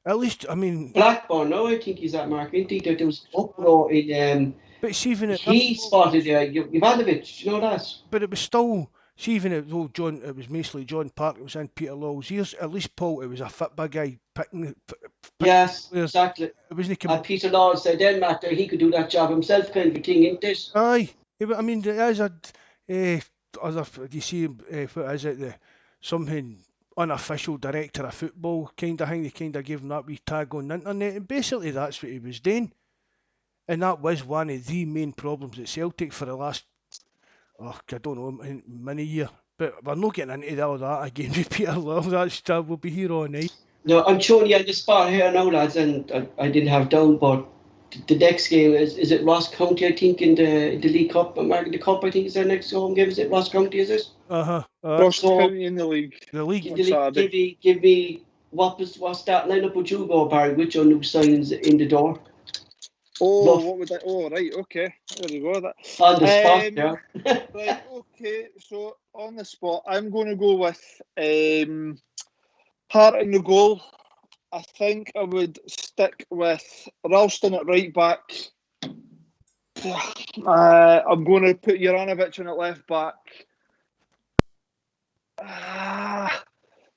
at least. I mean, Blackburn. No, I think he's that, Mark. I think that there was uproar in. But see, even he spotted Ivanovic, you know that. But it was still. See, even though it was mostly John Park that was in Peter Lowell's ears, at least Paul, it was a fit big guy picking yes, players. Exactly. It wasn't. And Peter Lowell said then, Mark, that he could do that job himself, kind of a thing, isn't it? Aye, I mean, there is other. Do you see what is it? Something unofficial director of football kind of thing. They kind of gave him that wee tag on the internet, and basically that's what he was doing. And that was one of the main problems at Celtic for the last, I don't know, many years. But we're not getting into all that again with Peter Love. We'll be here all night. No, I'm showing you on the spot here now, lads, and I didn't have down, but the next game is it Ross County, I think, in the League Cup. The Cup, I think, is their next home game. Is it Ross County, is it? Ross County in the league. The league. Give me what's that lineup would you go, Barry? Which are new signings in the door? What would that? Oh, right, okay. There we go. That. On the spot, yeah. Right, okay. So, on the spot, I'm going to go with Hart in the goal. I think I would stick with Ralston at right back. I'm going to put Juranovic in at left back.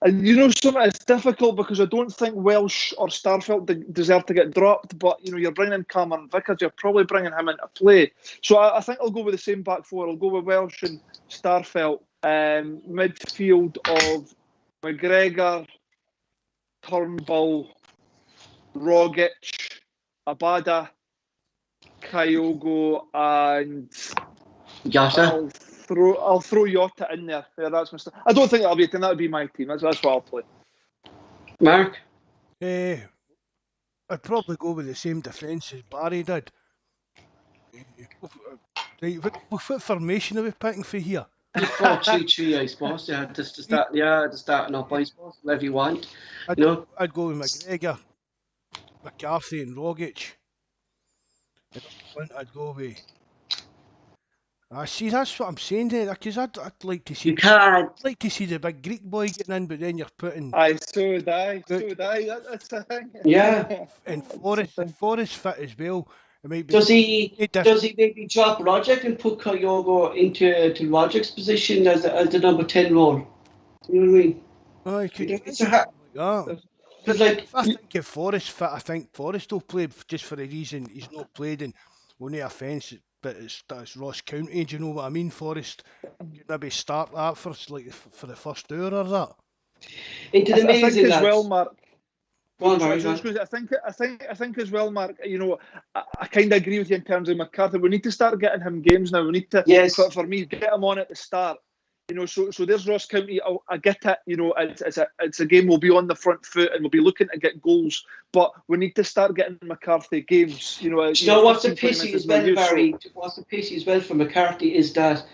And it's difficult because I don't think Welsh or Starfelt deserve to get dropped, but you're bringing in Cameron Vickers, you're probably bringing him into play. So I think I'll go with the same back four. I'll go with Welsh and Starfelt. Midfield of McGregor, Turnbull, Rogic, Abada, Kyogo, and Jota. I'll throw Jota in there. Yeah, that's my I don't think that'll be a team. That would be my team. That's what I'll play. Mark? I'd probably go with the same defence as Barry did. Right, what formation are we picking for here? 4-3-3, I suppose. Yeah, just to start. Yeah, to starting up, I suppose. Whatever you want. You know. I'd go with McGregor, McCarthy, and Rogic. And up front, I'd go with. I see. That's what I'm saying there, because I'd like to see. You can't. I'd like to see the big Greek boy getting in, but then you're putting. Aye, so would I. That's the thing. Yeah. And Forrest fit as well. It might be. Does he maybe drop Rogic and put Kyogo into Rogic's position as the number 10 role? You know what I mean? Oh, he could. It's a ha- But like, if I think if Forrest fit, I think Forrest will play just for the reason he's not played, and well, no offence, but it's Ross County. Do you know what I mean? Forrest could maybe start that for the first hour or that. into the I think amazing as lads. well, Mark. Go on, So Barry, go on. I think as well, Mark. You know, I kind of agree with you in terms of McCarthy. We need to start getting him games now. We need to, Yes. for me, get him on at the start. You know, so there's Ross County. I get it. You know, it's a game we'll be on the front foot and we'll be looking to get goals. But we need to start getting McCarthy games. You know, Do you know what's the 15, 20 pity minutes as well, is no use, Barry? What's the pity as well for McCarthy is that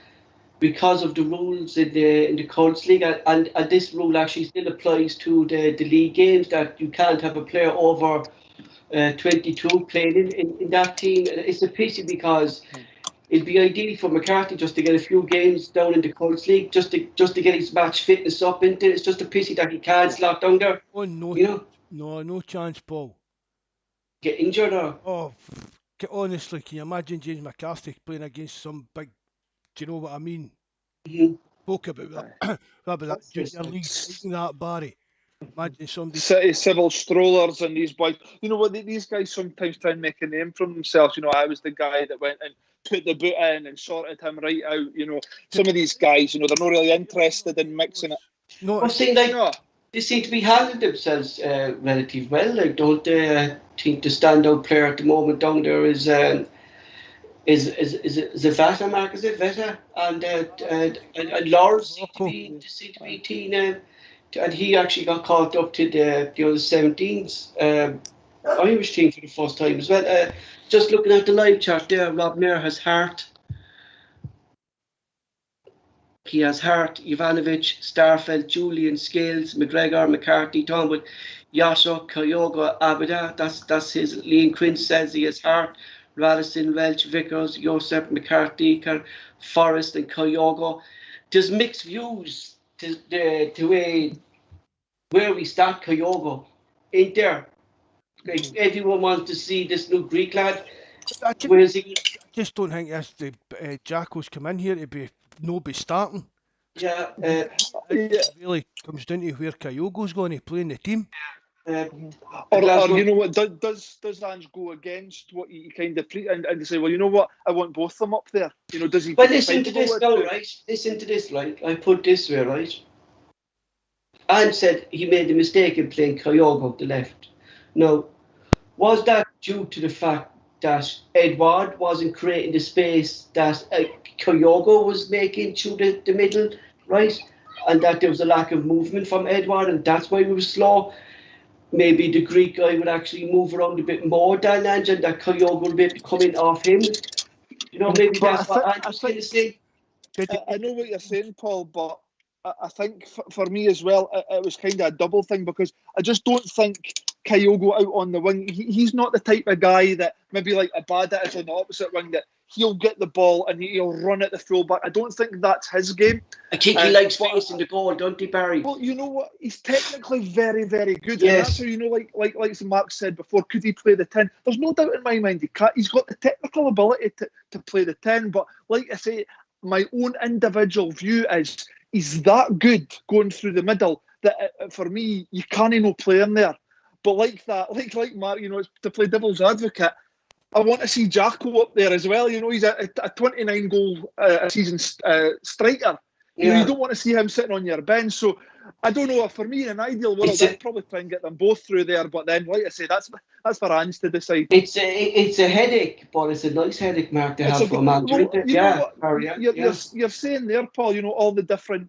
because of the rules in the Colts League, and this rule actually still applies to the league games, that you can't have a player over 22 playing in that team. It's a pity because it'd be ideal for McCarthy just to get a few games down in the Colts League, just to get his match fitness up into. It's just a pity that he can't slot down there. Oh no, You know, no chance, Paul. get injured or. Oh, honestly, can you imagine James McCarthy playing against some big? Do you know what I mean? Mhm. Spoke about that junior league taking that, Barry. Imagine somebody. City Civil Strollers and these boys. You know what? These guys sometimes try and make a name for themselves. You know, I was the guy that went and put the boot in and sorted him right out. You know, some of these guys, you know, they're not really interested in mixing it. No, Well, see, like, No. they seem to be handling themselves relatively well. Like, don't they? I think the standout player at the moment down there is Veta, Mark? Is it Veta? And Lawrence seem to be teen, and he actually got called up to the under 17s Irish team for the first time as well. Just looking at the live chat there, Rob Mayer has Hart. He has Hart, Ivanovic, Starfelt, Julian, Scales, McGregor, McCarthy, Tomwood, Yasho, Kyogo, Abida. That's his. Liam Quinn says he has Hart, Radisson, Welch, Vickers, Joseph, McCarthy, Forrest, and Kyogo. There's mixed views to where we start Kyogo. Ain't there? Like, everyone wants to see this new Greek lad. I Where is he? just don't think that's the Jacko's come in here to be starting. Yeah. It really comes down to where Kyogo's going to play in the team. Or you know what, does Ange go against what he kind of and say, well, you know what, I want both of them up there. You know, does he? But listen to this now, right? Listen to this, right? I put this way, right? Ange said he made the mistake in playing Kyogo up the left. Now, was that due to the fact that Edward wasn't creating the space that Kyogo was making through the middle, right? And that there was a lack of movement from Edward, and that's why we were slow. Maybe the Greek guy would actually move around a bit more than Ange, and that Kyogo would be able to come in off him. You know, maybe that's what Ange was trying to say. I know what you're saying, Paul, but I think for me as well, it was kind of a double thing, because I just don't think Kyogo out on the wing, he's not the type of guy that maybe like Abada is on the opposite wing, that he'll get the ball and he'll run at the fullback. I don't think that's his game. I think he likes facing the goal, don't he, Barry? Well, you know what? He's technically very, very good. Yes. And that's how, you know, like Mark said before, could he play the 10? There's no doubt in my mind he can't. He's got the technical ability to play the 10. But like I say, my own individual view is he's that good going through the middle that for me, you can't no play him there. But like that, like Mark, you know, to play devil's advocate, I want to see Jacko up there as well. You know, he's a 29 goal a season striker. You know, you don't want to see him sitting on your bench. So I don't know. For me, in an ideal world, I'd probably try and get them both through there. But then, like I say, that's for Ange to decide. It's a headache, but it's a nice headache, Mark, to have for a man. You're saying there, Paul. You know, all the different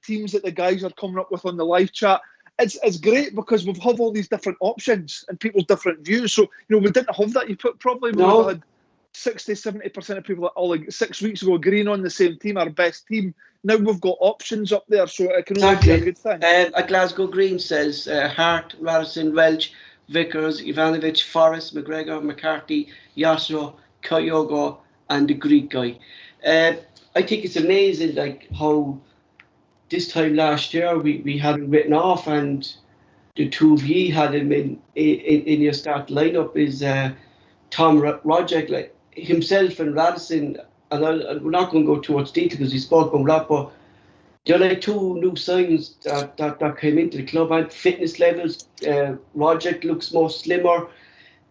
teams that the guys are coming up with on the live chat. it's great because we've have all these different options and people's different views. So, we didn't have that. You put probably we would have had 60-70% of people that all like 6 weeks ago agreeing on the same team, our best team. Now we've got options up there, so it can only be a good thing. A Glasgow Green says Hart, Radisson, Welch, Vickers, Ivanovic, Forrest, McGregor, McCarthy, Yasro, Kyogo, and the Greek guy. I think it's amazing, like how this time last year we had him written off, and the two of you had him in your start lineup is Tom Roderick, like himself and Radisson. And we're not going to go towards detail because he spoke about that, but they're like two new signs that came into the club. And fitness levels, Roderick looks more slimmer.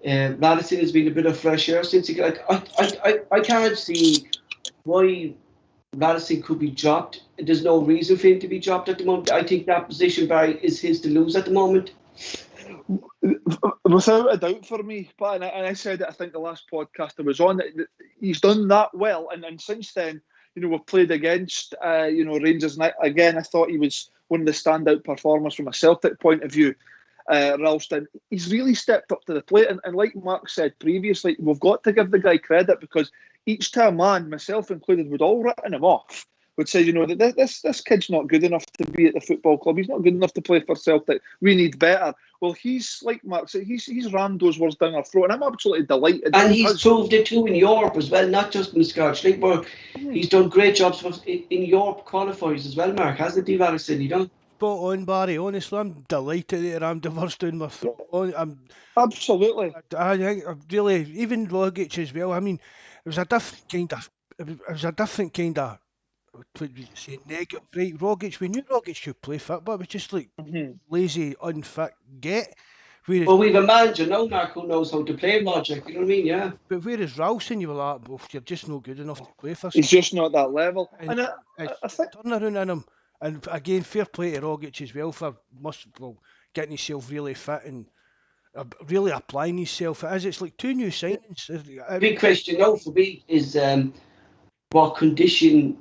Radisson has been a bit of fresh air since he got. I can't see why Radisson could be dropped. There's no reason for him to be dropped at the moment. I think that position, Barry, is his to lose at the moment. Without a doubt for me, but and I said it, I think the last podcast I was on, he's done that well, and since then, we've played against Rangers, and again I thought he was one of the standout performers from a Celtic point of view. Ralston, he's really stepped up to the plate, and like Mark said previously, we've got to give the guy credit because each time, man, myself included, would all written him off. Would say, that this kid's not good enough to be at the football club. He's not good enough to play for Celtic. We need better. Well, he's like Mark said, he's rammed those words down our throat, and I'm absolutely delighted. And he's proved it too in Europe as well, not just in the Scottish League, but he's done great jobs in Europe qualifiers as well, Mark, hasn't he, Radisson? Spot on, Barry. Honestly, I'm delighted that I'm divorced down my throat. Absolutely. I think really, even Rogic as well. I mean, it was a different kind of. Say negative, right? Rogic, we knew Rogic should play fit, but it was just like lazy, unfit get. We've a manager now, Mark, who knows how to play Rogic, you know what I mean? Yeah. But whereas Ralston, you were like, you're just not good enough to play for. He's just not that level. And I think turnaround in him. And again, fair play to Rogic as well for getting himself really fit and really applying himself. It's like two new signings. Big question now for me is what condition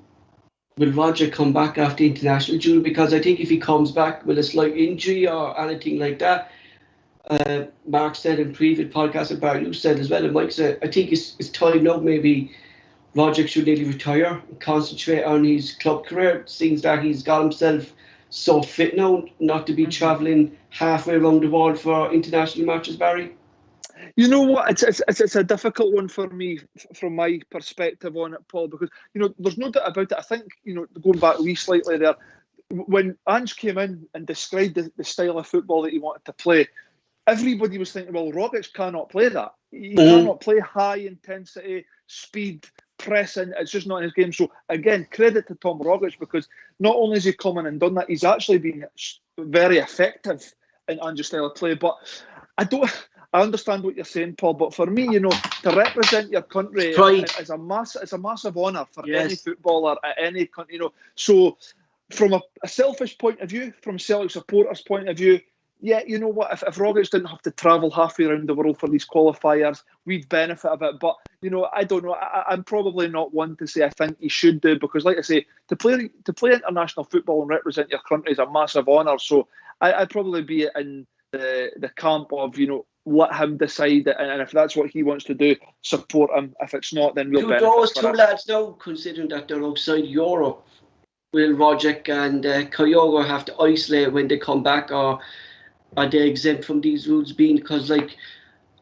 will Roger come back after international duty? Because I think if he comes back with a slight injury or anything like that, Mark said in previous podcasts, and Barry, you said as well, and Mike said, I think it's time now maybe Roger should nearly retire and concentrate on his club career, seeing that he's got himself so fit now, not to be travelling halfway around the world for international matches, Barry. You know what? It's a difficult one for me from my perspective on it, Paul, because there's no doubt about it. I think going back a wee slightly there, when Ange came in and described the style of football that he wanted to play, everybody was thinking, well, Rogic cannot play that. He cannot play high intensity, speed, pressing. It's just not in his game. So again, credit to Tom Rogic because not only has he come in and done that, he's actually been very effective in Ange's style of play. But I understand what you're saying, Paul, but for me, to represent your country is a massive honour for any footballer at any country. So from a selfish point of view, from Celtic supporters' point of view, yeah, you know what? If Rogic didn't have to travel halfway around the world for these qualifiers, we'd benefit a bit. But I don't know. I'm probably not one to say I think he should do because, like I say, to play international football and represent your country is a massive honour. So I'd probably be in the camp of let him decide, and if that's what he wants to do, support him. If it's not, then we'll benefit. Those two lads now, considering that they're outside Europe, will Rogic and Kyogo have to isolate when they come back, or are they exempt from these rules? Because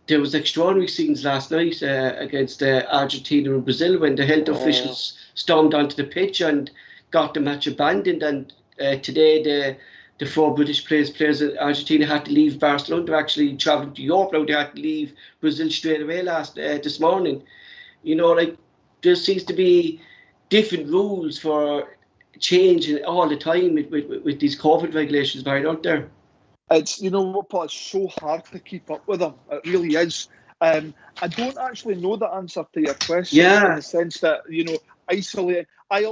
there was extraordinary scenes last night against Argentina and Brazil when the health officials stormed onto the pitch and got the match abandoned, and today the four British players in Argentina had to leave Barcelona to actually travel to Europe. Now they had to leave Brazil straight away this morning. There seems to be different rules for changing all the time with these COVID regulations, Barry, aren't there? It's what, Paul, it's so hard to keep up with them. It really is. I don't actually know the answer to your question in the sense that isolating. I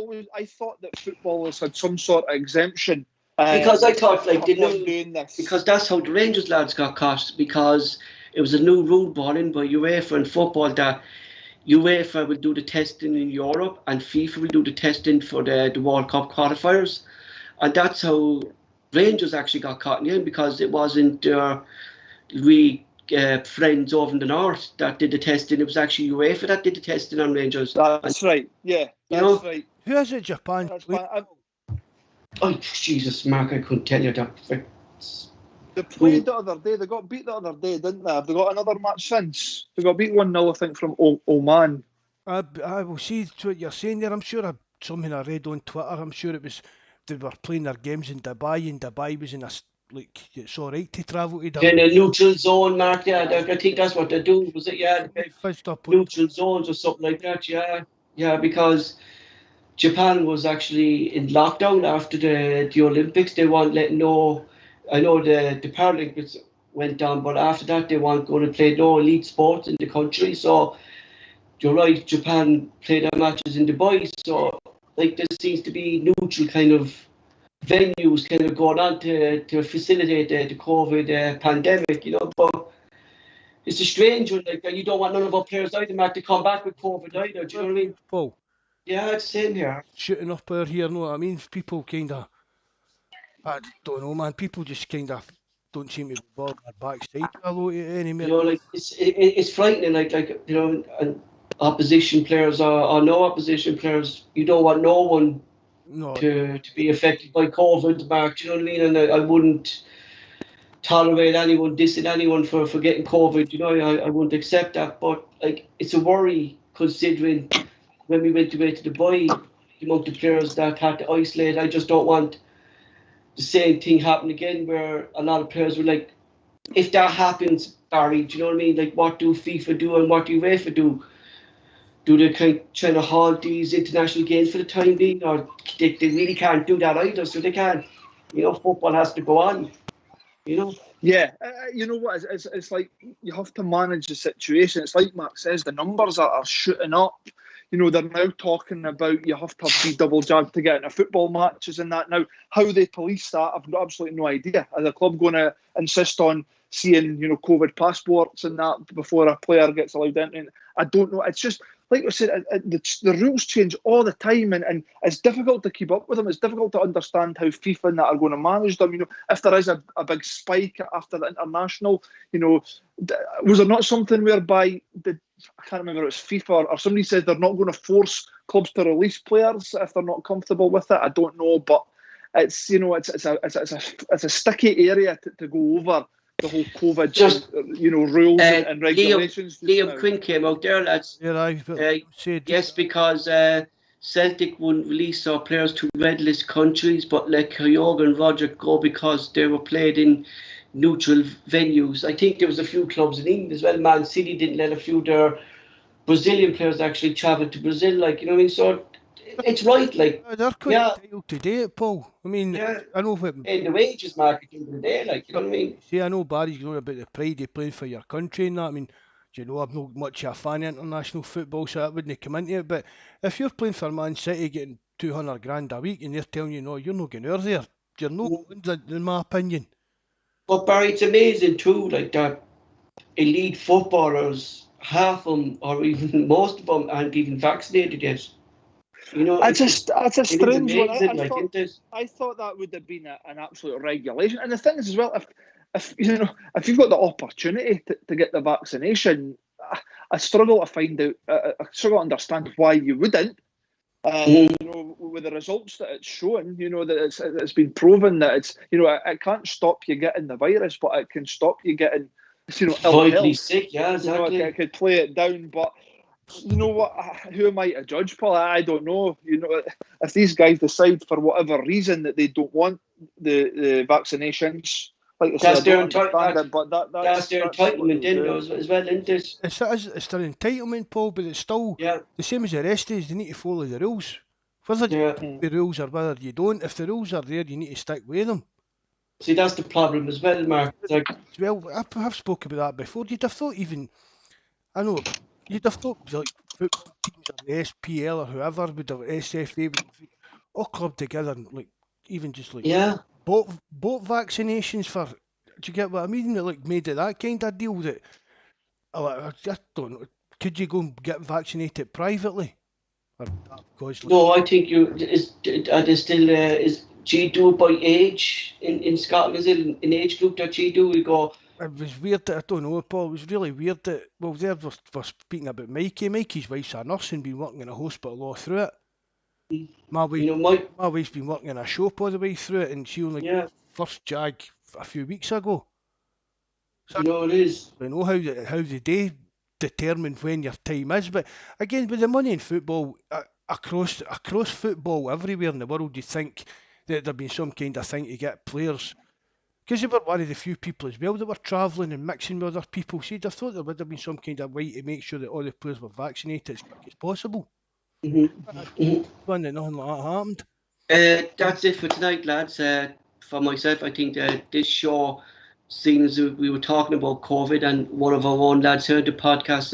thought that footballers had some sort of exemption. Because I thought they knew, because that's how the Rangers lads got caught, because it was a new rule brought in by UEFA in football that UEFA will do the testing in Europe and FIFA will do the testing for the World Cup qualifiers, and that's how Rangers actually got caught in the end because it wasn't friends over in the north that did the testing. It was actually UEFA that did the testing on Rangers. That's right. Yeah, that's right. Who is it Japan That's played? fine. Oh, Jesus, Mark, I couldn't tell you that. They played the other day. They got beat the other day, didn't they? Have they got another match since? They got beat 1-0, I think, from Oman. I will see what you're saying there. I'm sure something I read on Twitter. I'm sure it was they were playing their games in Dubai, and Dubai was in a like it's all right to travel to Dubai. In a neutral zone, Mark. Yeah, I think that's what they do. Was it? Yeah, neutral zones or something like that. Yeah, because Japan was actually in lockdown after the Olympics. They weren't letting no. I know the Paralympics went down, but after that they weren't going to play no elite sports in the country. So you're right, Japan played their matches in Dubai. So like there seems to be neutral kind of venues kind of going on to facilitate the COVID pandemic, but it's a strange one. Like you don't want none of our players either, Mark, to come back with COVID either. Do you know what I mean? Paul, yeah, it's the same here. Shooting up out here, know what I mean? People kind of, I don't know, man. People just kind of don't seem to be bothered backside a lot anymore. Like it's frightening. Like and opposition players or no opposition players, you don't want no one to be affected by COVID, Mark. Do you know what I mean? And I wouldn't tolerate anyone dissing anyone for getting COVID. I wouldn't accept that. But like it's a worry considering when we went away to Dubai, the amount of players that had to isolate. I just don't want the same thing happen again where a lot of players were like, if that happens, Barry, do you know what I mean? Like what do FIFA do and what do UEFA do? Do they try to halt these international games for the time being, or they really can't do that either? So they can't. Football has to go on. Yeah, you know what? It's like you have to manage the situation. It's like Mark says, the numbers are shooting up. They're now talking about you have to be double jabbed to get into football matches and that. Now, how they police that, I've got absolutely no idea. Are the club going to insist on seeing, COVID passports and that before a player gets allowed in? I don't know. It's just, like I said, the rules change all the time and it's difficult to keep up with them. It's difficult to understand how FIFA and that are going to manage them. If there is a big spike after the international, was there not something whereby I can't remember if it's FIFA or somebody said they're not going to force clubs to release players if they're not comfortable with it. I don't know, but it's it's a sticky area to go over. The whole COVID, rules and regulations. Liam Quinn came out there, lads. Yes, because Celtic wouldn't release our players to red list countries, but let Kyogo and Roger go because they were played in neutral venues. I think there was a few clubs in England as well. Man City didn't let a few of their Brazilian players actually travel to Brazil. Like, you know what I mean? So it's right. Like, they're quite entitled to do it, Paul. I mean, I know what. In the wages market in the day, like, you know what I mean? See, I know Barry's going about the pride of playing for your country and that. I mean, I'm not much of a fan of international football, so that wouldn't come into it. But if you're playing for Man City getting 200 grand a week and they're telling you, no, you're not going out there, you're not going, in my opinion. But Barry, it's amazing too, like that elite footballers, half of them, or even most of them, aren't even vaccinated yet. It's a strange one. I thought that would have been an absolute regulation. And the thing is as well, if you've got the opportunity to get the vaccination, I struggle to find out. I struggle to understand why you wouldn't. With the results that it's showing, that it's been proven that it's, it can't stop you getting the virus, but it can stop you getting, ill health. Sick, yeah, exactly. It could play it down, but. You know what? Who am I to judge, Paul? I don't know. If these guys decide for whatever reason that they don't want the vaccinations, like I said, that's their entitlement. That's their entitlement, as well, isn't it? It's their entitlement, Paul, but it's still the same as the rest is. They need to follow the rules. Whether the rules or whether you don't, if the rules are there, you need to stick with them. See, that's the problem as well, Mark. Well, I've spoken about that before. You'd have thought you'd have thought like football teams or the SPL or whoever would have SFA all clubbed together and like even just like both vaccinations for. Do you get what I mean? Like made it that kind of deal that I just don't know. Could you go and get vaccinated privately? No, I think it's still Do you do it by age in Scotland? Is it an age group that you do? We go, It was weird that I don't know, Paul. It was really weird that there we're speaking about Mikey. Mikey's wife's a nurse and been working in a hospital all through it. My wife, you know, my wife's been working in a shop all the way through it, and she only got yeah, her first jag a few weeks ago. So you know it is. I don't know how they determine when your time is, but again, with the money in football across football everywhere in the world, you think that there'd been some kind of thing to get players. Because they were one of the few people as well that were travelling and mixing with other people. So you'd have thought there would have been some kind of way to make sure that all the players were vaccinated as quick as possible. Hmm. Fun that nothing like that happened. That's it for tonight, lads. For myself, I think this show, seeing as we were talking about COVID, and one of our own lads heard the podcast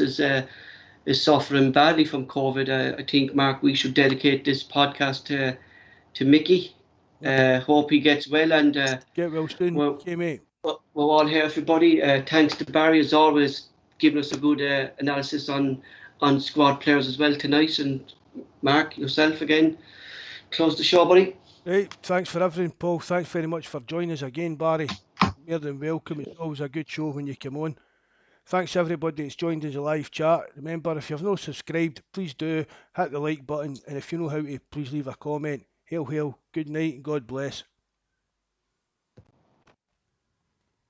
is suffering badly from COVID. I think, Mark, we should dedicate this podcast to Mickey. Hope he gets well, and Get well soon. we're, Okay, mate. we're all here, everybody. Thanks to Barry, as always, giving us a good analysis on squad players as well tonight. And Mark, yourself again. Close the show, buddy. Right, thanks for everything, Paul. Thanks very much for joining us again, Barry. More than welcome. It's always a good show when you come on. Thanks to everybody that's joined us a live chat. Remember, if you've not subscribed, please do hit the like button, and if you know how to, please leave a comment. Hail, hail, good night, and God bless.